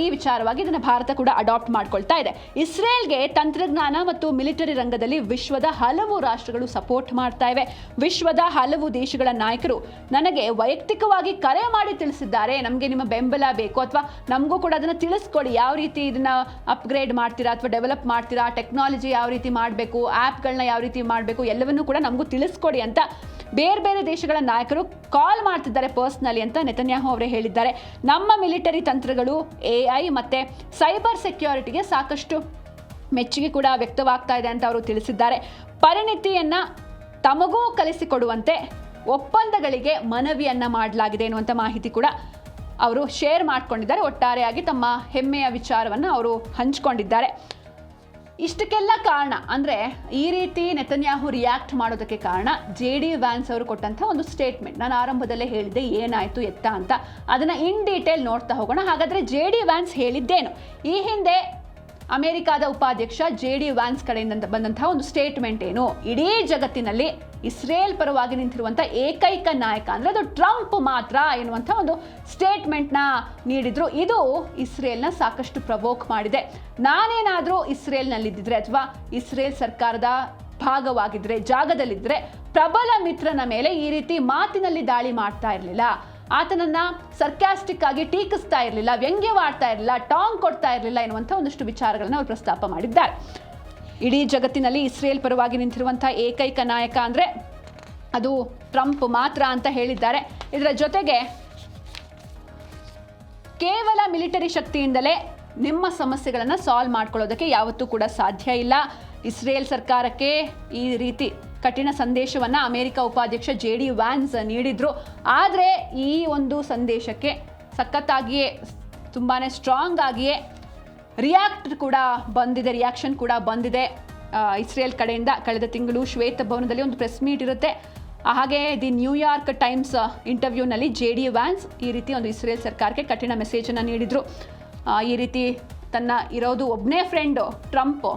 ಈ ವಿಚಾರವಾಗಿ ಇದನ್ನು ಭಾರತ ಕೂಡ ಅಡಾಪ್ಟ್ ಮಾಡ್ಕೊಳ್ತಾ ಇದೆ. ಇಸ್ರೇಲ್ಗೆ ತಂತ್ರಜ್ಞಾನ ಮತ್ತು ಮಿಲಿಟರಿ ರಂಗದಲ್ಲಿ ವಿಶ್ವದ ಹಲವು ರಾಷ್ಟ್ರಗಳು ಸಪೋರ್ಟ್ ಮಾಡ್ತಾ ಇವೆ. ವಿಶ್ವದ ಹಲವು ದೇಶಗಳ ನಾಯಕರು ನನಗೆ ವೈಯಕ್ತಿಕವಾಗಿ ಕರೆ ಮಾಡಿ ತಿಳಿಸಿದ್ದಾರೆ, ನಮಗೆ ನಿಮ್ಮ ಬೆಂಬಲ ಬೇಕು, ಅಥವಾ ನಮಗೂ ಕೂಡ ಅದನ್ನು ತಿಳಿಸ್ಕೊಡಿ, ಯಾವ ರೀತಿ ಇದನ್ನು ಅಪ್ಗ್ರೇಡ್ ಮಾಡ್ತೀರಾ ಅಥವಾ ಡೆವಲಪ್ ಮಾಡ್ತೀರಾ, ಟೆಕ್ನಾಲಜಿ ಯಾವ ರೀತಿ ಮಾಡಬೇಕು, ಆ್ಯಪ್ಗಳನ್ನ ಯಾವ ರೀತಿ ಮಾಡಬೇಕು, ಎಲ್ಲವನ್ನೂ ಕೂಡ ನಮಗೂ ತಿಳಿಸ್ಕೊಡಿ ಅಂತ ಬೇರೆ ಬೇರೆ ದೇಶಗಳ ನಾಯಕರು ಕಾಲ್ ಮಾಡ್ತಿದ್ದಾರೆ ಪರ್ಸ್ನಲಿ ಅಂತ ನೆತನ್ಯಾಹು ಅವರೇ ಹೇಳಿದ್ದಾರೆ. ನಮ್ಮ ಮಿಲಿಟರಿ ತಂತ್ರಗಳು, AI ಮತ್ತು ಸೈಬರ್ ಸೆಕ್ಯೂರಿಟಿಗೆ ಸಾಕಷ್ಟು ಮೆಚ್ಚುಗೆ ಕೂಡ ವ್ಯಕ್ತವಾಗ್ತಾ ಇದೆ ಅಂತ ಅವರು ತಿಳಿಸಿದ್ದಾರೆ. ಪರಿಣಿತಿಯನ್ನು ತಮಗೂ ಕಲಿಸಿಕೊಡುವಂತೆ ಒಪ್ಪಂದಗಳಿಗೆ ಮನವಿಯನ್ನು ಮಾಡಲಾಗಿದೆ ಎನ್ನುವಂಥ ಮಾಹಿತಿ ಕೂಡ ಅವರು ಶೇರ್ ಮಾಡ್ಕೊಂಡಿದ್ದಾರೆ. ಒಟ್ಟಾರೆಯಾಗಿ ತಮ್ಮ ಹೆಮ್ಮೆಯ ವಿಚಾರವನ್ನು ಅವರು ಹಂಚಿಕೊಂಡಿದ್ದಾರೆ. ಇಷ್ಟಕ್ಕೆಲ್ಲ ಕಾರಣ ಅಂದರೆ ಈ ರೀತಿ ನೆತನ್ಯಾಹು ರಿಯಾಕ್ಟ್ ಮಾಡೋದಕ್ಕೆ ಕಾರಣ JD ವ್ಯಾನ್ಸ್ ಅವರು ಕೊಟ್ಟಂಥ ಒಂದು ಸ್ಟೇಟ್ಮೆಂಟ್. ನಾನು ಆರಂಭದಲ್ಲೇ ಹೇಳಿದ್ದೆ ಏನಾಯಿತು ಎತ್ತ ಅಂತ, ಅದನ್ನು ಇನ್ ಡೀಟೇಲ್ ನೋಡ್ತಾ ಹೋಗೋಣ. ಹಾಗಾದರೆ JD ವ್ಯಾನ್ಸ್ ಹೇಳಿದ್ದೇನು? ಈ ಹಿಂದೆ ಅಮೆರಿಕಾದ ಉಪಾಧ್ಯಕ್ಷ JD ವ್ಯಾನ್ಸ್ ಕಡೆಯಿಂದ ಬಂದಂತಹ ಒಂದು ಸ್ಟೇಟ್ಮೆಂಟ್ ಏನು? ಇಡೀ ಜಗತ್ತಿನಲ್ಲಿ ಇಸ್ರೇಲ್ ಪರವಾಗಿ ನಿಂತಿರುವಂಥ ಏಕೈಕ ನಾಯಕ ಅಂದರೆ ಅದು ಟ್ರಂಪ್ ಮಾತ್ರ ಎನ್ನುವಂಥ ಒಂದು ಸ್ಟೇಟ್ಮೆಂಟ್ನ ನೀಡಿದ್ರು. ಇದು ಇಸ್ರೇಲ್ನ ಸಾಕಷ್ಟು ಪ್ರವೋಕ್ ಮಾಡಿದೆ. ನಾನೇನಾದರೂ ಇಸ್ರೇಲ್ನಲ್ಲಿದ್ದಿದ್ರೆ ಅಥವಾ ಇಸ್ರೇಲ್ ಸರ್ಕಾರದ ಭಾಗವಾಗಿದ್ದರೆ, ಜಾಗದಲ್ಲಿದ್ದರೆ, ಪ್ರಬಲ ಮಿತ್ರನ ಮೇಲೆ ಈ ರೀತಿ ಮಾತಿನಲ್ಲಿ ದಾಳಿ ಮಾಡ್ತಾ ಇರಲಿಲ್ಲ, ಆತನನ್ನ ಸರ್ಕ್ಯಾಸ್ಟಿಕ್ ಆಗಿ ಟೀಕಿಸ್ತಾ ಇರಲಿಲ್ಲ, ವ್ಯಂಗ್ಯವಾಡ್ತಾ ಇರಲಿಲ್ಲ, ಟಾಂಗ್ ಕೊಡ್ತಾ ಇರಲಿಲ್ಲ ಎನ್ನುವಂಥ ಒಂದಷ್ಟು ವಿಚಾರಗಳನ್ನ ಅವರು ಪ್ರಸ್ತಾಪ ಮಾಡಿದ್ದಾರೆ. ಇಡೀ ಜಗತ್ತಿನಲ್ಲಿ ಇಸ್ರೇಲ್ ಪರವಾಗಿ ನಿಂತಿರುವಂಥ ಏಕೈಕ ನಾಯಕ ಅಂದರೆ ಅದು ಟ್ರಂಪ್ ಮಾತ್ರ ಅಂತ ಹೇಳಿದ್ದಾರೆ. ಇದರ ಜೊತೆಗೆ ಕೇವಲ ಮಿಲಿಟರಿ ಶಕ್ತಿಯಿಂದಲೇ ನಿಮ್ಮ ಸಮಸ್ಯೆಗಳನ್ನು ಸಾಲ್ವ್ ಮಾಡ್ಕೊಳ್ಳೋದಕ್ಕೆ ಯಾವತ್ತೂ ಕೂಡ ಸಾಧ್ಯ ಇಲ್ಲ. ಇಸ್ರೇಲ್ ಸರ್ಕಾರಕ್ಕೆ ಈ ರೀತಿ ಕಠಿಣ ಸಂದೇಶವನ್ನು ಅಮೆರಿಕ ಉಪಾಧ್ಯಕ್ಷ JD ವ್ಯಾನ್ಸ್ ನೀಡಿದ್ರು. ಆದರೆ ಈ ಒಂದು ಸಂದೇಶಕ್ಕೆ ಸಖತ್ತಾಗಿಯೇ ತುಂಬಾ ಸ್ಟ್ರಾಂಗ್ ಆಗಿಯೇ ರಿಯಾಕ್ಷನ್ ಕೂಡ ಬಂದಿದೆ ಇಸ್ರೇಲ್ ಕಡೆಯಿಂದ. ಕಳೆದ ತಿಂಗಳು ಶ್ವೇತಭವನದಲ್ಲಿ ಒಂದು ಪ್ರೆಸ್ ಮೀಟ್ ಇರುತ್ತೆ. ಹಾಗೆ ದಿ ನ್ಯೂಯಾರ್ಕ್ ಟೈಮ್ಸ್ ಇಂಟರ್ವ್ಯೂನಲ್ಲಿ JD ವ್ಯಾನ್ಸ್ ಈ ರೀತಿ ಒಂದು ಇಸ್ರೇಲ್ ಸರ್ಕಾರಕ್ಕೆ ಕಠಿಣ ಮೆಸೇಜನ್ನು ನೀಡಿದರು. ಈ ರೀತಿ ತನ್ನ ಇರೋದು ಒಬ್ಬನೇ ಫ್ರೆಂಡು ಟ್ರಂಪ್,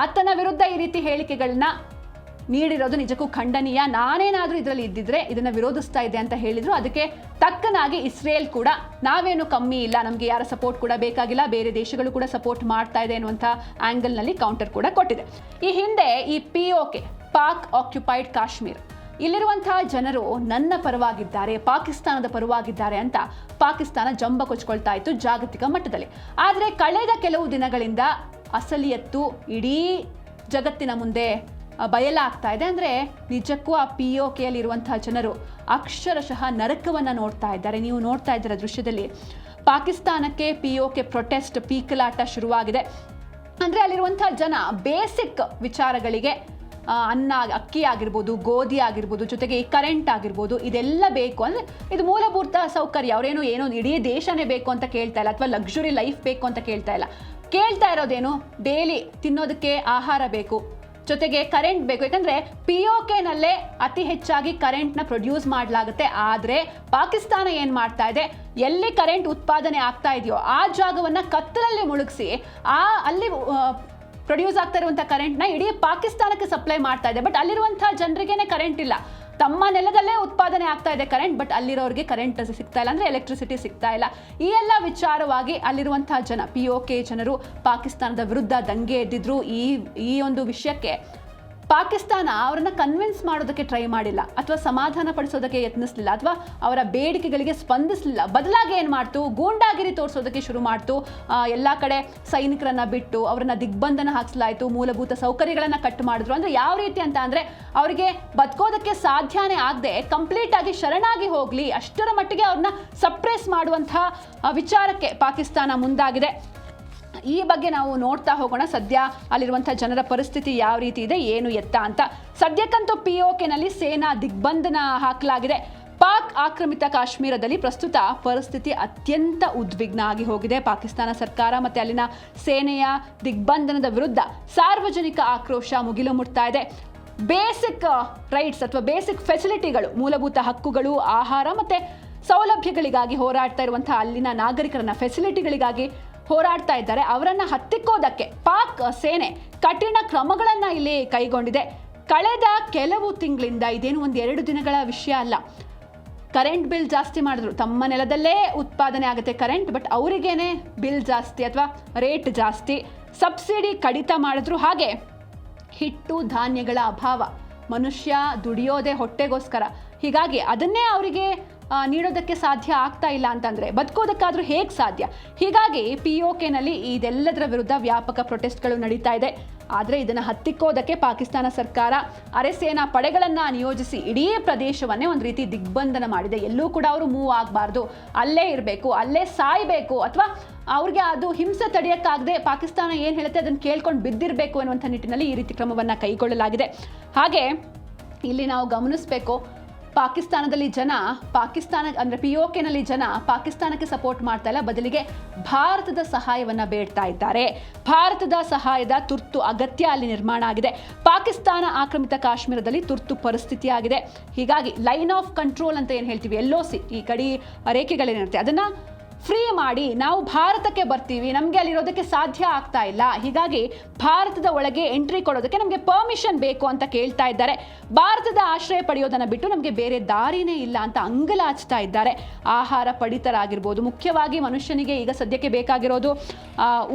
ಆತನ ವಿರುದ್ಧ ಈ ರೀತಿ ಹೇಳಿಕೆಗಳನ್ನ ನೀಡಿರೋದು ನಿಜಕ್ಕೂ ಖಂಡನೀಯ. ನಾನೇನಾದರೂ ಇದರಲ್ಲಿ ಇದ್ದಿದ್ರೆ ಇದನ್ನು ವಿರೋಧಿಸ್ತಾ ಇದೆ ಅಂತ ಹೇಳಿದರು. ಅದಕ್ಕೆ ತಕ್ಕನಾಗಿ ಇಸ್ರೇಲ್ ಕೂಡ ನಾವೇನು ಕಮ್ಮಿ ಇಲ್ಲ, ನಮಗೆ ಯಾರ ಸಪೋರ್ಟ್ ಕೂಡ ಬೇಕಾಗಿಲ್ಲ, ಬೇರೆ ದೇಶಗಳು ಕೂಡ ಸಪೋರ್ಟ್ ಮಾಡ್ತಾ ಇದೆ ಅನ್ನುವಂಥ ಆ್ಯಂಗಲ್ನಲ್ಲಿ ಕೌಂಟರ್ ಕೂಡ ಕೊಟ್ಟಿದೆ. ಈ ಹಿಂದೆ ಈ POK ಪಾಕ್ ಆಕ್ಯುಪೈಡ್ ಕಾಶ್ಮೀರ್ ಇಲ್ಲಿರುವಂತಹ ಜನರು ನನ್ನ ಪರವಾಗಿದ್ದಾರೆ, ಪಾಕಿಸ್ತಾನದ ಪರವಾಗಿದ್ದಾರೆ ಅಂತ ಪಾಕಿಸ್ತಾನ ಜಂಬ ಕೊಚ್ಕೊಳ್ತಾ ಇತ್ತು ಜಾಗತಿಕ ಮಟ್ಟದಲ್ಲಿ. ಆದರೆ ಕಳೆದ ಕೆಲವು ದಿನಗಳಿಂದ ಅಸಲಿಯತ್ತು ಇಡೀ ಜಗತ್ತಿನ ಮುಂದೆ ಬಯಲಾಗ್ತಾ ಇದೆ. ಅಂದರೆ ನಿಜಕ್ಕೂ ಆ POKಯಲ್ಲಿರುವಂತಹ ಜನರು ಅಕ್ಷರಶಃ ನರಕವನ್ನು ನೋಡ್ತಾ ಇದ್ದಾರೆ. ನೀವು ನೋಡ್ತಾ ಇದ್ದೀರ ದೃಶ್ಯದಲ್ಲಿ ಪಾಕಿಸ್ತಾನಕ್ಕೆ POK ಪ್ರೊಟೆಸ್ಟ್ ಪೀಕಲಾಟ ಶುರುವಾಗಿದೆ. ಅಂದರೆ ಅಲ್ಲಿರುವಂತಹ ಜನ ಬೇಸಿಕ್ ವಿಚಾರಗಳಿಗೆ ಅನ್ನ, ಅಕ್ಕಿ ಆಗಿರ್ಬೋದು, ಗೋಧಿ ಆಗಿರ್ಬೋದು, ಜೊತೆಗೆ ಈ ಕರೆಂಟ್ ಆಗಿರ್ಬೋದು, ಇದೆಲ್ಲ ಬೇಕು. ಅಂದರೆ ಇದು ಮೂಲಭೂತ ಸೌಕರ್ಯ. ಅವರೇನು ಏನೋ ಇಡೀ ದೇಶನೇ ಬೇಕು ಅಂತ ಕೇಳ್ತಾ ಇಲ್ಲ, ಅಥವಾ ಲಕ್ಸುರಿ ಲೈಫ್ ಬೇಕು ಅಂತ ಕೇಳ್ತಾ ಇಲ್ಲ. ಕೇಳ್ತಾ ಇರೋದೇನು, ಡೈಲಿ ತಿನ್ನೋದಕ್ಕೆ ಆಹಾರ ಬೇಕು, ಜೊತೆಗೆ ಕರೆಂಟ್ ಬೇಕು. ಯಾಕಂದರೆ POKನಲ್ಲೇ ಅತಿ ಹೆಚ್ಚಾಗಿ ಕರೆಂಟ್ನ ಪ್ರೊಡ್ಯೂಸ್ ಮಾಡಲಾಗುತ್ತೆ. ಆದರೆ ಪಾಕಿಸ್ತಾನ ಏನು ಮಾಡ್ತಾ ಇದೆ, ಎಲ್ಲಿ ಕರೆಂಟ್ ಉತ್ಪಾದನೆ ಆಗ್ತಾ ಇದೆಯೋ ಆ ಜಾಗವನ್ನು ಕತ್ತಲಲ್ಲಿ ಮುಳುಗಿಸಿ ಅಲ್ಲಿ ಪ್ರೊಡ್ಯೂಸ್ ಆಗ್ತಾ ಇರುವಂಥ ಕರೆಂಟ್ನ ಇಡೀ ಪಾಕಿಸ್ತಾನಕ್ಕೆ ಸಪ್ಲೈ ಮಾಡ್ತಾ ಇದೆ. ಬಟ್ ಅಲ್ಲಿರುವಂಥ ಜನರಿಗೇನೆ ಕರೆಂಟ್ ಇಲ್ಲ. ತಮ್ಮ ನೆಲದಲ್ಲೇ ಉತ್ಪಾದನೆ ಆಗ್ತಾ ಇದೆ ಕರೆಂಟ್, ಬಟ್ ಅಲ್ಲಿರೋರಿಗೆ ಕರೆಂಟ್ ಸಿಗ್ತಾ ಇಲ್ಲ, ಅಂದರೆ ಎಲೆಕ್ಟ್ರಿಸಿಟಿ ಸಿಗ್ತಾ ಇಲ್ಲ. ಈ ಎಲ್ಲ ವಿಚಾರವಾಗಿ ಅಲ್ಲಿರುವಂತಹ ಜನ POK ಜನರು ಪಾಕಿಸ್ತಾನದ ವಿರುದ್ಧ ದಂಗೆ ಎದ್ದಿದ್ರು. ಈ ಒಂದು ವಿಷಯಕ್ಕೆ ಪಾಕಿಸ್ತಾನ ಅವರನ್ನು ಕನ್ವಿನ್ಸ್ ಮಾಡೋದಕ್ಕೆ ಟ್ರೈ ಮಾಡಿಲ್ಲ, ಅಥವಾ ಸಮಾಧಾನ ಪಡಿಸೋದಕ್ಕೆ ಯತ್ನಿಸಲಿಲ್ಲ, ಅಥವಾ ಅವರ ಬೇಡಿಕೆಗಳಿಗೆ ಸ್ಪಂದಿಸಲಿಲ್ಲ. ಬದಲಾಗಿ ಏನು ಮಾಡ್ತು, ಗೂಂಡಾಗಿರಿ ತೋರಿಸೋದಕ್ಕೆ ಶುರು ಮಾಡ್ತು. ಎಲ್ಲ ಕಡೆ ಸೈನಿಕರನ್ನು ಬಿಟ್ಟು ಅವರನ್ನು ದಿಗ್ಬಂಧನ ಹಾಕಿಸಲಾಯಿತು, ಮೂಲಭೂತ ಸೌಕರ್ಯಗಳನ್ನು ಕಟ್ ಮಾಡಿದ್ರು. ಅಂದರೆ ಯಾವ ರೀತಿ ಅಂತ ಅಂದರೆ ಅವರಿಗೆ ಬದುಕೋದಕ್ಕೆ ಸಾಧ್ಯನೇ ಆಗದೆ ಕಂಪ್ಲೀಟ್ ಆಗಿ ಶರಣಾಗಿ ಹೋಗಲಿ, ಅಷ್ಟರ ಮಟ್ಟಿಗೆ ಅವ್ರನ್ನ ಸಪ್ರೆಸ್ ಮಾಡುವಂಥ ವಿಚಾರಕ್ಕೆ ಪಾಕಿಸ್ತಾನ ಮುಂದಾಗಿದೆ. ಈ ಬಗ್ಗೆ ನಾವು ನೋಡ್ತಾ ಹೋಗೋಣ. ಸದ್ಯ ಅಲ್ಲಿರುವಂಥ ಜನರ ಪರಿಸ್ಥಿತಿ ಯಾವ ರೀತಿ ಇದೆ, ಏನು ಎತ್ತ ಅಂತ. ಸದ್ಯಕ್ಕಂತೂ POKನಲ್ಲಿ ಸೇನಾ ದಿಗ್ಬಂಧನ ಹಾಕಲಾಗಿದೆ. ಪಾಕ್ ಆಕ್ರಮಿತ ಕಾಶ್ಮೀರದಲ್ಲಿ ಪ್ರಸ್ತುತ ಪರಿಸ್ಥಿತಿ ಅತ್ಯಂತ ಉದ್ವಿಗ್ನ ಆಗಿ ಹೋಗಿದೆ. ಪಾಕಿಸ್ತಾನ ಸರ್ಕಾರ ಮತ್ತು ಅಲ್ಲಿನ ಸೇನೆಯ ದಿಗ್ಬಂಧನದ ವಿರುದ್ಧ ಸಾರ್ವಜನಿಕ ಆಕ್ರೋಶ ಮುಗಿಲು ಮುಟ್ತಾ ಇದೆ. ಬೇಸಿಕ್ ರೈಟ್ಸ್ ಅಥವಾ ಬೇಸಿಕ್ ಫೆಸಿಲಿಟಿಗಳು, ಮೂಲಭೂತ ಹಕ್ಕುಗಳು, ಆಹಾರ ಮತ್ತು ಸೌಲಭ್ಯಗಳಿಗಾಗಿ ಹೋರಾಡ್ತಾ ಇರುವಂತಹ ಅಲ್ಲಿನ ನಾಗರಿಕರನ್ನ ಫೆಸಿಲಿಟಿಗಳಿಗಾಗಿ ಹೋರಾಡ್ತಾ ಇದ್ದಾರೆ, ಅವರನ್ನ ಹತ್ತಿಕ್ಕೋದಕ್ಕೆ ಪಾಕ್ ಸೇನೆ ಕಠಿಣ ಕ್ರಮಗಳನ್ನ ಇಲ್ಲಿ ಕೈಗೊಂಡಿದೆ. ಕಳೆದ ಕೆಲವು ತಿಂಗಳಿಂದ, ಇದೇನು 1-2 ದಿನಗಳ ವಿಷಯ ಅಲ್ಲ, ಕರೆಂಟ್ ಬಿಲ್ ಜಾಸ್ತಿ ಮಾಡಿದ್ರು. ತಮ್ಮ ನೆಲದಲ್ಲೇ ಉತ್ಪಾದನೆ ಆಗುತ್ತೆ ಕರೆಂಟ್, ಬಟ್ ಅವರಿಗೇನೆ ಬಿಲ್ ಜಾಸ್ತಿ ಅಥವಾ ರೇಟ್ ಜಾಸ್ತಿ, ಸಬ್ಸಿಡಿ ಕಡಿತ ಮಾಡಿದ್ರು. ಹಾಗೆ ಹಿಟ್ಟು ಧಾನ್ಯಗಳ ಅಭಾವ, ಮನುಷ್ಯ ದುಡಿಯೋದೇ ಹೊಟ್ಟೆಗೋಸ್ಕರ, ಹೀಗಾಗಿ ಅದನ್ನೇ ಅವರಿಗೆ ನೀಡೋದಕ್ಕೆ ಸಾಧ್ಯ ಆಗ್ತಾ ಇಲ್ಲ ಅಂತಂದರೆ ಬದುಕೋದಕ್ಕಾದ್ರೂ ಹೇಗೆ ಸಾಧ್ಯ? ಹೀಗಾಗಿ POKನಲ್ಲಿ ಇದೆಲ್ಲದರ ವಿರುದ್ಧ ವ್ಯಾಪಕ ಪ್ರೊಟೆಸ್ಟ್ಗಳು ನಡೀತಾ ಇದೆ. ಆದರೆ ಇದನ್ನು ಹತ್ತಿಕ್ಕೋದಕ್ಕೆ ಪಾಕಿಸ್ತಾನ ಸರ್ಕಾರ ಅರೆಸೇನಾ ಪಡೆಗಳನ್ನು ನಿಯೋಜಿಸಿ ಇಡೀ ಪ್ರದೇಶವನ್ನೇ ಒಂದು ರೀತಿ ದಿಗ್ಬಂಧನ ಮಾಡಿದೆ. ಎಲ್ಲೂ ಕೂಡ ಅವರು ಮೂವ್ ಆಗಬಾರ್ದು, ಅಲ್ಲೇ ಇರಬೇಕು, ಅಲ್ಲೇ ಸಾಯಬೇಕು, ಅಥವಾ ಅವ್ರಿಗೆ ಅದು ಹಿಂಸೆ ತಡೆಯೋಕ್ಕಾಗದೆ ಪಾಕಿಸ್ತಾನ ಏನು ಹೇಳುತ್ತೆ ಅದನ್ನು ಕೇಳ್ಕೊಂಡು ಬಿದ್ದಿರಬೇಕು ಅನ್ನುವಂಥ ನಿಟ್ಟಿನಲ್ಲಿ ಈ ರೀತಿ ಕ್ರಮವನ್ನು ಕೈಗೊಳ್ಳಲಾಗಿದೆ. ಹಾಗೆ ಇಲ್ಲಿ ನಾವು ಗಮನಿಸಬೇಕು, ಪಾಕಿಸ್ತಾನದಲ್ಲಿ ಜನ ಅಂದರೆ POKನಲ್ಲಿ ಜನ ಪಾಕಿಸ್ತಾನಕ್ಕೆ ಸಪೋರ್ಟ್ ಮಾಡ್ತಾ ಇಲ್ಲ, ಬದಲಿಗೆ ಭಾರತದ ಸಹಾಯವನ್ನು ಬೇಡ್ತಾ ಇದ್ದಾರೆ. ಭಾರತದ ಸಹಾಯದ ತುರ್ತು ಅಗತ್ಯ ಅಲ್ಲಿ ನಿರ್ಮಾಣ ಆಗಿದೆ. ಪಾಕಿಸ್ತಾನ ಆಕ್ರಮಿತ ಕಾಶ್ಮೀರದಲ್ಲಿ ತುರ್ತು ಪರಿಸ್ಥಿತಿ ಆಗಿದೆ. ಹೀಗಾಗಿ ಲೈನ್ ಆಫ್ ಕಂಟ್ರೋಲ್ ಅಂತ ಏನು ಹೇಳ್ತೀವಿ, LOC, ಈ ಗಡಿ ರೇಖೆಗಳೇನಿರುತ್ತೆ ಅದನ್ನು ಫ್ರೀ ಮಾಡಿ ನಾವು ಭಾರತಕ್ಕೆ ಬರ್ತೀವಿ, ನಮಗೆ ಅಲ್ಲಿರೋದಕ್ಕೆ ಸಾಧ್ಯ ಆಗ್ತಾ ಇಲ್ಲ, ಹೀಗಾಗಿ ಭಾರತದ ಒಳಗೆ ಎಂಟ್ರಿ ಕೊಡೋದಕ್ಕೆ ನಮಗೆ ಪರ್ಮಿಷನ್ ಬೇಕು ಅಂತ ಕೇಳ್ತಾ ಇದ್ದಾರೆ. ಭಾರತದ ಆಶ್ರಯ ಪಡೆಯೋದನ್ನು ಬಿಟ್ಟು ನಮಗೆ ಬೇರೆ ದಾರಿನೇ ಇಲ್ಲ ಅಂತ ಅಂಗಲಾಚ್ತಾ ಇದ್ದಾರೆ. ಆಹಾರ ಪಡಿತರಾಗಿರ್ಬೋದು, ಮುಖ್ಯವಾಗಿ ಮನುಷ್ಯನಿಗೆ ಈಗ ಸದ್ಯಕ್ಕೆ ಬೇಕಾಗಿರೋದು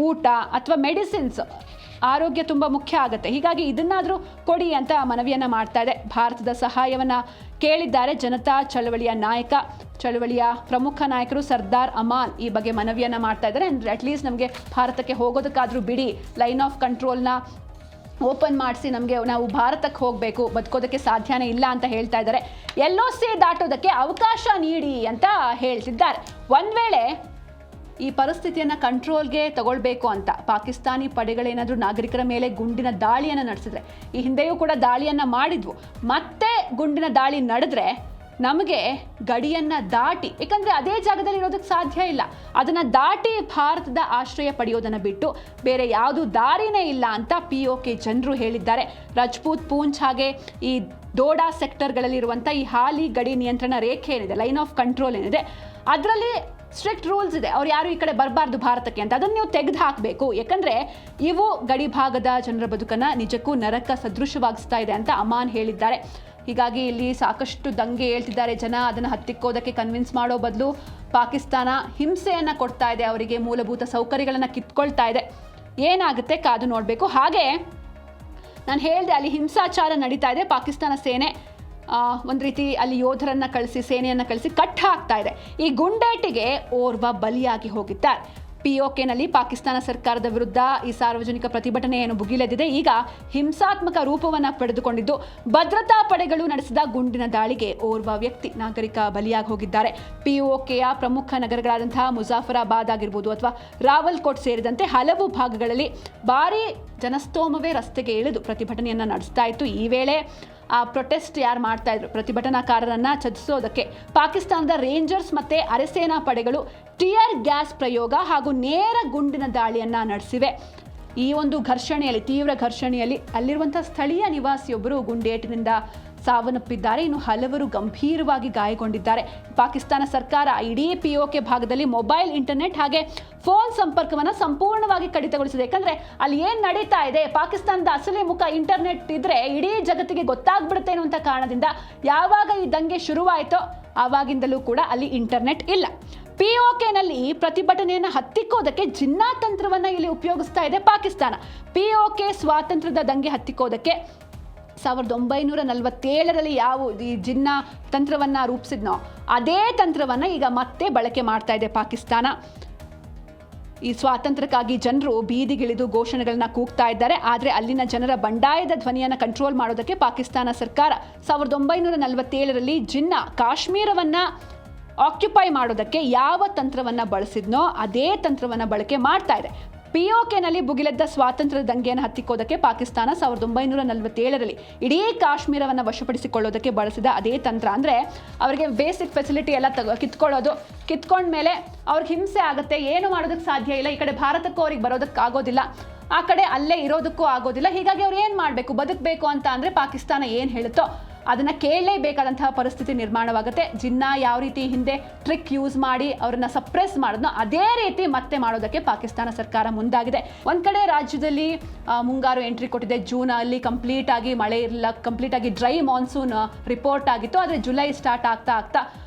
ಊಟ ಅಥವಾ ಮೆಡಿಸಿನ್ಸ್, ಆರೋಗ್ಯ ತುಂಬ ಮುಖ್ಯ ಆಗುತ್ತೆ. ಹೀಗಾಗಿ ಇದನ್ನಾದರೂ ಕೊಡಿ ಅಂತ ಮನವಿಯನ್ನು ಮಾಡ್ತಾ ಇದೆ. ಭಾರತದ ಸಹಾಯವನ್ನು ಕೇಳಿದ್ದಾರೆ. ಜನತಾ ಚಳವಳಿಯ ನಾಯಕ, ಚಳವಳಿಯ ಪ್ರಮುಖ ನಾಯಕರು ಸರ್ದಾರ್ ಅಮಾನ್ ಈ ಬಗ್ಗೆ ಮನವಿಯನ್ನು ಮಾಡ್ತಾ ಇದ್ದಾರೆ. ಅಂದರೆ ಅಟ್ಲೀಸ್ಟ್ ನಮಗೆ ಭಾರತಕ್ಕೆ ಹೋಗೋದಕ್ಕಾದರೂ ಬಿಡಿ, ಲೈನ್ ಆಫ್ ಕಂಟ್ರೋಲ್ನ ಓಪನ್ ಮಾಡಿಸಿ, ನಾವು ಭಾರತಕ್ಕೆ ಹೋಗಬೇಕು, ಬದುಕೋದಕ್ಕೆ ಸಾಧ್ಯನೇ ಇಲ್ಲ ಅಂತ ಹೇಳ್ತಾ ಇದ್ದಾರೆ. LOC ದಾಟೋದಕ್ಕೆ ಅವಕಾಶ ನೀಡಿ ಅಂತ ಹೇಳ್ತಿದ್ದಾರೆ. ಒಂದು ವೇಳೆ ಈ ಪರಿಸ್ಥಿತಿಯನ್ನು ಕಂಟ್ರೋಲ್ಗೆ ತಗೊಳ್ಬೇಕು ಅಂತ ಪಾಕಿಸ್ತಾನಿ ಪಡೆಗಳೇನಾದರೂ ನಾಗರಿಕರ ಮೇಲೆ ಗುಂಡಿನ ದಾಳಿಯನ್ನು ನಡೆಸಿದ್ರೆ, ಈ ಹಿಂದೆಯೂ ಕೂಡ ದಾಳಿಯನ್ನು ಮಾಡಿದ್ವು, ಮತ್ತೆ ಗುಂಡಿನ ದಾಳಿ ನಡೆದ್ರೆ ನಮಗೆ ಗಡಿಯನ್ನು ದಾಟಿ, ಯಾಕಂದರೆ ಅದೇ ಜಾಗದಲ್ಲಿ ಇರೋದಕ್ಕೆ ಸಾಧ್ಯ ಇಲ್ಲ, ಅದನ್ನು ದಾಟಿ ಭಾರತದ ಆಶ್ರಯ ಪಡೆಯೋದನ್ನು ಬಿಟ್ಟು ಬೇರೆ ಯಾವುದೂ ದಾರಿನೇ ಇಲ್ಲ ಅಂತ POK ಜನರು ಹೇಳಿದ್ದಾರೆ. ರಜಪೂತ್, ಪೂಂಚ್ ಹಾಗೆ ಈ ದೋಡಾ ಸೆಕ್ಟರ್ಗಳಲ್ಲಿರುವಂಥ ಈ ಹಾಲಿ ಗಡಿ ನಿಯಂತ್ರಣ ರೇಖೆ ಏನಿದೆ, ಲೈನ್ ಆಫ್ ಕಂಟ್ರೋಲ್ ಏನಿದೆ, ಅದರಲ್ಲಿ ಸ್ಟ್ರಿಕ್ಟ್ ರೂಲ್ಸ್ ಇದೆ. ಅವ್ರು ಯಾರು ಈ ಕಡೆ ಬರಬಾರ್ದು ಭಾರತಕ್ಕೆ ಅಂತ, ಅದನ್ನು ನೀವು ತೆಗೆದು ಹಾಕಬೇಕು. ಯಾಕಂದರೆ ಇವು ಗಡಿ ಭಾಗದ ಜನರ ಬದುಕನ್ನು ನಿಜಕ್ಕೂ ನರಕ ಸದೃಶವಾಗಿಸ್ತಾ ಇದೆ ಅಂತ ಅಮಾನ್ ಹೇಳಿದ್ದಾರೆ. ಹೀಗಾಗಿ ಇಲ್ಲಿ ಸಾಕಷ್ಟು ದಂಗೆ ಹೇಳ್ತಿದ್ದಾರೆ ಜನ. ಅದನ್ನು ಹತ್ತಿಕ್ಕೋದಕ್ಕೆ ಕನ್ವಿನ್ಸ್ ಮಾಡೋ ಬದಲು ಪಾಕಿಸ್ತಾನ ಹಿಂಸೆಯನ್ನು ಕೊಡ್ತಾ ಇದೆ, ಅವರಿಗೆ ಮೂಲಭೂತ ಸೌಕರ್ಯಗಳನ್ನು ಕಿತ್ಕೊಳ್ತಾ ಇದೆ. ಏನಾಗುತ್ತೆ ಕಾದು ನೋಡಬೇಕು. ಹಾಗೆ ನಾನು ಹೇಳಿದೆ, ಅಲ್ಲಿ ಹಿಂಸಾಚಾರ ನಡೀತಾ ಇದೆ. ಪಾಕಿಸ್ತಾನ ಸೇನೆ ಒಂದು ರೀತಿ ಅಲ್ಲಿ ಯೋಧರನ್ನು ಕಳಿಸಿ, ಸೇನೆಯನ್ನು ಕಳಿಸಿ ಕಟ್ ಹಾಕ್ತಾ ಇದೆ. ಈ ಗುಂಡೇಟಿಗೆ ಓರ್ವ ಬಲಿಯಾಗಿ ಹೋಗಿದ್ದಾರೆ. POKನಲ್ಲಿ ಪಾಕಿಸ್ತಾನ ಸರ್ಕಾರದ ವಿರುದ್ಧ ಈ ಸಾರ್ವಜನಿಕ ಪ್ರತಿಭಟನೆ ಏನು ಭುಗಿಲೆದಿದೆ, ಈಗ ಹಿಂಸಾತ್ಮಕ ರೂಪವನ್ನು ಪಡೆದುಕೊಂಡಿದ್ದು, ಭದ್ರತಾ ಪಡೆಗಳು ನಡೆಸಿದ ಗುಂಡಿನ ದಾಳಿಗೆ ಓರ್ವ ವ್ಯಕ್ತಿ ನಾಗರಿಕ ಬಲಿಯಾಗಿ ಹೋಗಿದ್ದಾರೆ. POKಯ ಪ್ರಮುಖ ನಗರಗಳಾದಂತಹ ಮುಜಾಫರಾಬಾದ್ ಆಗಿರ್ಬೋದು ಅಥವಾ ರಾವಲ್ಕೋಟ್ ಸೇರಿದಂತೆ ಹಲವು ಭಾಗಗಳಲ್ಲಿ ಭಾರೀ ಜನಸ್ತೋಮವೇ ರಸ್ತೆಗೆ ಇಳಿದು ಪ್ರತಿಭಟನೆಯನ್ನು ನಡೆಸ್ತಾ ಇತ್ತು. ಈ ವೇಳೆ ಆ ಪ್ರೊಟೆಸ್ಟ್ ಯಾರು ಮಾಡ್ತಾ ಇದ್ರು, ಪ್ರತಿಭಟನಾಕಾರರನ್ನು ಚದುರಿಸೋದಕ್ಕೆ ಪಾಕಿಸ್ತಾನದ ರೇಂಜರ್ಸ್ ಮತ್ತು ಅರೆಸೇನಾ ಪಡೆಗಳು ಟಿಯರ್ ಗ್ಯಾಸ್ ಪ್ರಯೋಗ ಹಾಗೂ ನೇರ ಗುಂಡಿನ ದಾಳಿಯನ್ನು ನಡೆಸಿವೆ. ಈ ಒಂದು ಘರ್ಷಣೆಯಲ್ಲಿ, ತೀವ್ರ ಘರ್ಷಣೆಯಲ್ಲಿ ಅಲ್ಲಿರುವಂಥ ಸ್ಥಳೀಯ ನಿವಾಸಿಯೊಬ್ಬರು ಗುಂಡೇಟಿನಿಂದ ಸಾವನ್ನಪ್ಪಿದ್ದಾರೆ. ಇನ್ನು ಹಲವರು ಗಂಭೀರವಾಗಿ ಗಾಯಗೊಂಡಿದ್ದಾರೆ. ಪಾಕಿಸ್ತಾನ ಸರ್ಕಾರ ಇಡೀ POK ಭಾಗದಲ್ಲಿ ಮೊಬೈಲ್, ಇಂಟರ್ನೆಟ್ ಹಾಗೆ ಫೋನ್ ಸಂಪರ್ಕವನ್ನು ಸಂಪೂರ್ಣವಾಗಿ ಕಡಿತಗೊಳಿಸಿದೆ. ಯಾಕಂದರೆ ಅಲ್ಲಿ ಏನು ನಡೀತಾ ಇದೆ, ಪಾಕಿಸ್ತಾನದ ಅಸಲಿ ಮುಖ ಇಂಟರ್ನೆಟ್ ಇದ್ದರೆ ಇಡೀ ಜಗತ್ತಿಗೆ ಗೊತ್ತಾಗ್ಬಿಡುತ್ತೆ ಅನ್ನುವಂಥ ಕಾರಣದಿಂದ ಯಾವಾಗ ಈ ದಂಗೆ ಶುರುವಾಯಿತೋ ಆವಾಗಿಂದಲೂ ಕೂಡ ಅಲ್ಲಿ ಇಂಟರ್ನೆಟ್ ಇಲ್ಲ. POKನಲ್ಲಿ ಪ್ರತಿಭಟನೆಯನ್ನು ಹತ್ತಿಕ್ಕೋದಕ್ಕೆ ಜಿನ್ನಾ ತಂತ್ರವನ್ನು ಇಲ್ಲಿ ಉಪಯೋಗಿಸ್ತಾ ಇದೆ ಪಾಕಿಸ್ತಾನ. POK ಸ್ವಾತಂತ್ರ್ಯದ ದಂಗೆ ಹತ್ತಿಕ್ಕೋದಕ್ಕೆ 1947ರಲ್ಲಿ ಯಾವ ಈ ಜಿನ್ನಾ ತಂತ್ರವನ್ನು ರೂಪಿಸಿದ್ನೋ ಅದೇ ತಂತ್ರವನ್ನು ಈಗ ಮತ್ತೆ ಬಳಕೆ ಮಾಡ್ತಾ ಇದೆ ಪಾಕಿಸ್ತಾನ. ಈ ಸ್ವಾತಂತ್ರ್ಯಕ್ಕಾಗಿ ಜನರು ಬೀದಿಗಿಳಿದು ಘೋಷಣೆಗಳನ್ನ ಕೂಗ್ತಾ ಇದ್ದಾರೆ. ಆದರೆ ಅಲ್ಲಿನ ಜನರ ಬಂಡಾಯದ ಧ್ವನಿಯನ್ನು ಕಂಟ್ರೋಲ್ ಮಾಡೋದಕ್ಕೆ ಪಾಕಿಸ್ತಾನ ಸರ್ಕಾರ 1947ರಲ್ಲಿ ಜಿನ್ನಾ ಕಾಶ್ಮೀರವನ್ನು ಆಕ್ಯುಪೈ ಮಾಡೋದಕ್ಕೆ ಯಾವ ತಂತ್ರವನ್ನು ಬಳಸಿದ್ನೋ ಅದೇ ತಂತ್ರವನ್ನು ಬಳಕೆ ಮಾಡ್ತಾ ಇದೆ. POKನಲ್ಲಿ ಭುಗಿಲೆದ್ದ ಸ್ವಾತಂತ್ರ್ಯದ ದಂಗೆಯನ್ನು ಹತ್ತಿಕ್ಕೋದಕ್ಕೆ ಪಾಕಿಸ್ತಾನ 1947ರಲ್ಲಿ ಇಡೀ ಕಾಶ್ಮೀರವನ್ನು ವಶಪಡಿಸಿಕೊಳ್ಳೋದಕ್ಕೆ ಬಳಸಿದ ಅದೇ ತಂತ್ರ. ಅಂದರೆ ಅವರಿಗೆ ಬೇಸಿಕ್ ಫೆಸಿಲಿಟಿ ಎಲ್ಲ ಕಿತ್ಕೊಂಡ್ಮೇಲೆ ಅವ್ರಿಗೆ ಹಿಂಸೆ ಆಗುತ್ತೆ, ಏನು ಮಾಡೋದಕ್ಕೆ ಸಾಧ್ಯ ಇಲ್ಲ, ಈ ಕಡೆ ಭಾರತಕ್ಕೂ ಅವ್ರಿಗೆ ಬರೋದಕ್ಕಾಗೋದಿಲ್ಲ, ಆ ಕಡೆ ಅಲ್ಲೇ ಇರೋದಕ್ಕೂ ಆಗೋದಿಲ್ಲ. ಹೀಗಾಗಿ ಅವ್ರು ಏನು ಮಾಡಬೇಕು, ಬದುಕಬೇಕು ಅಂತ ಅಂದರೆ ಪಾಕಿಸ್ತಾನ ಏನು ಹೇಳುತ್ತೋ ಅದನ್ನು ಕೇಳಲೇಬೇಕಾದಂತಹ ಪರಿಸ್ಥಿತಿ ನಿರ್ಮಾಣವಾಗುತ್ತೆ. ಜಿನ್ನಾ ಯಾವ ರೀತಿ ಹಿಂದೆ ಟ್ರಿಕ್ ಯೂಸ್ ಮಾಡಿ ಅವರನ್ನ ಸಪ್ರೆಸ್ ಮಾಡಿದ್ನೋ ಅದೇ ರೀತಿ ಮತ್ತೆ ಮಾಡೋದಕ್ಕೆ ಪಾಕಿಸ್ತಾನ ಸರ್ಕಾರ ಮುಂದಾಗಿದೆ. ಒಂದು ಕಡೆ ರಾಜ್ಯದಲ್ಲಿ ಮುಂಗಾರು ಎಂಟ್ರಿ ಕೊಟ್ಟಿದೆ. ಜೂನ್ ಅಲ್ಲಿ ಕಂಪ್ಲೀಟ್ ಆಗಿ ಮಳೆ ಇರಲಿಲ್ಲ, ಕಂಪ್ಲೀಟ್ ಆಗಿ ಡ್ರೈ ಮಾನ್ಸೂನ್ ರಿಪೋರ್ಟ್ ಆಗಿತ್ತು. ಆದರೆ ಜುಲೈ ಸ್ಟಾರ್ಟ್ ಆಗ್ತಾ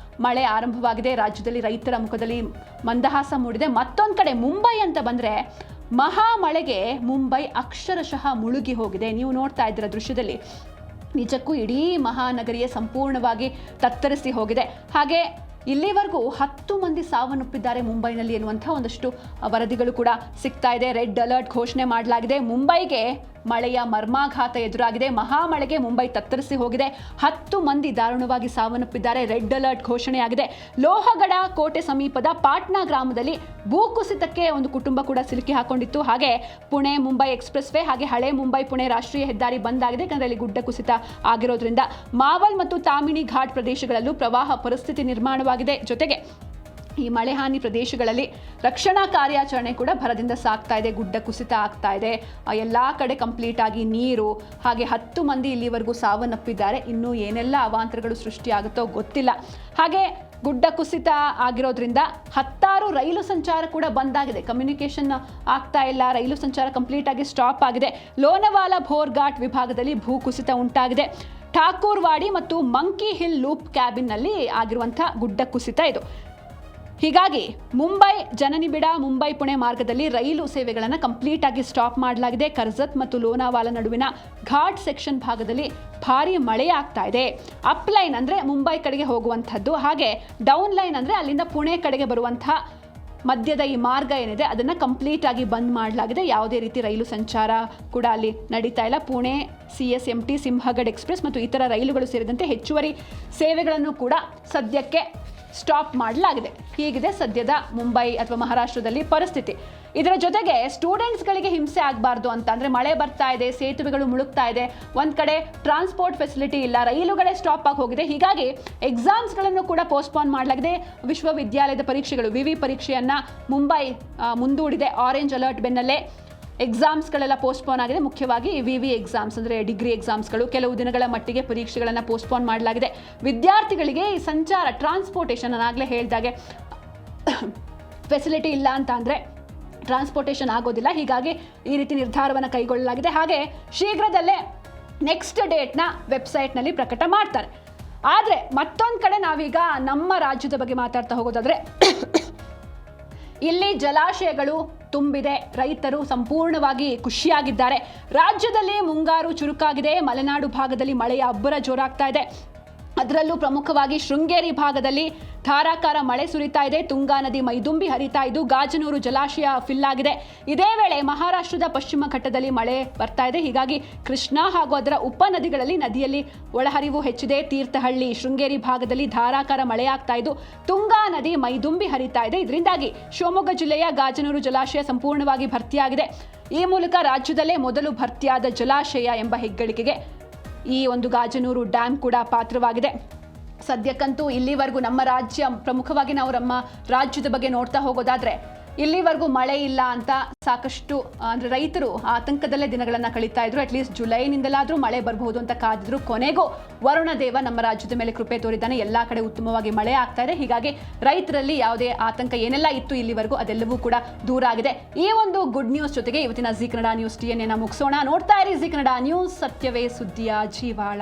ಮಳೆ ಆರಂಭವಾಗಿದೆ. ರಾಜ್ಯದಲ್ಲಿ ರೈತರ ಮುಖದಲ್ಲಿ ಮಂದಹಾಸ ಮೂಡಿದೆ. ಮತ್ತೊಂದು ಕಡೆ ಮುಂಬೈ ಅಂತ ಬಂದರೆ ಮಹಾ ಮಳೆಗೆ ಮುಂಬೈ ಅಕ್ಷರಶಃ ಮುಳುಗಿ ಹೋಗಿದೆ. ನೀವು ನೋಡ್ತಾ ಇದ್ದೀರ ದೃಶ್ಯದಲ್ಲಿ, ನಿಜಕ್ಕೂ ಇಡೀ ಮಹಾನಗರಿಯೇ ಸಂಪೂರ್ಣವಾಗಿ ತತ್ತರಿಸಿ ಹೋಗಿದೆ. ಹಾಗೆ ಇಲ್ಲಿವರೆಗೂ 10 ಮಂದಿ ಸಾವನ್ನಪ್ಪಿದ್ದಾರೆ ಮುಂಬೈನಲ್ಲಿ ಎನ್ನುವಂಥ ಒಂದಷ್ಟು ವರದಿಗಳು ಕೂಡ ಸಿಗ್ತಾ ಇದೆ. ರೆಡ್ ಅಲರ್ಟ್ ಘೋಷಣೆ ಮಾಡಲಾಗಿದೆ. ಮುಂಬೈಗೆ ಮಳೆಯ ಮರ್ಮಾಘಾತ ಎದುರಾಗಿದೆ. ಮಹಾಮಳೆಗೆ ಮುಂಬೈ ತತ್ತರಿಸಿ ಹೋಗಿದೆ. 10 ಮಂದಿ ದಾರುಣವಾಗಿ ಸಾವನ್ನಪ್ಪಿದ್ದಾರೆ. Red alert ಘೋಷಣೆಯಾಗಿದೆ. ಲೋಹಗಢ ಕೋಟೆ ಸಮೀಪದ ಪಾಟ್ನಾ ಗ್ರಾಮದಲ್ಲಿ ಭೂಕುಸಿತಕ್ಕೆ ಒಂದು ಕುಟುಂಬ ಕೂಡ ಸಿಲುಕಿ ಹಾಕೊಂಡಿತ್ತು. ಹಾಗೆ ಪುಣೆ ಮುಂಬೈ ಎಕ್ಸ್ಪ್ರೆಸ್ ವೇ ಹಾಗೆ ಹಳೆ ಮುಂಬೈ ಪುಣೆ ರಾಷ್ಟ್ರೀಯ ಹೆದ್ದಾರಿ ಬಂದ್ ಆಗಿದೆ. ಯಾಕಂದರೆ ಅಲ್ಲಿ ಗುಡ್ಡ ಕುಸಿತ ಆಗಿರೋದ್ರಿಂದ ಮಾವಲ್ ಮತ್ತು ತಾಮಿನಿ ಘಾಟ್ ಪ್ರದೇಶಗಳಲ್ಲೂ ಪ್ರವಾಹ ಪರಿಸ್ಥಿತಿ ನಿರ್ಮಾಣವಾಗಿದೆ. ಜೊತೆಗೆ ಈ ಮಳೆ ಹಾನಿ ಪ್ರದೇಶಗಳಲ್ಲಿ ರಕ್ಷಣಾ ಕಾರ್ಯಾಚರಣೆ ಕೂಡ ಭರದಿಂದ ಸಾಗ್ತಾ ಇದೆ. ಗುಡ್ಡ ಕುಸಿತ ಆಗ್ತಾ ಇದೆ. ಎಲ್ಲ ಕಡೆ ಕಂಪ್ಲೀಟ್ ಆಗಿ ನೀರು. ಹಾಗೆ 10 ಮಂದಿ ಇಲ್ಲಿವರೆಗೂ ಸಾವನ್ನಪ್ಪಿದ್ದಾರೆ. ಇನ್ನೂ ಏನೆಲ್ಲ ಅವಾಂತರಗಳು ಸೃಷ್ಟಿಯಾಗುತ್ತೋ ಗೊತ್ತಿಲ್ಲ. ಹಾಗೆ ಗುಡ್ಡ ಕುಸಿತ ಆಗಿರೋದ್ರಿಂದ 10 ರೈಲು ಸಂಚಾರ ಕೂಡ ಬಂದ್ ಆಗಿದೆ. ಕಮ್ಯುನಿಕೇಷನ್ ಆಗ್ತಾ ಇಲ್ಲ. ರೈಲು ಸಂಚಾರ ಕಂಪ್ಲೀಟ್ ಆಗಿ ಸ್ಟಾಪ್ ಆಗಿದೆ. ಲೋನಾವಾಲಾ ಭೋರ್ಘಾಟ್ ವಿಭಾಗದಲ್ಲಿ ಭೂಕುಸಿತ ಉಂಟಾಗಿದೆ. ಠಾಕೂರ್ವಾಡಿ ಮತ್ತು ಮಂಕಿ ಹಿಲ್ ಲೂಪ್ ಕ್ಯಾಬಿನ್ನಲ್ಲಿ ಆಗಿರುವಂಥ ಗುಡ್ಡ ಕುಸಿತ ಇದು. ಹೀಗಾಗಿ ಮುಂಬೈ ಜನನಿಬಿಡ ಮುಂಬೈ ಪುಣೆ ಮಾರ್ಗದಲ್ಲಿ ರೈಲು ಸೇವೆಗಳನ್ನು ಕಂಪ್ಲೀಟ್ ಆಗಿ ಸ್ಟಾಪ್ ಮಾಡಲಾಗಿದೆ. ಕರ್ಜತ್ ಮತ್ತು ಲೋನಾವಾಲಾ ನಡುವಿನ ಘಾಟ್ ಸೆಕ್ಷನ್ ಭಾಗದಲ್ಲಿ ಭಾರಿ ಮಳೆ ಆಗ್ತಾ ಇದೆ. ಅಪ್ ಲೈನ್ ಅಂದರೆ ಮುಂಬೈ ಕಡೆಗೆ ಹೋಗುವಂಥದ್ದು, ಹಾಗೆ ಡೌನ್ ಲೈನ್ ಅಂದರೆ ಅಲ್ಲಿಂದ ಪುಣೆ ಕಡೆಗೆ ಬರುವಂತಹ ಮಧ್ಯದ ಈ ಮಾರ್ಗ ಏನಿದೆ ಅದನ್ನು ಕಂಪ್ಲೀಟ್ ಆಗಿ ಬಂದ್ ಮಾಡಲಾಗಿದೆ. ಯಾವುದೇ ರೀತಿ ರೈಲು ಸಂಚಾರ ಕೂಡ ಅಲ್ಲಿ ನಡೀತಾ ಇಲ್ಲ. ಪುಣೆ CSMT ಸಿಂಹಗಢ್ ಎಕ್ಸ್ಪ್ರೆಸ್ ಮತ್ತು ಇತರ ರೈಲುಗಳು ಸೇರಿದಂತೆ ಹೆಚ್ಚುವರಿ ಸೇವೆಗಳನ್ನು ಕೂಡ ಸದ್ಯಕ್ಕೆ ಸ್ಟಾಪ್ ಮಾಡಲಾಗಿದೆ. ಹೀಗಿದೆ ಸದ್ಯದ ಮುಂಬೈ ಅಥವಾ ಮಹಾರಾಷ್ಟ್ರದಲ್ಲಿ ಪರಿಸ್ಥಿತಿ. ಇದರ ಜೊತೆಗೆ ಸ್ಟೂಡೆಂಟ್ಸ್ಗಳಿಗೆ ಹಿಂಸೆ ಆಗಬಾರ್ದು ಅಂತ ಅಂದರೆ ಮಳೆ ಬರ್ತಾ ಇದೆ, ಸೇತುವೆಗಳು ಮುಳುಗ್ತಾ ಇದೆ, ಒಂದು ಕಡೆ ಟ್ರಾನ್ಸ್ಪೋರ್ಟ್ ಫೆಸಿಲಿಟಿ ಇಲ್ಲ, ರೈಲುಗಳೇ ಸ್ಟಾಪ್ ಆಗಿ ಹೋಗಿದೆ. ಹೀಗಾಗಿ ಎಕ್ಸಾಮ್ಸ್ಗಳನ್ನು ಕೂಡ ಪೋಸ್ಟ್ಪೋನ್ ಮಾಡಲಾಗಿದೆ. ವಿಶ್ವವಿದ್ಯಾಲಯದ ಪರೀಕ್ಷೆಗಳು ವಿವಿ ಪರೀಕ್ಷೆಯನ್ನು ಮುಂಬೈ ಮುಂದೂಡಿದೆ. ಆರೆಂಜ್ ಅಲರ್ಟ್ ಬೆನ್ನಲ್ಲೇ ಎಕ್ಸಾಮ್ಸ್ಗಳೆಲ್ಲ ಪೋಸ್ಟ್ಪೋನ್ ಆಗಿದೆ. ಮುಖ್ಯವಾಗಿ ವಿವಿ ಎಕ್ಸಾಮ್ಸ್ ಅಂದರೆ ಡಿಗ್ರಿ ಎಕ್ಸಾಮ್ಸ್ಗಳು ಕೆಲವು ದಿನಗಳ ಮಟ್ಟಿಗೆ ಪರೀಕ್ಷೆಗಳನ್ನು ಪೋಸ್ಟ್ಪೋನ್ ಮಾಡಲಾಗಿದೆ. ವಿದ್ಯಾರ್ಥಿಗಳಿಗೆ ಈ ಸಂಚಾರ ಟ್ರಾನ್ಸ್ಪೋರ್ಟೇಷನ್ ನಾನಾಗಲೇ ಹೇಳಿದಾಗೆ ಫೆಸಿಲಿಟಿ ಇಲ್ಲ ಅಂತ ಅಂದರೆ ಟ್ರಾನ್ಸ್ಪೋರ್ಟೇಷನ್ ಆಗೋದಿಲ್ಲ. ಹೀಗಾಗಿ ಈ ರೀತಿ ನಿರ್ಧಾರವನ್ನು ಕೈಗೊಳ್ಳಲಾಗಿದೆ. ಹಾಗೆ ಶೀಘ್ರದಲ್ಲೇ ನೆಕ್ಸ್ಟ್ ಡೇಟ್ನ ವೆಬ್ಸೈಟ್ನಲ್ಲಿ ಪ್ರಕಟ ಮಾಡ್ತಾರೆ. ಆದರೆ ಮತ್ತೊಂದು ಕಡೆ ನಾವೀಗ ನಮ್ಮ ರಾಜ್ಯದ ಬಗ್ಗೆ ಮಾತಾಡ್ತಾ ಹೋಗೋದಾದರೆ ಇಲ್ಲಿ ಜಲಾಶಯಗಳು ತುಂಬಿದೆ. ರೈತರು ಸಂಪೂರ್ಣವಾಗಿ ಖುಷಿಯಾಗಿದ್ದಾರೆ. ರಾಜ್ಯದಲ್ಲಿ ಮುಂಗಾರು ಚುರುಕಾಗಿದೆ. ಮಲೆನಾಡು ಭಾಗದಲ್ಲಿ ಮಳೆಯ ಅಬ್ಬರ ಜೋರಾಗ್ತಾ ಇದೆ. ಅದರಲ್ಲೂ ಪ್ರಮುಖವಾಗಿ ಶೃಂಗೇರಿ ಭಾಗದಲ್ಲಿ ಧಾರಾಕಾರ ಮಳೆ ಸುರಿತಾ ಇದೆ. ತುಂಗಾ ನದಿ ಮೈದುಂಬಿ ಹರಿತಾ ಇದ್ದು ಗಾಜನೂರು ಜಲಾಶಯ ಫಿಲ್ ಆಗಿದೆ. ಇದೇ ವೇಳೆ ಮಹಾರಾಷ್ಟ್ರದ ಪಶ್ಚಿಮ ಘಟ್ಟದಲ್ಲಿ ಮಳೆ ಬರ್ತಾ ಇದೆ. ಹೀಗಾಗಿ ಕೃಷ್ಣಾ ಹಾಗೂ ಅದರ ಉಪನದಿಗಳಲ್ಲಿ ನದಿಯಲ್ಲಿ ಒಳಹರಿವು ಹೆಚ್ಚಿದೆ. ತೀರ್ಥಹಳ್ಳಿ ಶೃಂಗೇರಿ ಭಾಗದಲ್ಲಿ ಧಾರಾಕಾರ ಮಳೆ ಆಗ್ತಾ ಇದ್ದು ತುಂಗಾ ನದಿ ಮೈದುಂಬಿ ಹರಿತಾ ಇದೆ. ಇದರಿಂದಾಗಿ ಶಿವಮೊಗ್ಗ ಜಿಲ್ಲೆಯ ಗಾಜನೂರು ಜಲಾಶಯ ಸಂಪೂರ್ಣವಾಗಿ ಭರ್ತಿಯಾಗಿದೆ. ಈ ಮೂಲಕ ರಾಜ್ಯದಲ್ಲೇ ಮೊದಲು ಭರ್ತಿಯಾದ ಜಲಾಶಯ ಎಂಬ ಹೆಗ್ಗಳಿಕೆಗೆ ಈ ಒಂದು ಗಾಜನೂರು ಡ್ಯಾಮ್ ಕೂಡ ಪಾತ್ರವಾಗಿದೆ. ಸದ್ಯಕ್ಕಂತೂ ಇಲ್ಲಿವರೆಗೂ ನಮ್ಮ ರಾಜ್ಯ ಪ್ರಮುಖವಾಗಿ ನಾವು ನಮ್ಮ ರಾಜ್ಯದ ಬಗ್ಗೆ ನೋಡ್ತಾ ಹೋಗೋದಾದ್ರೆ ಇಲ್ಲಿವರೆಗೂ ಮಳೆ ಇಲ್ಲ ಅಂತ ಸಾಕಷ್ಟು ಅಂದರೆ ರೈತರು ಆತಂಕದಲ್ಲೇ ದಿನಗಳನ್ನು ಕಳೀತಾ ಇದ್ರು. ಅಟ್ಲೀಸ್ಟ್ ಜುಲೈನಿಂದಲಾದರೂ ಮಳೆ ಬರಬಹುದು ಅಂತ ಕಾದಿದ್ರು. ಕೊನೆಗೂ ವರುಣ ದೇವ ನಮ್ಮ ರಾಜ್ಯದ ಮೇಲೆ ಕೃಪೆ ತೋರಿದ್ದಾನೆ. ಎಲ್ಲ ಕಡೆ ಉತ್ತಮವಾಗಿ ಮಳೆ ಆಗ್ತಾ ಇದೆ. ಹೀಗಾಗಿ ರೈತರಲ್ಲಿ ಯಾವುದೇ ಆತಂಕ ಏನೆಲ್ಲ ಇತ್ತು ಇಲ್ಲಿವರೆಗೂ ಅದೆಲ್ಲವೂ ಕೂಡ ದೂರ ಆಗಿದೆ. ಈ ಒಂದು ಗುಡ್ ನ್ಯೂಸ್ ಜೊತೆಗೆ ಇವತ್ತಿನ ಜಿ ಕನ್ನಡ ನ್ಯೂಸ್ TNA ಮುಗಿಸೋಣ. ನೋಡ್ತಾ ಇರಿ ಜಿ ಕನ್ನಡ ನ್ಯೂಸ್, ಸತ್ಯವೇ ಸುದ್ದಿಯ ಜೀವಾಳ.